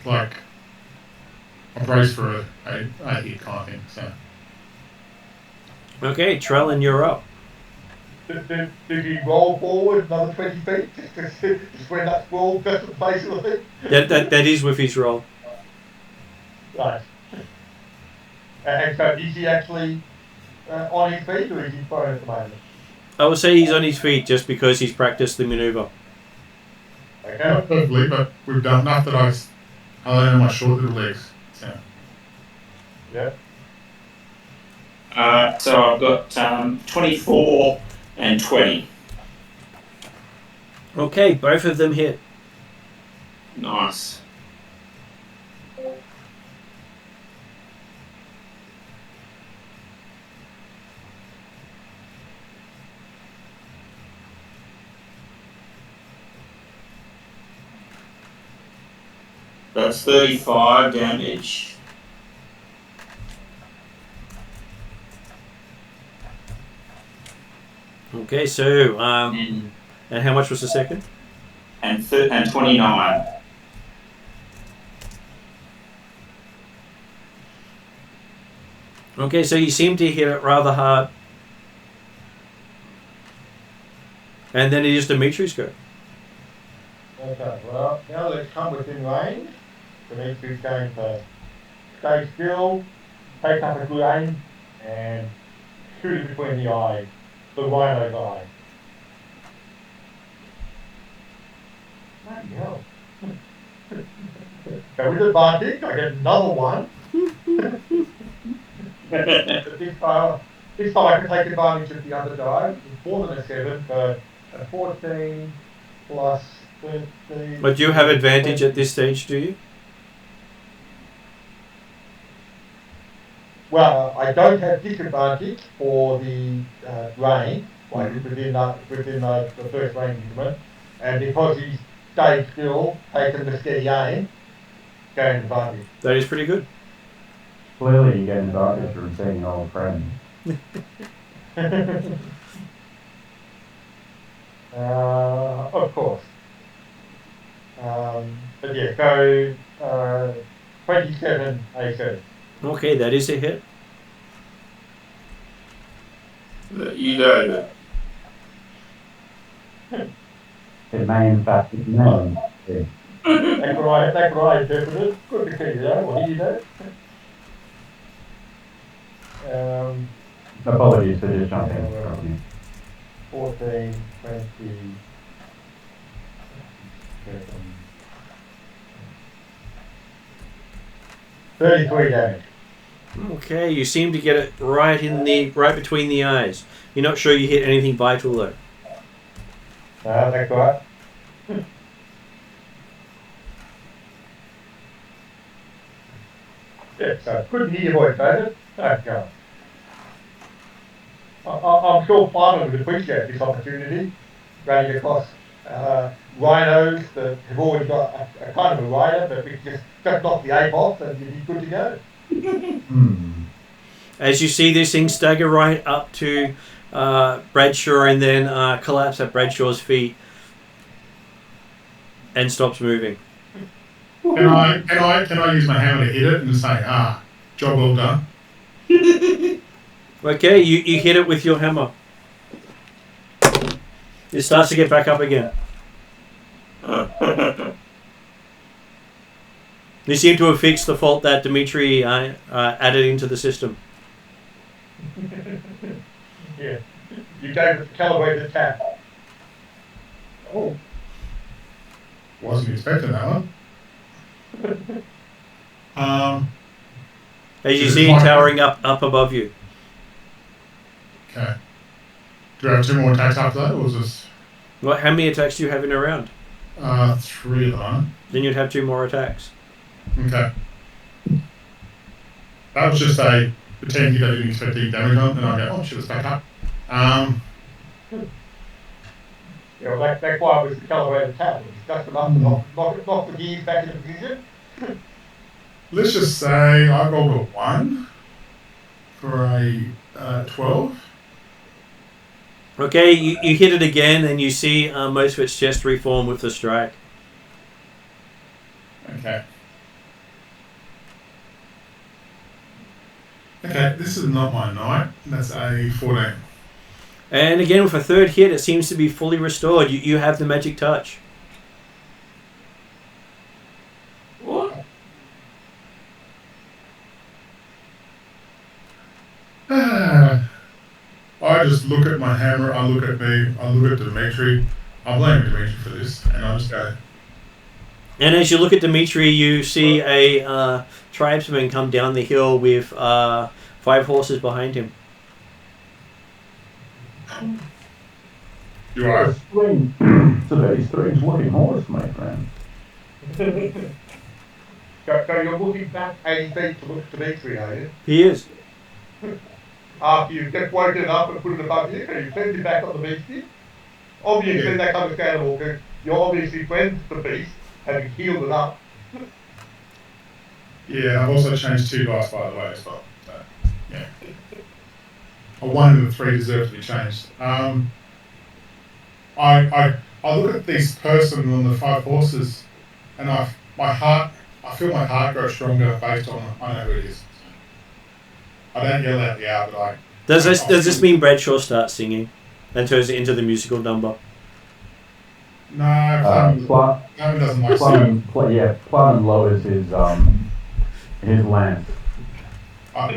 for a hit kind of thing. So. Okay, Trellin, you're up. Did he roll forward another 20 feet? Just when that squall just the face of the thing? That is with his roll. Right. And so is he actually on his feet or is he prone at the moment? I would say he's on his feet just because he's practiced the maneuver. Okay. Not perfectly, but we've done enough that I learn my short little legs. So. Yeah. So I've got 24 and 20. Okay, both of them hit. Nice. That's 35 damage. Okay, so and how much was the second? And 29. Okay, so you seem to hit it rather hard. And then it is Dimitri's go. Okay, well, now that it's come within range, Dimitri's going to stay still, take up a good aim, and shoot it between the eyes, the rhino's eye. Bloody hell. So with advantage, I get another one. But this time I can take advantage of the other die. It's more than a 7, but a 14 plus 13. But do you have advantage at this stage, do you? Well, I don't have disadvantage for the range, like within the first range increment, and because he's stayed still, taken the steady aim, gain advantage. That is pretty good. Clearly you get an advantage from seeing an old friend. Of course. But yeah, so 27 AC. Okay, that is a hit. You know. It may in fact be known. Yeah. That's what I interpreted. Good to see you there. What do you know? Apologies for just jumping from you. 14, 20, 33 damage. Okay, you seem to get it right between the eyes. You're not sure you hit anything vital though. That's right. Yeah, so good to hear your voice, David. Okay. I'm sure Farmer would appreciate this opportunity, running across rhinos that have already got a kind of a rider, but we just knock the ape off and you'd be good to go. As you see this thing stagger right up to Bradshaw and then collapse at Bradshaw's feet and stops moving. Can I use my hammer to hit it and say, job well done? Okay, you hit it with your hammer. It starts to get back up again. You seem to have fixed the fault that Dimitri added into the system. Yeah. You gave it the calibrated tap. Oh. Wasn't expecting that one. As you see it towering up above you. Okay. Do I have 2 more attacks after that, or is this... How many attacks do you have in a round? 3 of them. Then you'd have 2 more attacks. Okay. That was just a pretend you didn't expect any damage on, and I go, oh shit, it's back up. Yeah, well, that's why it was the calibrated tap. It's just enough to knock the gears back into position. Let's just say I rolled a 1 for a 12. Okay, you hit it again and you see most of its chest reform with the strike. Okay. Okay, this is not my knight. That's a 14. And again, with a third hit, it seems to be fully restored. You have the magic touch. What? I just look at my my hammer, I look at Dimitri. I blame Dimitri for this, and I just go, And as you look at Dimitri, you see a tribesman come down the hill with 5 horses behind him. "You are." It's a very strange looking horse, my friend. So you're looking back 80 feet to look at Dimitri, are you? He is. After you've just woken up and put it above you, and you turned your back on the beastie? Obviously, that's understandable, because you're obviously friends with the beast, having healed it up. Yeah, I've also changed 2 dice, by the way, as well. So, yeah. A 1 and a 3 deserve to be changed. I look at this person on the 5 horses, and I feel my heart grow stronger based on I know who it is. I don't yell out loud, but Does this mean Bradshaw starts singing and turns it into the musical number? No, Clement doesn't like singing. Clement lowers his lance. And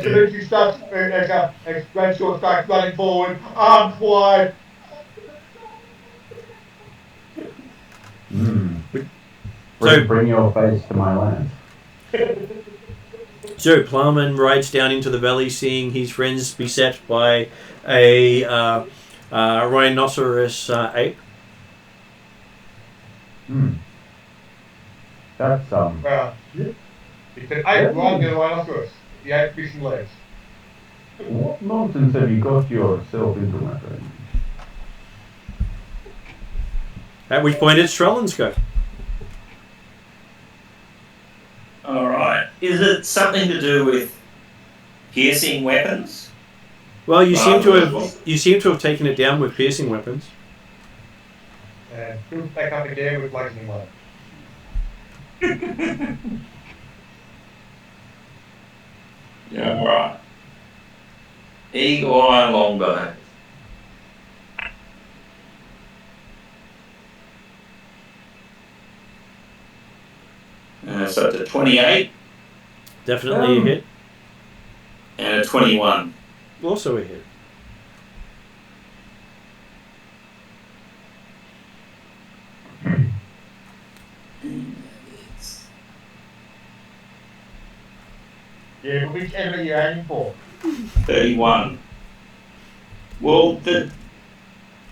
Dimitri starts, as Bradshaw starts running forward, arms wide. Bring your face to my lance. So Plowman rides down into the valley, seeing his friends beset by a rhinoceros ape. That's It's an ape riding a rhinoceros. The ape missing legs. What nonsense have you got yourself into, my friend? At which point it's Trellan's go. Alright. Is it something to do with piercing weapons? Well, you seem to have taken it down with piercing weapons. And he'll back up again with bludgeoning one. Yeah, alright. Eagle Eye Longbow. So it's a 28. Definitely a hit. And a 21. Also a hit. Yeah, but which enemy are you aiming for? 31. Well,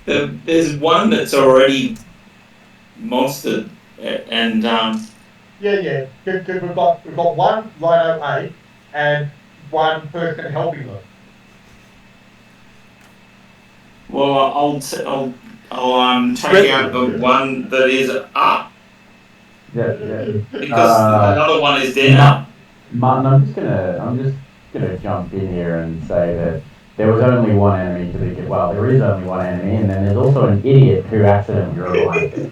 there's one that's already monstered, and Yeah. Because we've got one rhino ape and one person helping them. well, I'll take out the one that is up Yeah. because another one is down. Martin, I'm just gonna jump in here and say that there was only one enemy to begin. Well, there is only one enemy, and then there's also an idiot who accidentally drew a line.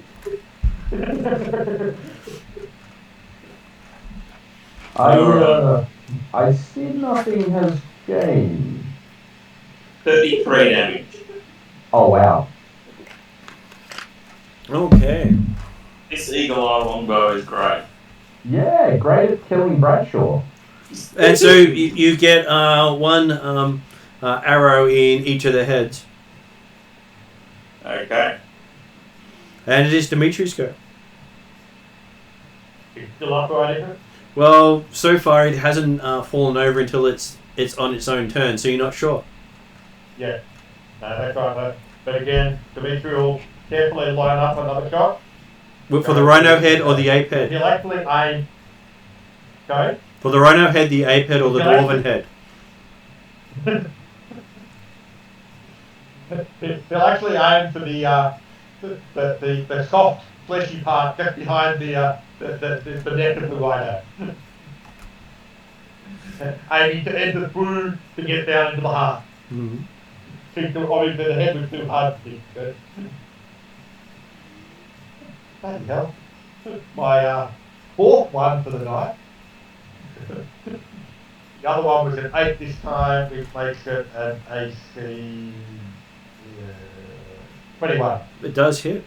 I see nothing has changed. 33 damage. Oh wow. Okay. This Eagle Eye Longbow is great. Yeah, great at killing Bradshaw. And so you get one arrow in each of the heads. Okay. And it is Dimitri's go. It's still upright, isn't it? Well, so far it hasn't fallen over until it's on its own turn, so you're not sure. Yeah. No, that's right. But again, Dimitri will carefully line up another shot. For the rhino head or the ape head? He'll actually aim. Sorry? For the rhino head, the ape head, or the dwarven head? He'll actually aim for the soft, fleshy part just behind the neck of the rhino. Aiming to enter through to get down into the heart. Mm-hmm. Obviously the head was too hard to hit. Bloody hell. My fourth one for the night. The other one was an 8 this time, which makes it an AC 21. It does hit.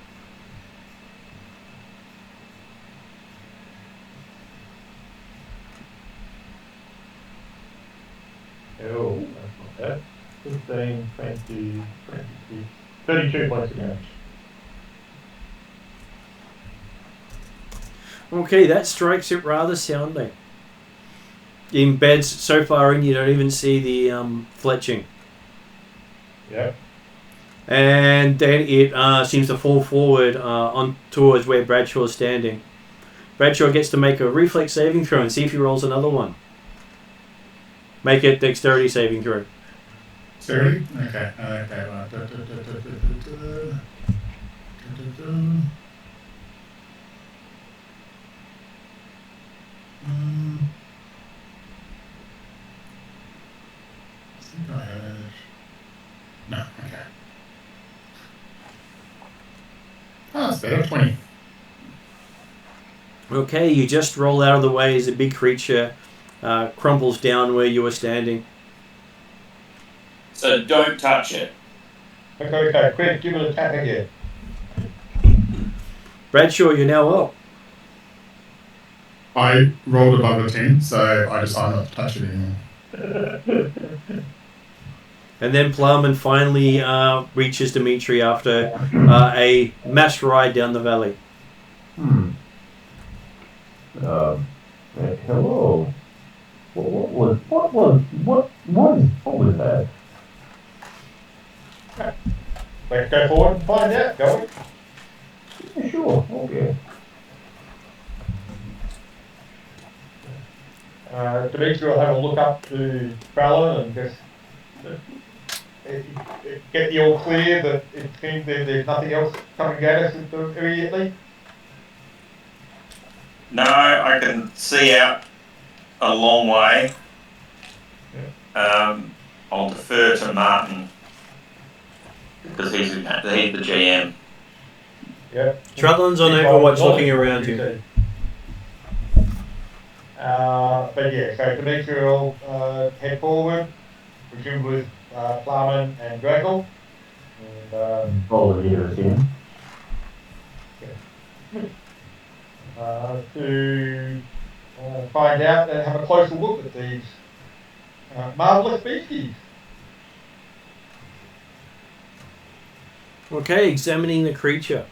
Oh, that's not bad. 15, 20, 26, 32 points of damage. Okay, that strikes it rather soundly. It embeds so far in you don't even see the fletching. Yep. And then it seems to fall forward on towards where Bradshaw is standing. Bradshaw gets to make a reflex saving throw and see if he rolls another one. Make it dexterity saving throw. Dexterity? Okay. Okay. Right. I think I had... No, okay. Oh, it's better. 20. Okay, you just roll out of the way as a big creature crumples down where you were standing. So don't touch it. Okay, quick, give it an attack again. Bradshaw, you're now up. I rolled above a 10, so I decided not to touch it anymore. And then Plowman finally reaches Dimitri after a mass ride down the valley. Hello. What was that? Let's go forward and find out, shall we? Yeah, sure. Okay. Dimitri will have a look up to Fallon and just get the all clear that it seems there's nothing else coming at us immediately. No, I can see out a long way. I'll defer to Martin because he's the GM. Yep. Trudlan's on Overwatch looking around you. But yeah, so Dimitri will head forward, presumably with Plowman and Draco. And Roll the leaders in. to find out and have a closer look at these marvellous beasties. Okay, examining the creature.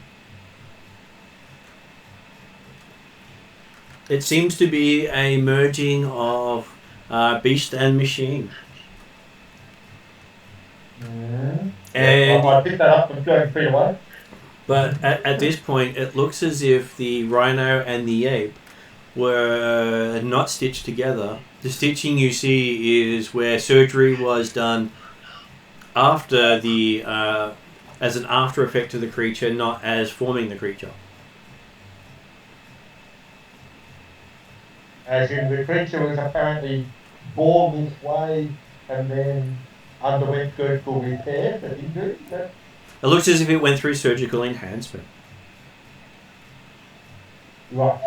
It seems to be a merging of beast and machine. And I picked that up and going straight away. but at this point, it looks as if the rhino and the ape were not stitched together. The stitching you see is where surgery was done after the as an after effect to the creature, not as forming the creature. As in the creature was apparently born this way and then underwent surgical repair for injury. It looks as if it went through surgical enhancement. Right.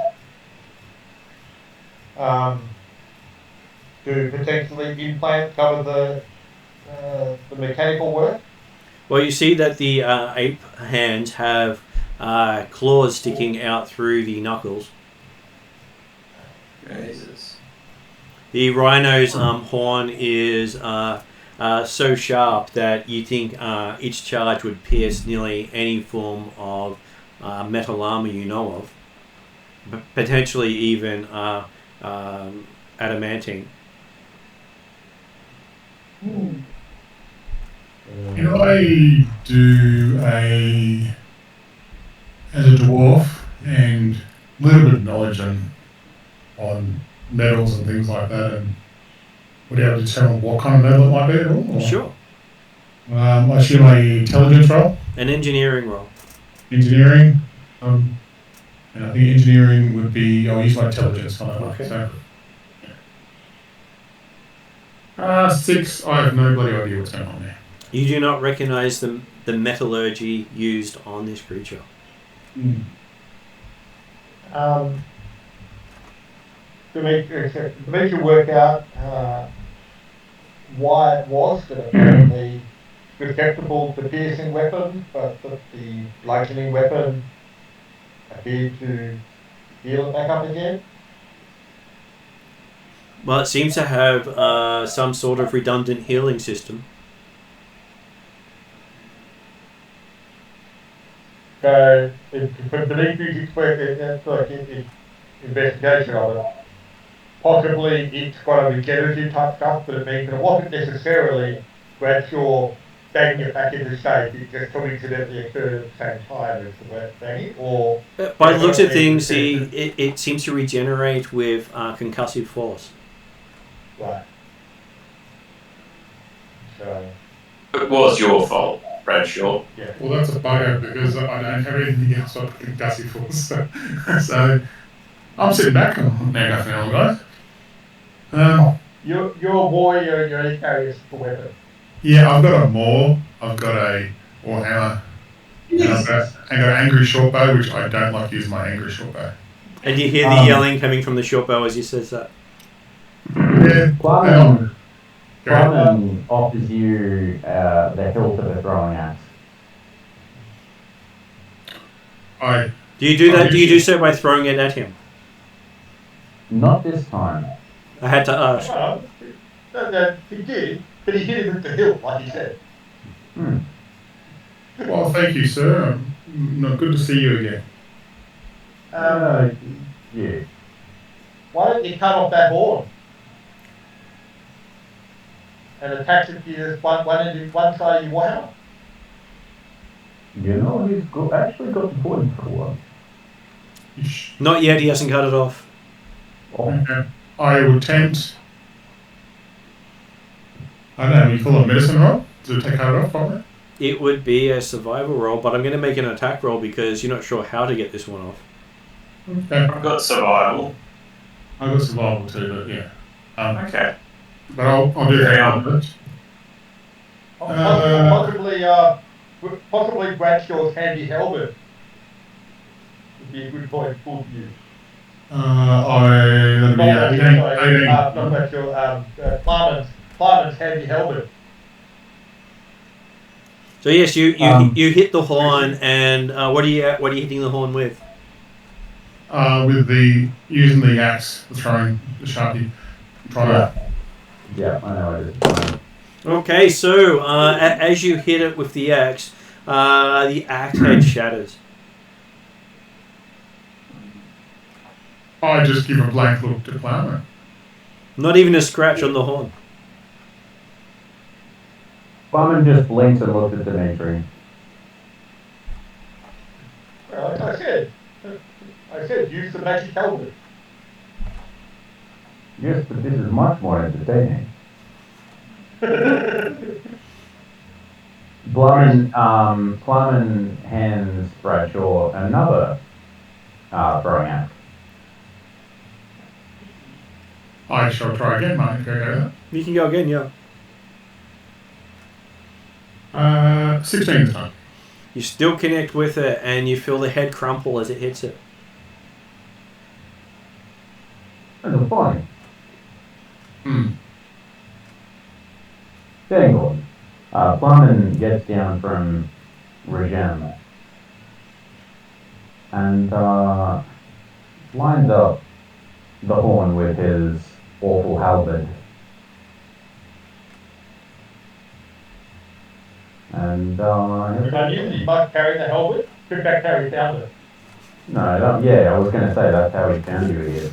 To potentially implant cover the mechanical work. Well, you see that the ape hands have claws sticking out through the knuckles. Jesus. The rhino's horn is so sharp that you think each charge would pierce nearly any form of metal armor you know of. Potentially even adamantine. Can I do as a dwarf and a little bit of knowledge on metals and things like that, and would be able to determine what kind of metal it might be at all? Or? Sure. I assume my intelligence roll, An engineering roll. engineering, and I think engineering would be, I'll use my intelligence kind of Okay. so. 6, I have no bloody idea what's going on there. You do not recognize the metallurgy used on this creature. To make you work out why it was that apparently susceptible to piercing weapons, but that the bludgeoning weapon appeared to heal it back up again. Well, it seems to have some sort of redundant healing system. So, from Dimitri's investigation of it, possibly it's got a regenerative type stuff, but it means that it wasn't necessarily Bradshaw banging it back into shape. It just coincidentally occurred at the same time as the banging, or By the looks of things, definitely it seems to regenerate with concussive force. right. So, It was your fault, Bradshaw. yeah. Well, that's a bugger because I don't have anything else I can concussive for. So I'm sitting back. Now nothing else, guys. You're a warrior and you only carry a simple weapon. Yeah, I've got a maul. I've got a warhammer. And I've got an angry short bow, which I don't like using my angry short bow. And you hear the yelling coming from the short bow as he says that. Yeah. Plumman offers you the hilt of a throwing axe. Do you do that? Do you do so by throwing it at him? Not this time. I had to ask. No, he did, but he hit him with the hilt, like he said. Well, thank you, sir. Good to see you again. Yeah. Why don't you cut off that horn and attach it to your one side of your warhammer? You know, he's actually got the point for one. Not yet. He hasn't cut it off. Okay. I will attempt. I don't know. You call it a medicine roll to take it off, probably. It would be a survival roll, but I'm going to make an attack roll because you're not sure how to get this one off. Okay. I've got survival. I've got survival too, but yeah. Okay. But I'll do that first. Possibly Bradshaw's handy helmet would be a good point for you. That'd be 18. Not Bradshaw, Plumman's handy helmet. So yes, you hit the horn, and what are you hitting the horn with? Using the axe, throwing the sharpie. Yeah, I know it is. Okay, so as you hit it with the axe head shatters. I just give a blank look to Plumman. Not even a scratch on the horn. Plumman just blinks and looks at Dimitri. Well, like I said, use the magic helmet. Yes, but this is much more entertaining. Plumman hands Bradshaw another throwing axe. I shall try again, Martin. Can I go with You can go again, yeah. that? 16 this time. You still connect with it, and you feel the head crumple as it hits it. That's funny. Hmm. Very good. Plumman gets down from Regem and lines up the horn with his awful halberd. And Usually you must carry the helmet, could back carry down it. no, I was going to say that's how he found you here.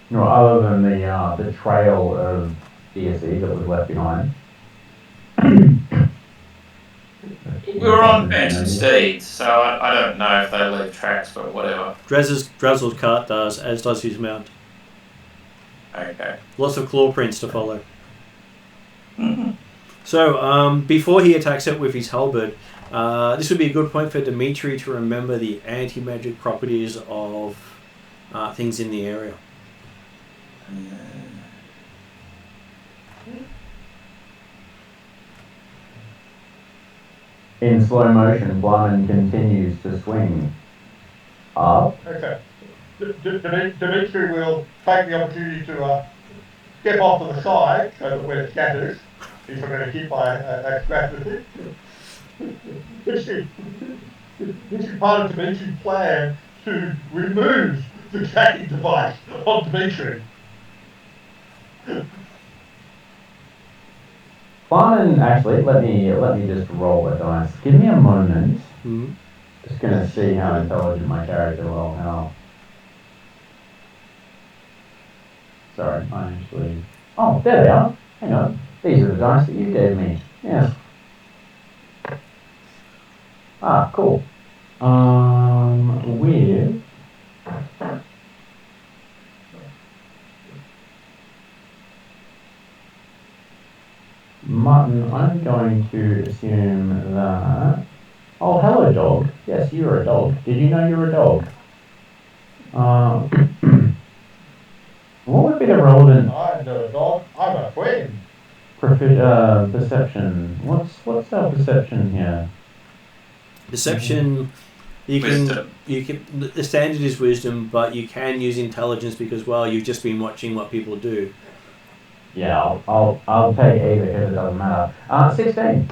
No, other than the trail of DSE that was left behind. We were on Benton Steeds, so I don't know if they leave tracks, but whatever. Drazzle's cart does, as does his mount. Okay. Lots of claw prints to follow. Mm-hmm. So, before he attacks it with his halberd, this would be a good point for Dimitri to remember the anti-magic properties of things in the area. In slow motion, Blumman continues to swing up. Okay. Dimitri will take the opportunity to step off to the side so that when it scatters, he's not going to hit by a gravity. This is part of Dimitri's plan to remove the tracking device on Dimitri. Barman, actually, let me just roll a dice. Give me a moment. Mhm. Just gonna see how intelligent my character will. How? Sorry, I actually. Oh, there they are. Hang on. These are the dice that you gave me. Yes. Ah, cool. With mutton, I'm going to assume that. Oh, hello, dog. Yes, you're a dog. Did you know you're a dog? What would be the relevant I'm not a dog, I'm a friend. perception? What's our perception here? Perception. You Wisdom. can. The standard is wisdom, but you can use intelligence because, well, you've just been watching what people do. Yeah, I'll take either because it doesn't matter. 16.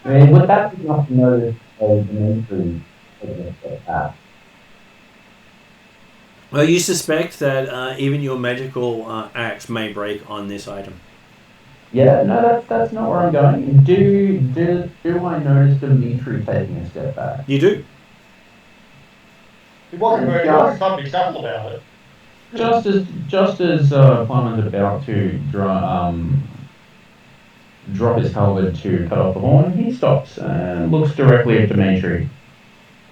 I mean, would that be enough to notice a Dimitri taking a step back? Well, you suspect that even your magical axe may break on this item. Yeah, no, that's not where I'm going. Do I notice Dimitri taking a step back? You do. He wasn't suddenly shuffle about it. Just as Plumman's about to drop his halberd to cut off the horn, he stops and looks directly at Dimitri.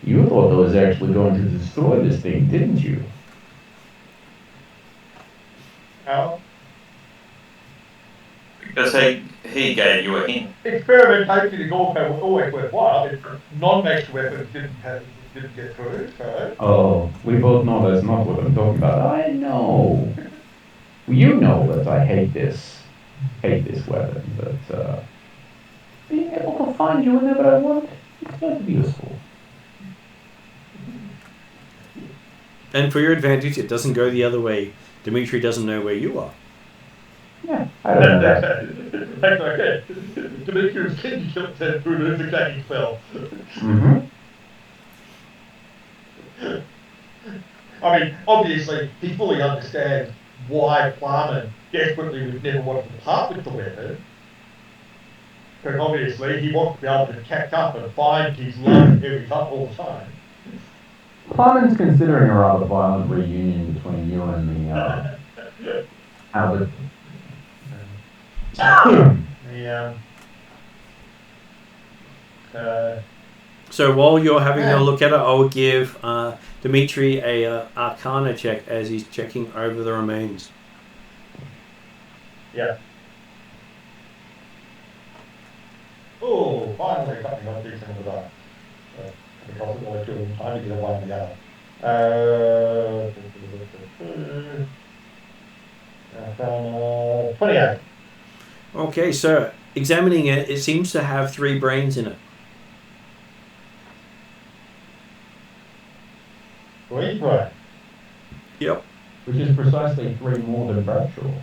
You thought I was actually going to destroy this thing, didn't you? How? Because he gave you a hint. Experimentation is also always worthwhile. Non-magic weapons didn't get through, so. Oh, we both know that's not what I'm talking about. I know. You know that I hate this weapon, but being able to find you whenever I want, it's going to be useful. And for your advantage, it doesn't go the other way. Dimitri doesn't know where you are. Yeah, I don't know that. That's okay. Dimitri's kidney killed said through his attacking spell. Mm-hmm. I mean, obviously, he fully understands why Plumman desperately would never want to part with the weapon. Because obviously, he wants to be able to catch up and find his love every time, all the time. Plumman's considering a rather violent reunion between you and the Albert. So while you're having a look at it, I'll give Dimitri a Arcana check as he's checking over the remains. Yeah. Oh, finally something got decent with that. Because it only took time to get one or the other. 28. Okay, so examining it, it seems to have 3 brains in it. Sweet boy. Yep. Which is precisely 3 more than Bradshaw.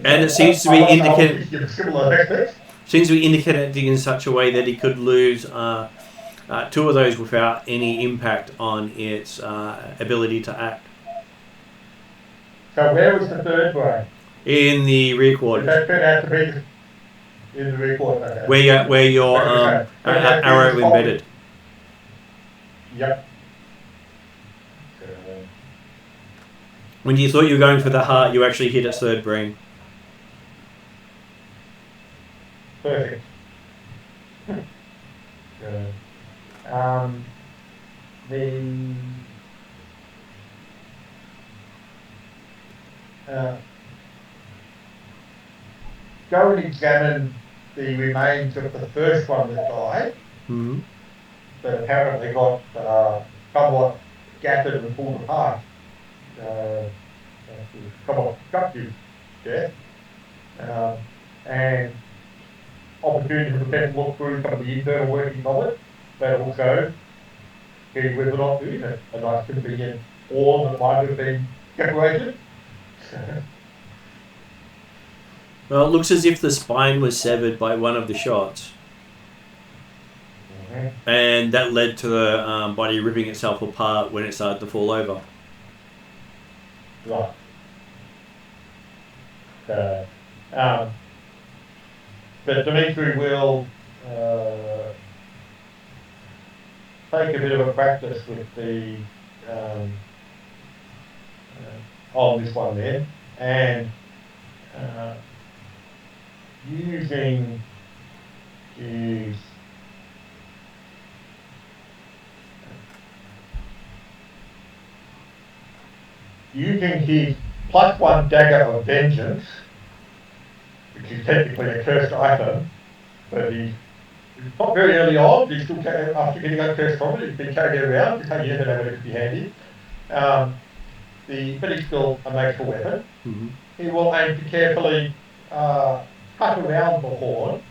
And it seems to be indicated. Similar aspects. Seems to be indicated in such a way that he could lose 2 of those without any impact on its ability to act. So where was the third brain? In the rear quarters. That turned out to be in the rear quarters. Okay. Where your arrow embedded. Yep. When you thought you were going for the heart, you actually hit its 3rd brain. Perfect. Go and examine the remains of the first one that died, Mm-hmm. that apparently got somewhat scattered and pulled apart. Somewhat cut you, yeah? And opportunity to then look through some of the internal workings of it, but also see whether or not there is a nice convenient orb that might have been separated. Well, it looks as if the spine was severed by one of the shots. Mm-hmm. And that led to the body ripping itself apart when it started to fall over. Right. But Dimitri will take a bit of a practice with the on this one then, and using his +1 dagger of vengeance, which is technically a cursed item, but he's not very early on. He's still after getting uncursed from it. He's been carrying it around because you never know when it could be handy. But it's still a magical weapon. Mm-hmm. He will aim to carefully cut around the horn,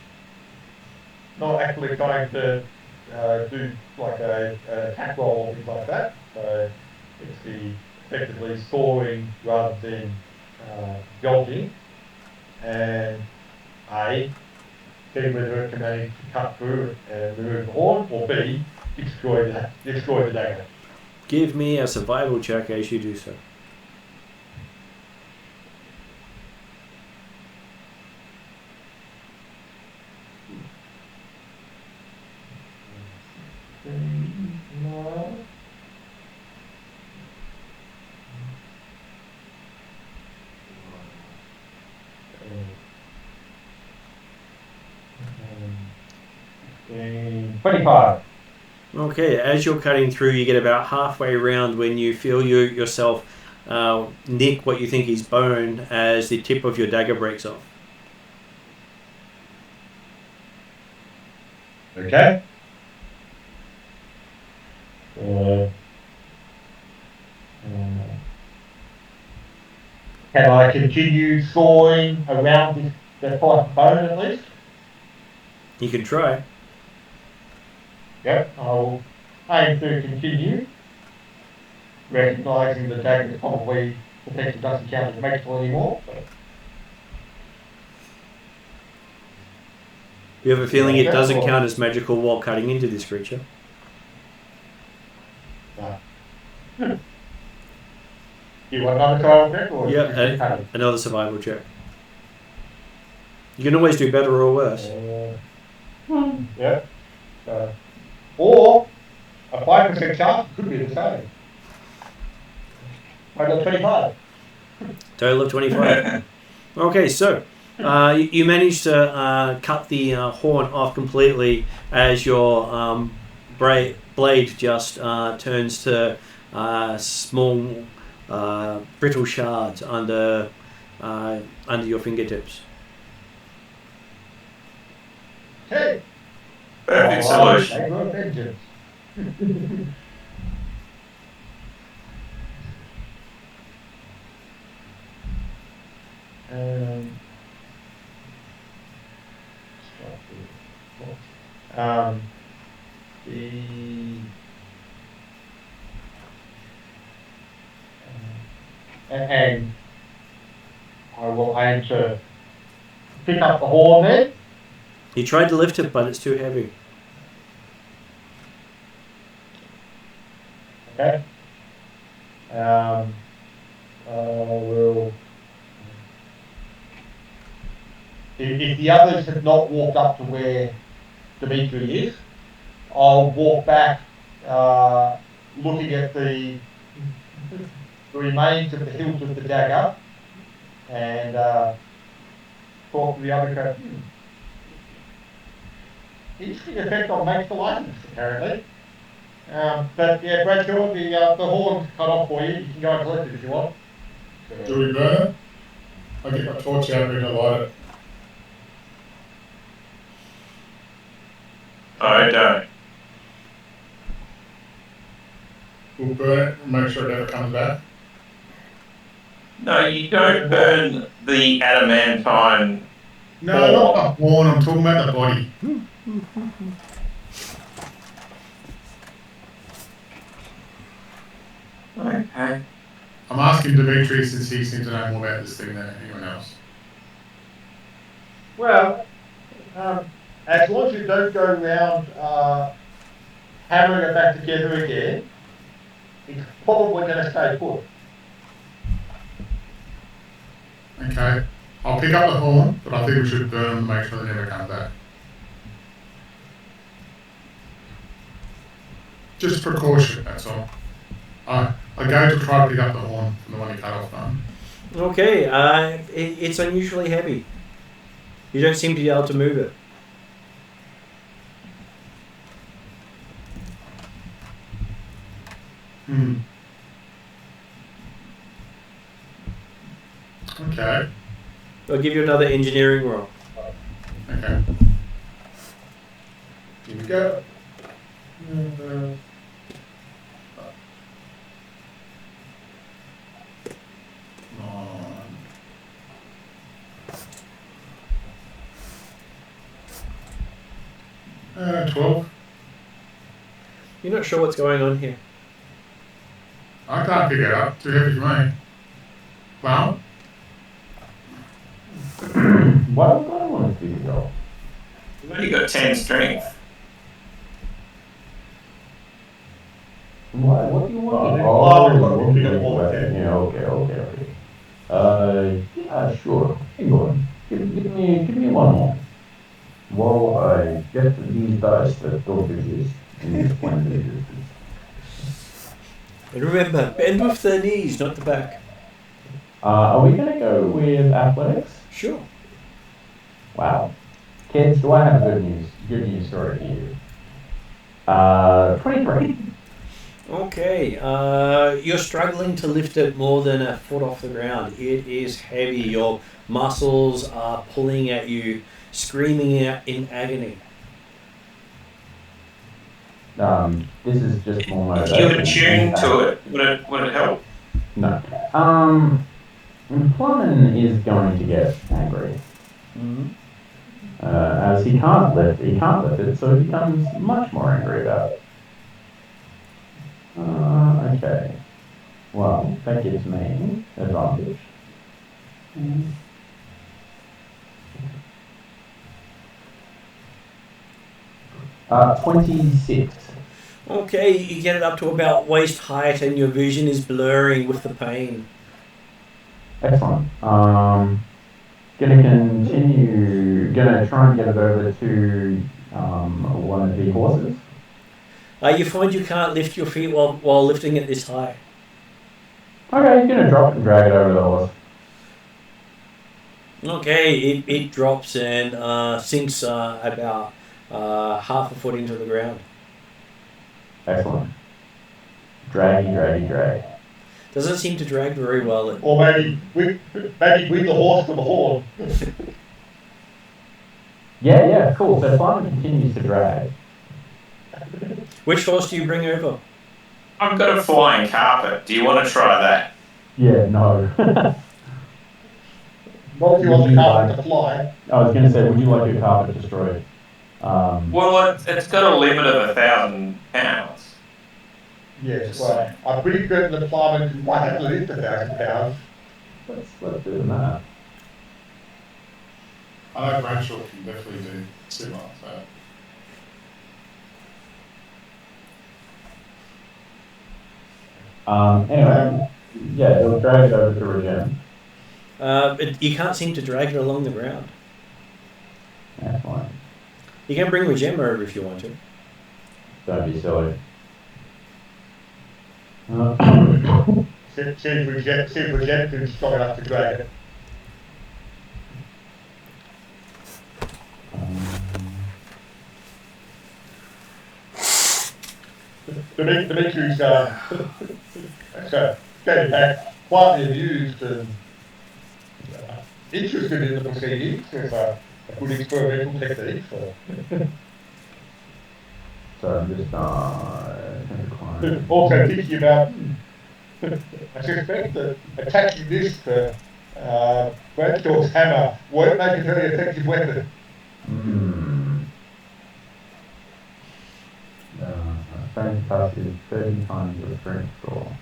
not actually trying to do like an attack roll or things like that. So it's effectively sawing rather than jolting, and see whether it can manage to cut through and remove the horn, or B, destroy the dagger. Give me a survival check as you do so. And 25. Okay, as you're cutting through, you get about halfway around when you feel yourself nick what you think is bone as the tip of your dagger breaks off. Okay. Can I continue sawing around the bone at least? You can try. Yep, I'll aim to continue, recognising the dagger probably potentially doesn't count as magical anymore. But You have a feeling it doesn't count as magical while cutting into this creature. Do you want another trial check or? Yeah, another survival check. You can always do better or worse. Yeah. Or a 5% chance could be the same. I got 25. Total of 25. Okay, so you managed to cut the horn off completely as your blade just turns to small brittle shards under your fingertips. Okay. Perfect solution. They got vengeance. And I will aim to pick up the horn then. He tried to lift it, but it's too heavy. Okay. I will. If the others have not walked up to where Dimitri is, I'll walk back, looking at the remains of the hilt of the dagger, and talk to the other guy. Interesting effect on magical items, apparently. But yeah, Bradshaw, the horn's cut off for you. You can go and collect it if you want. Do we burn it? I get my torch out and light it. I don't. We'll burn it and make sure it never comes back. No, you don't burn the adamantine. No, not the horn, I'm talking about the body. Okay. I'm asking Dimitri since he seems to know more about this thing than anyone else. Well, as long as you don't go around hammering it back together again, it's probably going to stay put. Okay. I'll pick up the horn, but I think we should burn them to make sure they never come back. Just precaution, that's all. I go to try to pick up the horn from the one you cut off now. Okay, it's unusually heavy. You don't seem to be able to move it. Okay. I'll give you another engineering roll. Okay. Here we go. Uh, 12. You're not sure what's going on here. I can't pick it up. Too heavy for me. Well, Why would I want to do that? You've only got 10 strength. What do you want? Yeah, okay. Yeah, sure. Hang on. Give me one more. While I get these dice that don't exist in this planet existence. And remember, bend with the knees, not the back. Are we gonna go with athletics? Sure. Wow. Kids, do I have a good news story here? 23. Okay, you're struggling to lift it more than a foot off the ground. It is heavy. Your muscles are pulling at you, screaming out in agony. This is just more If motivation. you attune to it, would it help? No. Plumman is going to get angry. Mm-hmm. As he can't lift it, so he becomes much more angry about it. Okay. Well, that gives me advantage. 26. Okay, you get it up to about waist height and your vision is blurring with the pain. Excellent. Gonna try and get it over to one of the horses. You find you can't lift your feet while lifting it this high. Okay, gonna drop it and drag it over the horse. Okay, it drops and sinks about half a foot into the ground. Excellent. Drag. Doesn't seem to drag very well. Or maybe with the horse to the horn. Yeah, cool. So Simon continues to drag. Which horse do you bring over? I've got a flying carpet. Do you want to try that? Yeah, no. Not if you want the carpet to fly. I was going to say, would you like your carpet destroyed? Well, it's got a limit of 1,000 pounds. Yes, well, I'm pretty good at the plumber who might have to lift 1,000 pounds. Let's do the math. I know Bradshaw can definitely do similar, so. Anyway, yeah, it'll drag it over to Regen. You can't seem to drag it along the ground. Excellent. You can bring Regen over if you want to. Don't be silly. See if Regen can strong enough to drag it. Dimitri's getting back quietly amused and interested in the proceedings. It's a good experimental technique. So I'm just Also thinking about, I suspect that attacking this Bradshaw's hammer won't make it a very effective weapon. Strength plus is 30 times your strength score.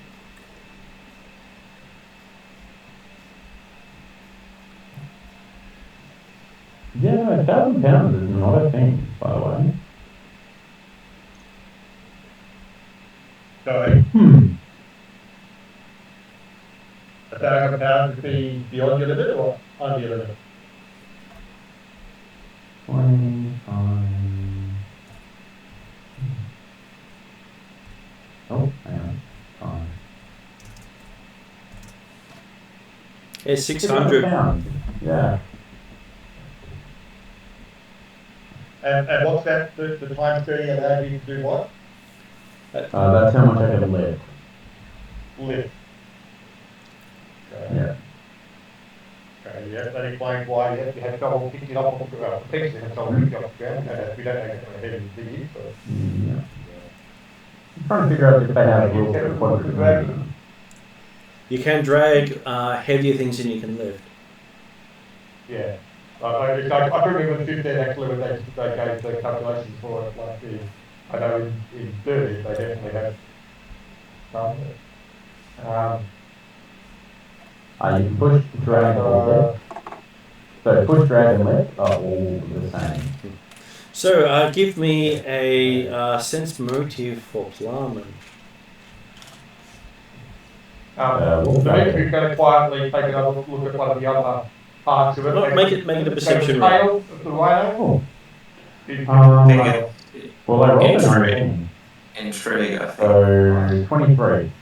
Yeah, 1,000 pounds is not a thing, by the way. Sorry. £1,000 to be beyond your limit or under your limit? 25. Oh, hang on. 5. It's 600. £600. Yeah. And what's that? The time 30 allowed you to do what? That's how much I can live. Lift. Okay. Yeah. Okay, yeah, that explains why you had trouble picking it up off the ground. Potentially had trouble picking it up off the ground. We don't know how heavy it is, but... Yeah. I'm trying to figure out if they have rules for what it's dragging. You can drag heavier things than you can lift. Yeah. I remember the 15 actually when they gave the calculations for it. Like I know in 30 they definitely had some. You can push, drag, or lift. So push, drag, and lift are all the same. So give me a sense motive for Plumman. Dimitri's going to quietly take another look at one of the other parts of it. Well, make it a perception roll. roll. Of the rhino. Well, they rolled a Intrigue. 19. Intrigue, I think. So 23.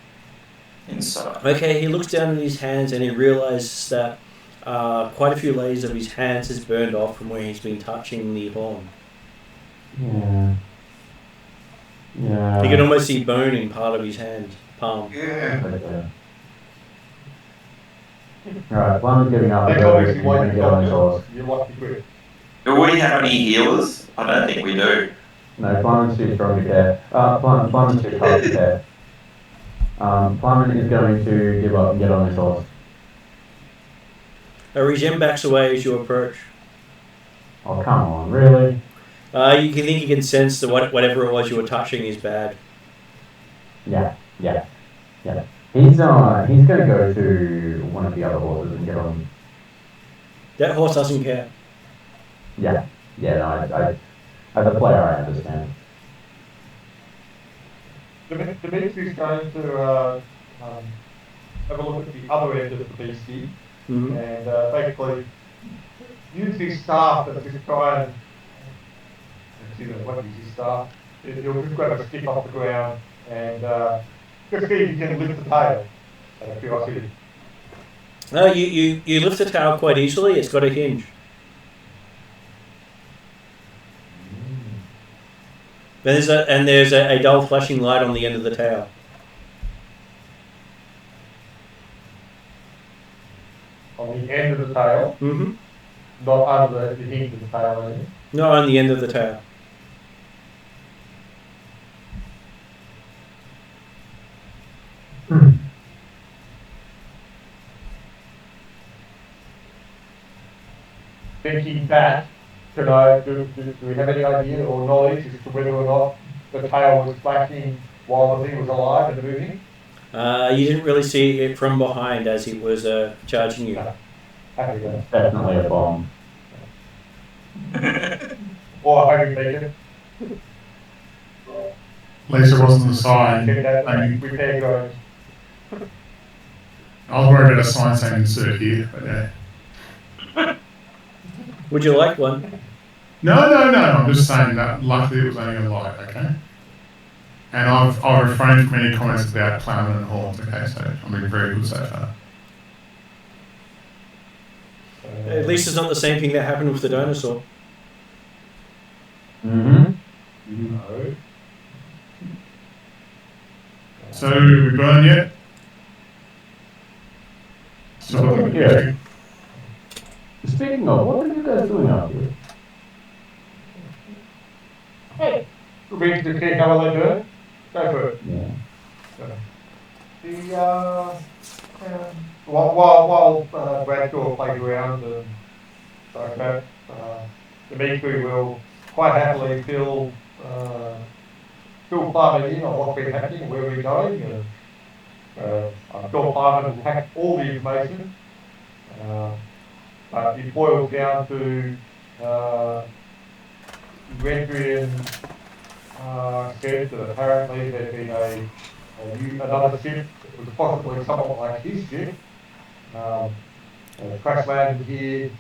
Inside. Okay, he looks down at his hands and he realizes that quite a few layers of his hands has burned off from where he's been touching the horn. Yeah. Yeah. You can almost see bone in part of his hand, palm. Yeah. Okay. Alright, Plum's giving up. That's obviously why you got yours. You like the grip. Do we have any healers? I don't think we do. No, Plum's too strong to care. Plum's too tough to care. Plum is going to give up and get on his horse. Regen backs away as you approach. Oh, come on, really? You can think you can sense that whatever it was you were touching is bad. Yeah. He's going to go to one of the other horses and get on. That horse doesn't care. Yeah. No, I as a player, I understand. Dimitri's going to have a look at the other end of the beastie and basically use his staff and just try and what is his staff? He'll just grab a stick off the ground and just see if he can lift the tail. Out of curiosity. No, you lift the tail quite easily. It's got a hinge. There's a dull flashing light on the end of the tail. On the end of the tail? Mm-hmm. Not under the hinge of the tail, is it? No, on the end of the tail. Thinking back, do we have any idea or knowledge as to whether or not the tail was flashing while the thing was alive and moving? You didn't really see it from behind as it was charging you. No. Happy with that. Definitely a bomb. Or a homing beacon. At least it wasn't a sign. Repair drones. I was worried about a sign saying insert here, but yeah. Would you like one? No. I'm just saying that luckily it was only a light, okay? And I've refrained from any comments about plowing and horns, okay? So I'm being very good so far. At least it's not the same thing that happened with the dinosaur. Mm-hmm. No. So we burn yet? So Yeah. Speaking of, what are you guys doing out here? Hey, we just see how they do it. Go for it. Yeah. While Bradshaw plays around and like that, Dimitri will quite happily fill Plummer in on what's been happening, where we're going, and I'm sure Plummer will have all the information. But it boils down to Rheddrian said that apparently there'd been another ship that was possibly somewhat like his ship crash landed here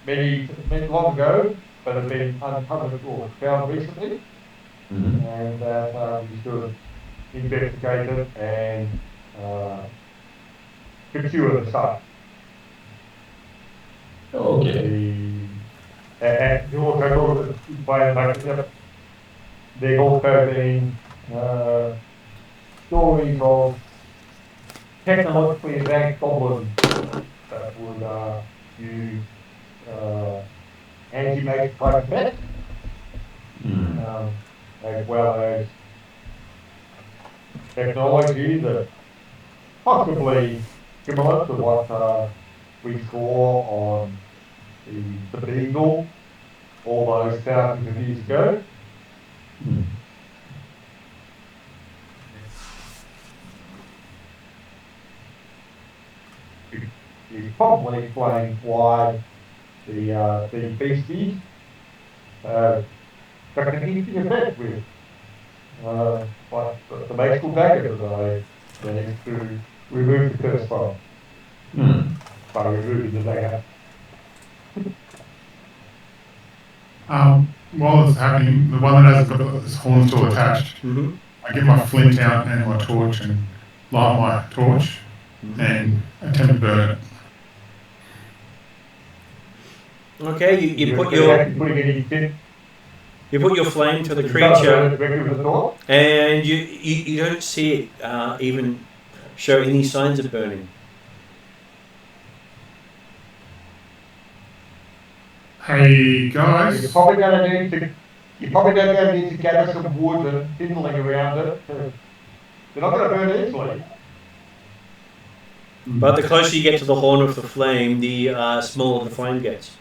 many long ago, but have been uncovered or found recently, and that we should investigate it and secure the site. Okay. And you also there's also been stories of technologically advanced goblins that would use anti-magic type meth, as well as technology that possibly similar to what we saw on the Beagle all those thousands of years ago. You probably explain why the beasties got an easy effect with like the magical dagger that I managed to remove the curse from by removing the dagger. While it's happening, the one that hasn't got this horn still attached, I get my flint out and my torch and light my torch and attempt to burn it. Okay, you put your flame to the creature, and you don't see it even show any signs of burning. Hey guys, you're probably going to need to gather some wood and kindling around it. They're not going to burn easily. But the closer you get to the horn of the flame, the smaller the flame gets.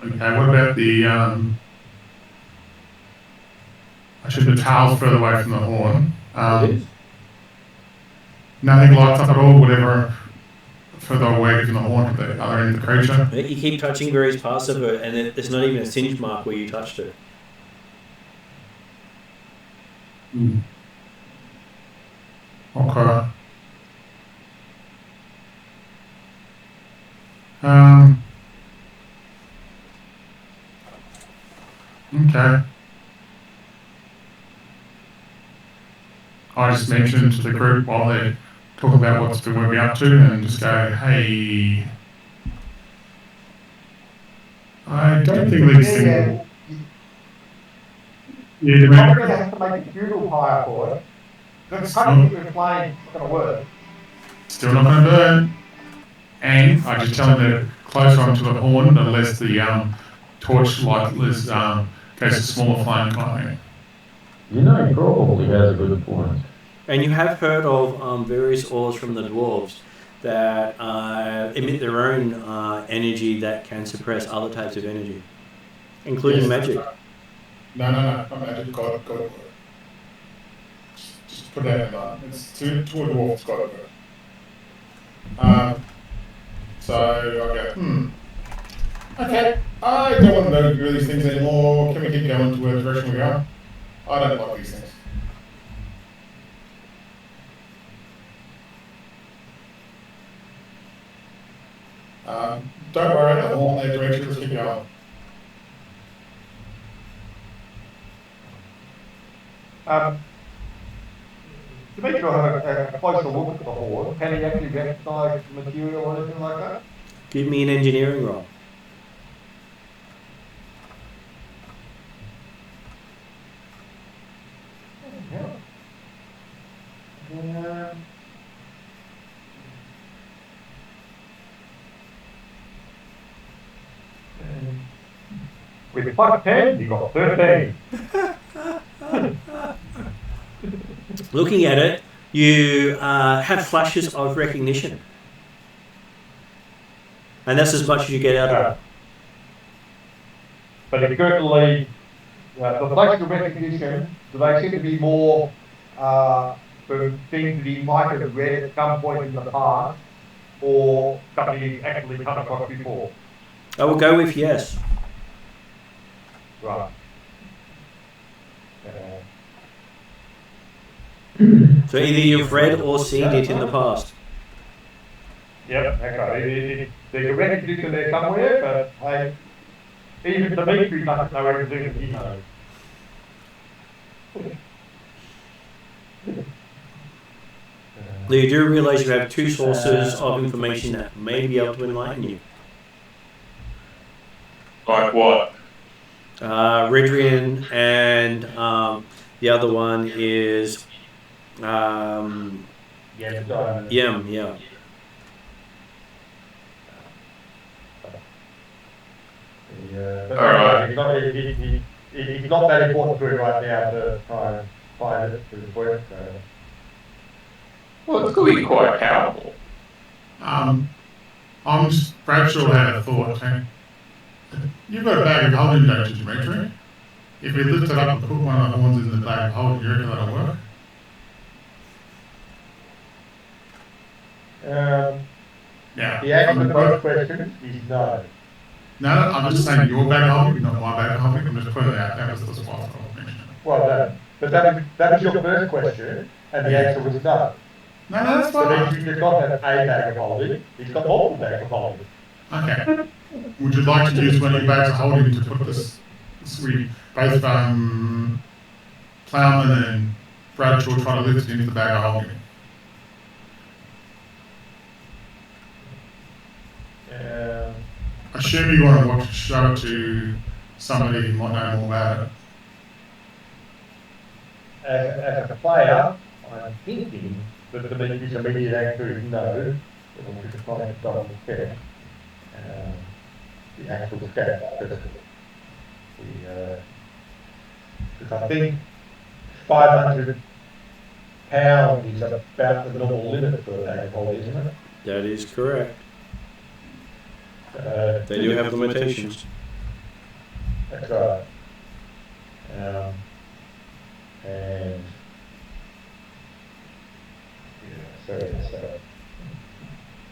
Okay, what about the actually the tail's further away from the horn. Nothing lights up at all, whatever further away from the horn at the other end of the creature. You keep touching various parts of it, and there's not even a singe mark where you touched it. Okay. Okay. I just mentioned to the group while they talk about what's been we're up to, and just go, hey, I don't think these things. You're probably going to have to make a funeral pyre for it. Because cutting it with flame is not going to work. Still not going to burn. And I just tell them that closer onto the horn, the less the torch light goes to smaller flame kind of thing. You know, he probably has a good point. And you have heard of various ores from the dwarves that emit their own energy that can suppress other types of energy, including magic. No, not magic. God. Just put that in mind. It's two dwarves got it. So I go, okay, I don't want to know these things anymore. Can we keep going to where the direction we are? I don't like these things. Don't worry, the horn there direction, let's keep going. To make sure I have a closer look at the horn, can he actually recognise the material or anything like that? Give me an engineering roll. With plus 10, you got 13. Looking at it, you have flashes of recognition. And that's as much as you get out of it. But it certainly, the flashes of recognition, do they seem to be more for things that he might have read at some point in the past, or something he's actually come across before? I will go with yes. Right. So either you've read or seen it in the past. Yep, okay. There's a recognition there somewhere, but even Dimitri doesn't know everything that he knows. Now you do realise you have two sources of information that may be able to enlighten you. Like what? Rheddrian and the other one is Yem, yeah. But Alright. it's not that important to him right now to try and find it through the quest. Well, it's going to be quite powerful. Bradshaw had a thought. Hey? You've got a bag of holding, don't you, Dimitri? If we lift it up and put one of the horns in the bag of holding, you reckon that'll work? Yeah. The answer to both questions is no. No, I'm just saying your bag of holding, not my bag of holding. I'm just putting it out. That was the spot I was mentioning. Well done. But that was your first question, and the answer was no. No, that's So fine. he's not had a bag of holding, he's got multiple bags of holding. Okay. Would you like to use one of your bags of holding to put this? We both Plowman and Bradshaw try to lift it into the bag of holding. Assume you want to show it to somebody who might know more about it. As a player, I'm thinking that the immediate answer is no, but I'm just trying to double check the actual stats. Because I think 500 pounds is about the normal limit for a bag of holding, isn't it? That is correct. They do have limitations. That's right. And so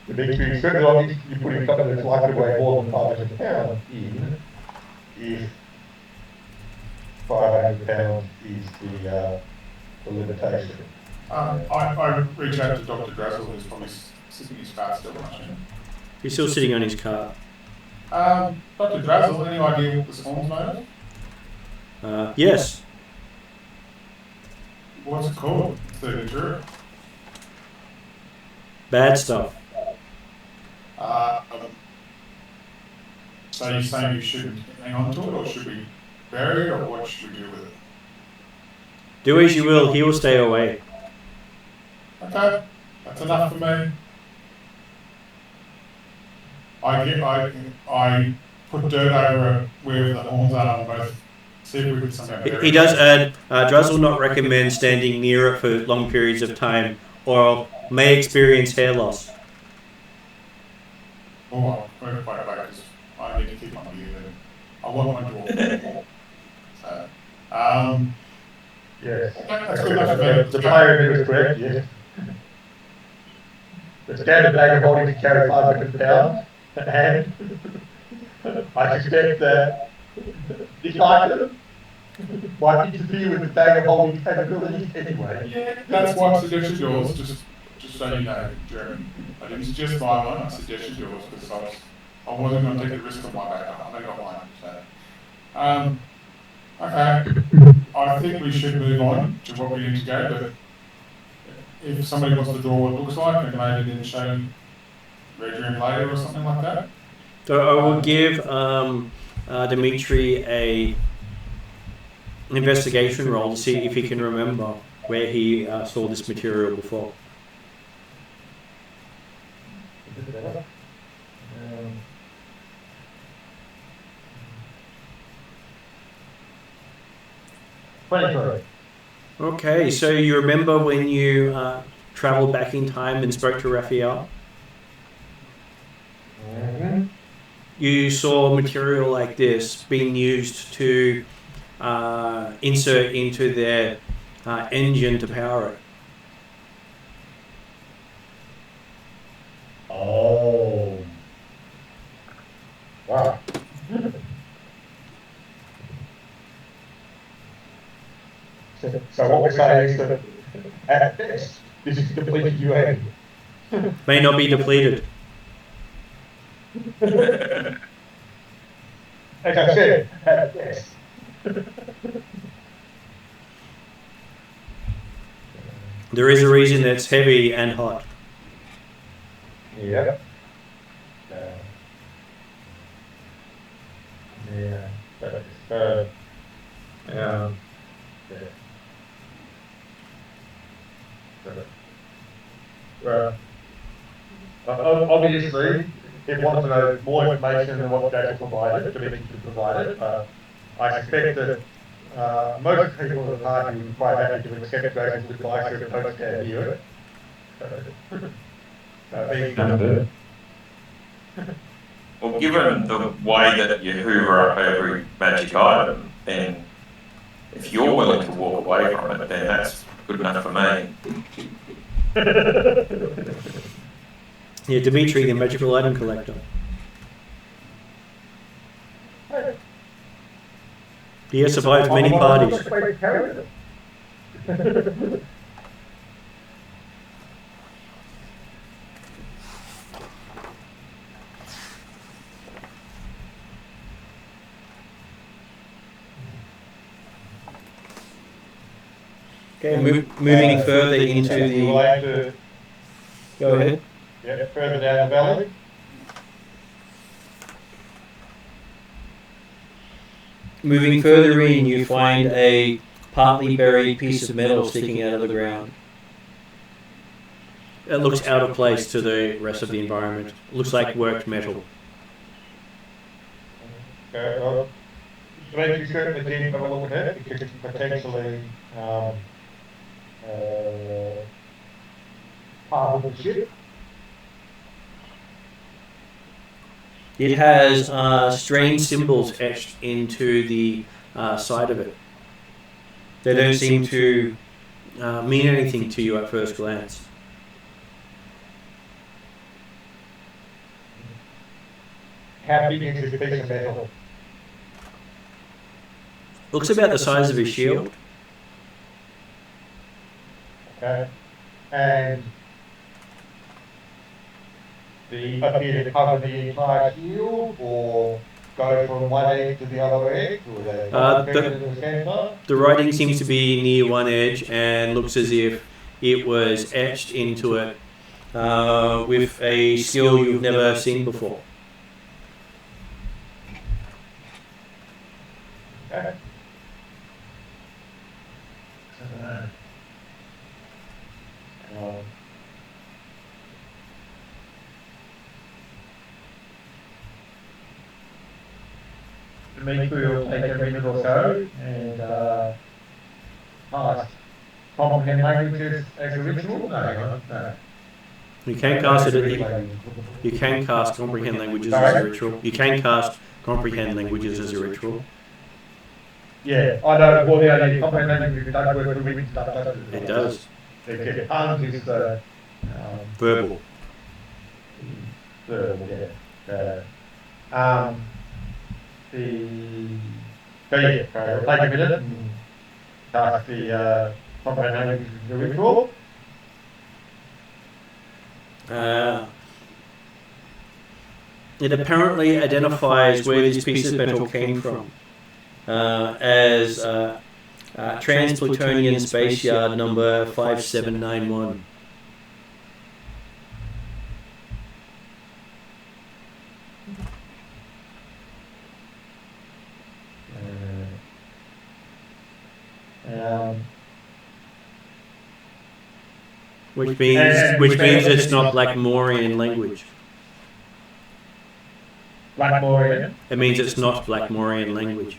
the big thing, certainly like you're putting something that's likely to weigh more than 500 pounds in, if 500 pounds is the limitation. I reach out to Dr. Drazzle, who's probably sitting in his car still, actually. He's still sitting on his car. Dr. Drazzle, any idea what this horn's made of? Yes. What's it called? The jury. Bad stuff. So you're saying you shouldn't hang on to it, or should we bury it, or what should we do with it? Do as you will, he will stay away. Okay, that's enough for me. I put dirt over where the horns are on both. See if we can somehow bury it. He does add, Druz will not recommend standing near it for long periods of time, or may experience hair loss. Oh, I'm going to quite back because I need to keep my view there. I want one to so, Yes. that's good enough for me. The player is correct, yes. The standard bag of holding to carry 500 pounds, and I suspect that this item might interfere with the bag of holding capabilities anyway. Yeah, that's why I suggested yours, just so you know, Jeremy. I didn't suggest my one, I suggested yours because I wasn't going to take the risk of my backup. I got mine. So. Okay, I think we should move on to what we need to go, but if somebody wants to draw what it looks like, and maybe then show Rheddrian later or something like that. So I will give Dimitri an investigation roll to see if he can remember where he saw this material before. Okay, so you remember when you travelled back in time and spoke to Raphael? You saw material like this being used to insert into their engine to power it. Oh. Wow. So what we're saying is that At best, this is depleted uranium. May not be depleted. As I said, at best. There is a reason it's heavy and hot. Yep. Yeah. Yeah. Obviously, it wants to know more information than what Jack provided, Dimensions provided. I suspect that most people in the party would be quite happy to accept Dragon's advice if folks can hear it. Well, given the way that you hoover up every magic item, then if you're willing to walk away from it, then that's good enough for me. Yeah, Dimitri, the magical item collector. He has survived many parties. Okay, moving further into the... Go ahead. Yeah, further down the valley. Moving further in, you find a partly buried piece of metal sticking out of the ground. It looks out of place to the rest of the environment. It looks like worked metal. Okay, well, you certainly did have a look at it because it's potentially part of the ship. It has strange symbols etched into the side of it. They don't seem to mean anything to you at first glance. How big is this piece of metal? Looks about the size of his shield. Okay. And appear to cover the entire shield or go from one edge to the other edge? Or the writing seems to be near one edge and looks as if it was etched into it with a skill you've never seen before. Okay. Dimitri will take a minute or so and cast comprehend languages as a ritual. No. You can cast it. You can cast comprehend languages as a ritual. You can cast comprehend languages as a ritual. Yeah, I know. Well, the comprehend languages don't work for written stuff, does it? It does. Tongues is Verbal. Verbal, yeah. Take a minute and cast the comprehend languages as a ritual. It apparently identifies where this piece of metal came from as Trans-Plutonian Space Yard number 5791. Which means it's not Blackmorian language. Blackmorian? It means it's not Blackmorian language.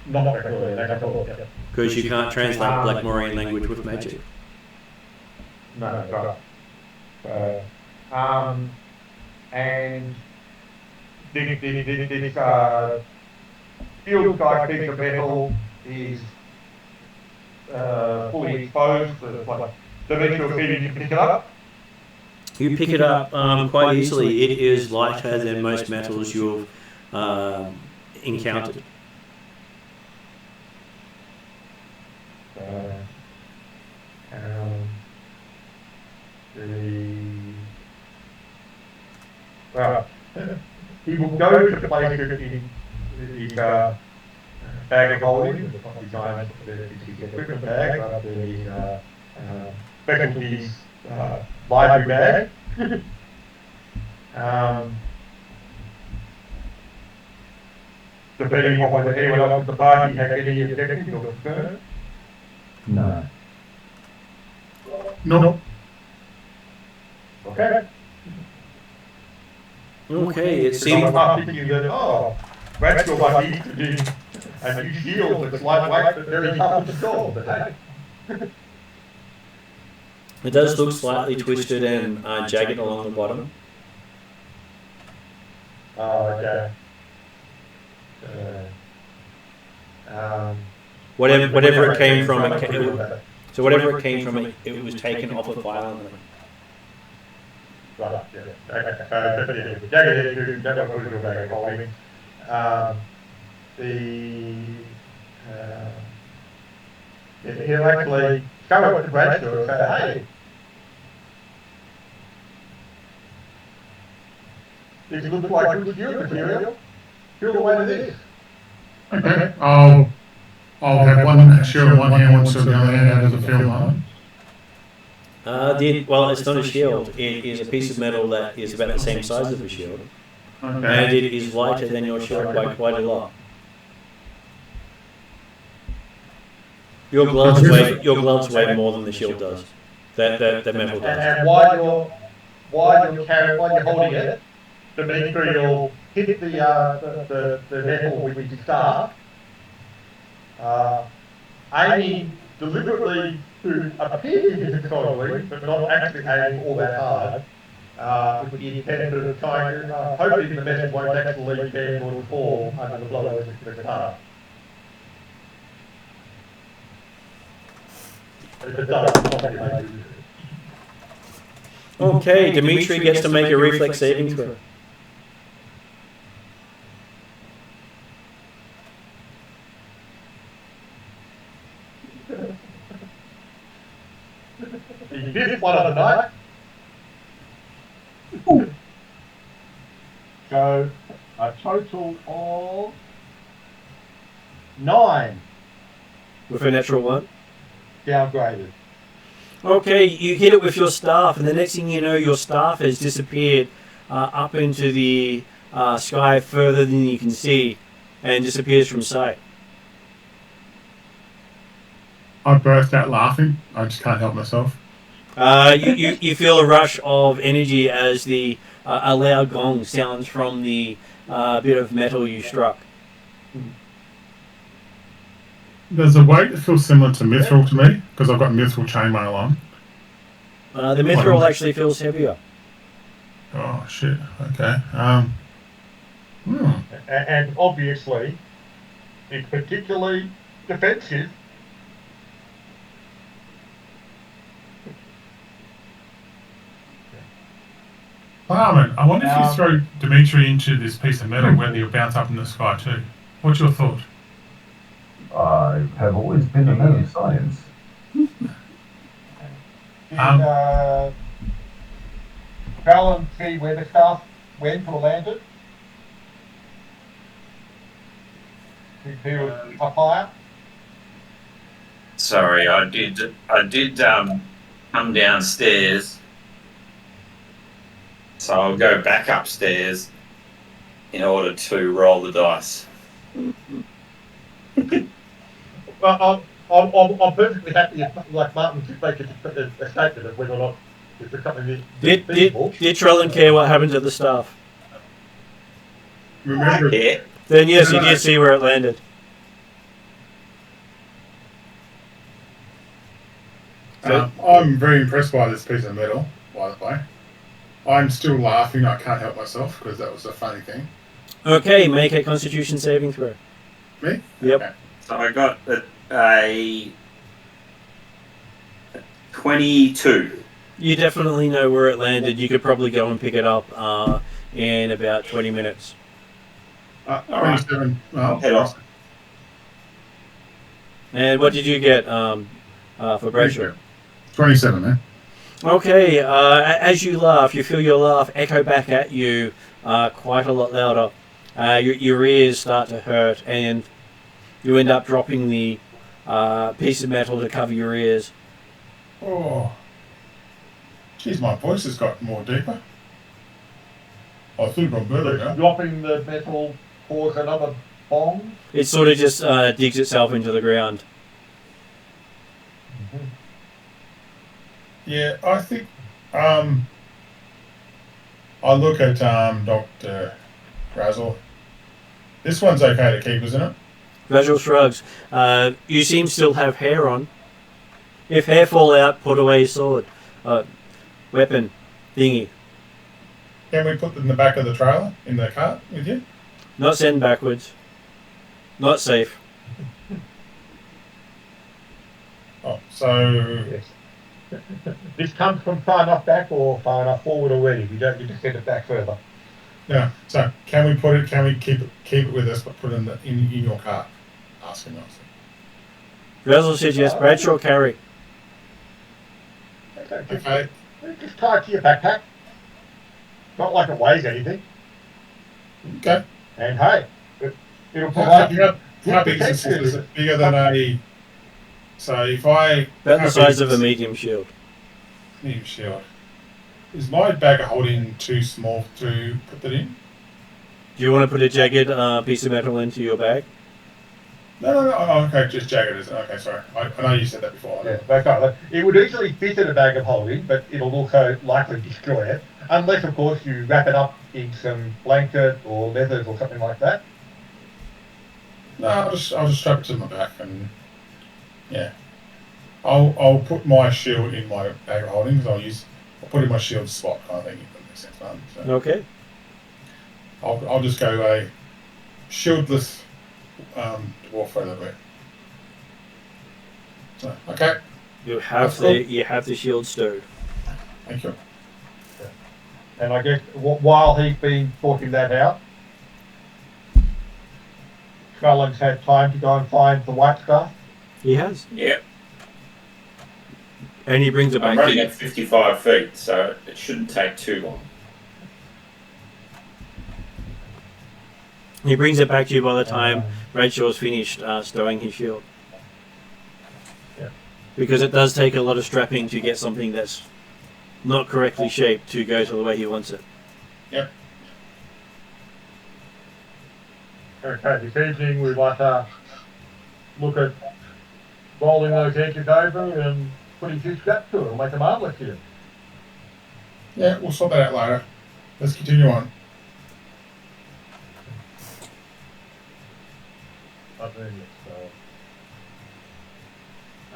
Not Blackmorian, because you can't translate Blackmorian language with magic. No, right. And this field type piece of metal is fully exposed. Dimensional feeding, you can pick it up. You pick it up quite easily. It is lighter than most metals you've encountered. he will go to place it in his bag of holding, the not designed his equipment bag, but his specialties library bag. Depending on whether anyone else in the party has any objections or concerns. No. No. Okay. Okay, it So seems. I'm thinking that, Bradshaw might need to do a new shield that's lightweight but very tough to install. But hey, It does look slightly twisted and jagged along the bottom. okay. Whatever it came from, so whatever it came from, it was taken off of violently. Right, yeah. Okay. Jagged edge, that one was a bag of holding. He'll actually go up to Bradshaw and say, hey, this looks like good shield material. Shield away to this. Okay. I'll have one shield in one hand, one shield in the other hand. How does it feel, Martin? Well, it's not a shield. It is a piece of metal that is about the same size as a shield, Okay. and it is lighter than your shield by quite a lot. Your gloves weigh more than the shield does. That metal does. And while you're holding it, Dimitri will hit the metal with his staff, aiming deliberately to appear to hit solidly, but not actually aiming all that hard, with the intent of trying to, hoping the metal won't actually bend or fall under the blow of the staff. If it does, it's not going to do. Okay, Dimitri gets to make a reflex saving throw. He missed one of the night. So, a total of 9 With a natural one. downgraded. Okay, you hit it with your staff, and the next thing you know, your staff has disappeared up into the sky further than you can see, and disappears from sight. I burst out laughing. I just can't help myself. You feel a rush of energy as a loud gong sounds from the bit of metal you struck. There's a weight that feels similar to mithril to me because I've got mithril chainmail on. The mithril actually feels heavier. Oh shit. Okay. And obviously, it's particularly defensive. Barman, I wonder if you throw Dimitri into this piece of metal, whether you'll bounce up in the sky too. What's your thought? I have always been a man of science. Did Fallon see where the staff went or landed? Did he was a fire? Sorry, I did come downstairs, so I'll go back upstairs in order to roll the dice. Well, I'm perfectly happy if, like Martin, to make a statement of whether or not it's something Did Trellin care what happened to the staff? Remember, Yeah. Then yes, you did see where it landed. I'm very impressed by this piece of metal, by the way. I'm still laughing. I can't help myself because that was a funny thing. Okay, make a Constitution saving throw. Me? Yep. Okay. So I got a 22. You definitely know where it landed. You could probably go and pick it up in about 20 minutes. 27. I'll head off. And what did you get for Bradshaw? 27, man. Okay, as you laugh, you feel your laugh echo back at you quite a lot louder. Your ears start to hurt, and you end up dropping the piece of metal to cover your ears. Oh. Geez, my voice has got more deeper. I think I'm better Does now. dropping the metal cause another bong? It sort of just digs itself into the ground. Yeah, I think I look at Dr. Razzle. This one's okay to keep, isn't it? Virgil shrugs. You seem to still have hair on. If hair fall out, put away your sword. Weapon. Thingy. Can we put it in the back of the trailer, in the cart with you? Not send backwards. Not safe. Oh, so Yes. This comes from far enough back or far enough forward already. We don't need to send it back further. yeah. So can we put it? Can we keep it with us, but put it in your cart? Ask him nicely. Virgil says yes. Bradshaw carry. Okay. Just tie it to your backpack. Not like it weighs anything. Okay. And hey, it'll How provide you. big is this? Is it bigger than a? So if I About how the size big of a is medium shield. medium shield, is my bag of holding too small to put that in? Do you want to put a jagged piece of metal into your bag? No. Oh, okay, just jagged, is it? Okay, sorry. I know you said that before. Yeah, okay. It would easily fit in a bag of holding, but it'll also likely destroy it. Unless, of course, you wrap it up in some blanket or leathers or something like that. No, I'll just strap it to my back and yeah. I'll put my shield in my bag of holding because I'll put it in my shield slot kind of thing. If that makes sense. So Okay. I'll just go a shieldless dwarf for a little bit. So okay, You have the shield stowed. thank you. And I guess while he's been sorting that out, Cullen's had time to go and find the white stuff. He has. Yeah. And he brings it back I'm to running you. at 55 feet, so it shouldn't take too long. He brings it back to you by the time Rachel's finished stowing his shield. Yeah. Because it does take a lot of strapping to get something that's not correctly shaped to go to the way he wants it. Yep. Okay, this evening we might look at rolling those edges over and putting two straps to it and make them armless here. Yeah, we'll sort that out later. Let's continue on. Up there, yes, so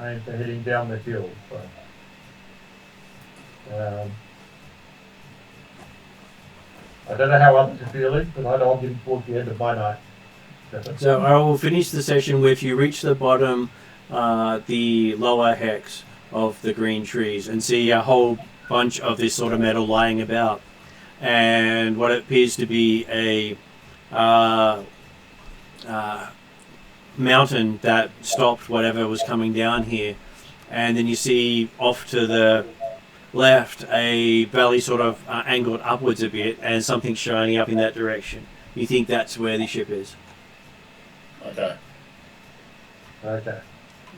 aim for heading down the hill. So. I don't know how others are feeling, but I know I'm getting towards the end of my night. So I will finish the session with you reach the bottom, the lower hex of the green trees and see a whole bunch of this sort of metal lying about. And what appears to be a mountain that stopped whatever was coming down here. And then you see off to the left a valley sort of angled upwards a bit and something shining up in that direction. You think that's where the ship is. Okay. Okay.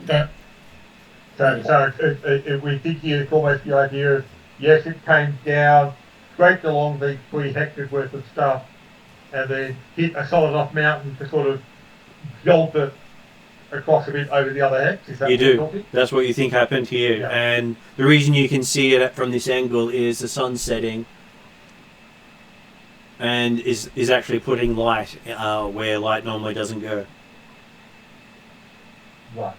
Okay. So if we think here, it's almost the idea of, yes, it came down, scraped along these 3 hectares worth of stuff, and then hit a solid enough mountain to sort of jolt it across a bit over the other hex. Is that You what you're do. talking? That's what you think happened here. Yeah. And the reason you can see it from this angle is the sun setting and is actually putting light where light normally doesn't go. Right.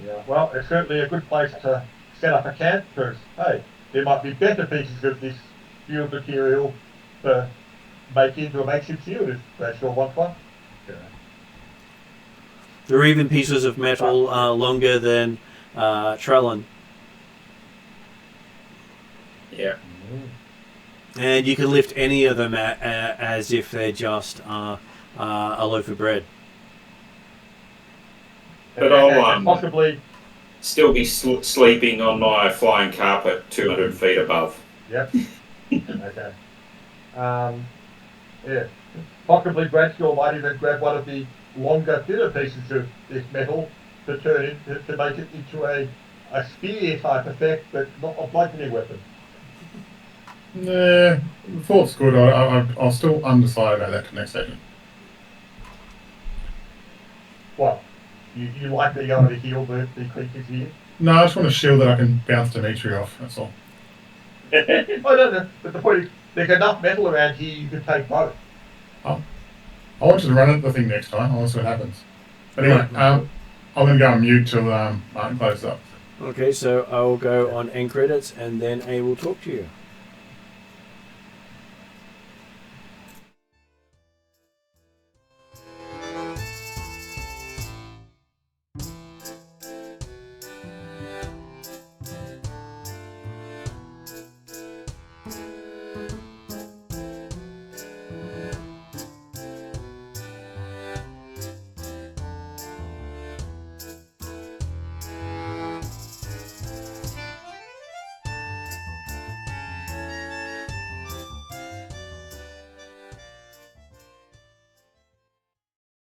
Yeah, well, it's certainly a good place to set up a camp because, hey, there might be better pieces of this shield material to make into a makeshift shield if they sure want one. Yeah. There are even pieces of metal longer than Trellin. Yeah. And you can lift any of them as if they're just a loaf of bread. But And I'll, possibly still be sleeping on my flying carpet 200 feet above. Yep. Okay. Yeah. Possibly Bradshaw might even grab one of the longer, thinner pieces of this metal to turn it to make it into a spear type effect, but not a bludgeoning weapon. Nah, the thought's good. I'll still undecided about that to next session. Well, you like being able to heal the creatures here? No, I just want a shield that I can bounce Dimitri off, that's all. Oh, no, but the point is, there's enough metal around here you can take both. I want you to run the thing next time. I want to see what happens. Anyway, I'm going to go on mute till Martin closes up. Okay, so I will go on end credits and then A will talk to you.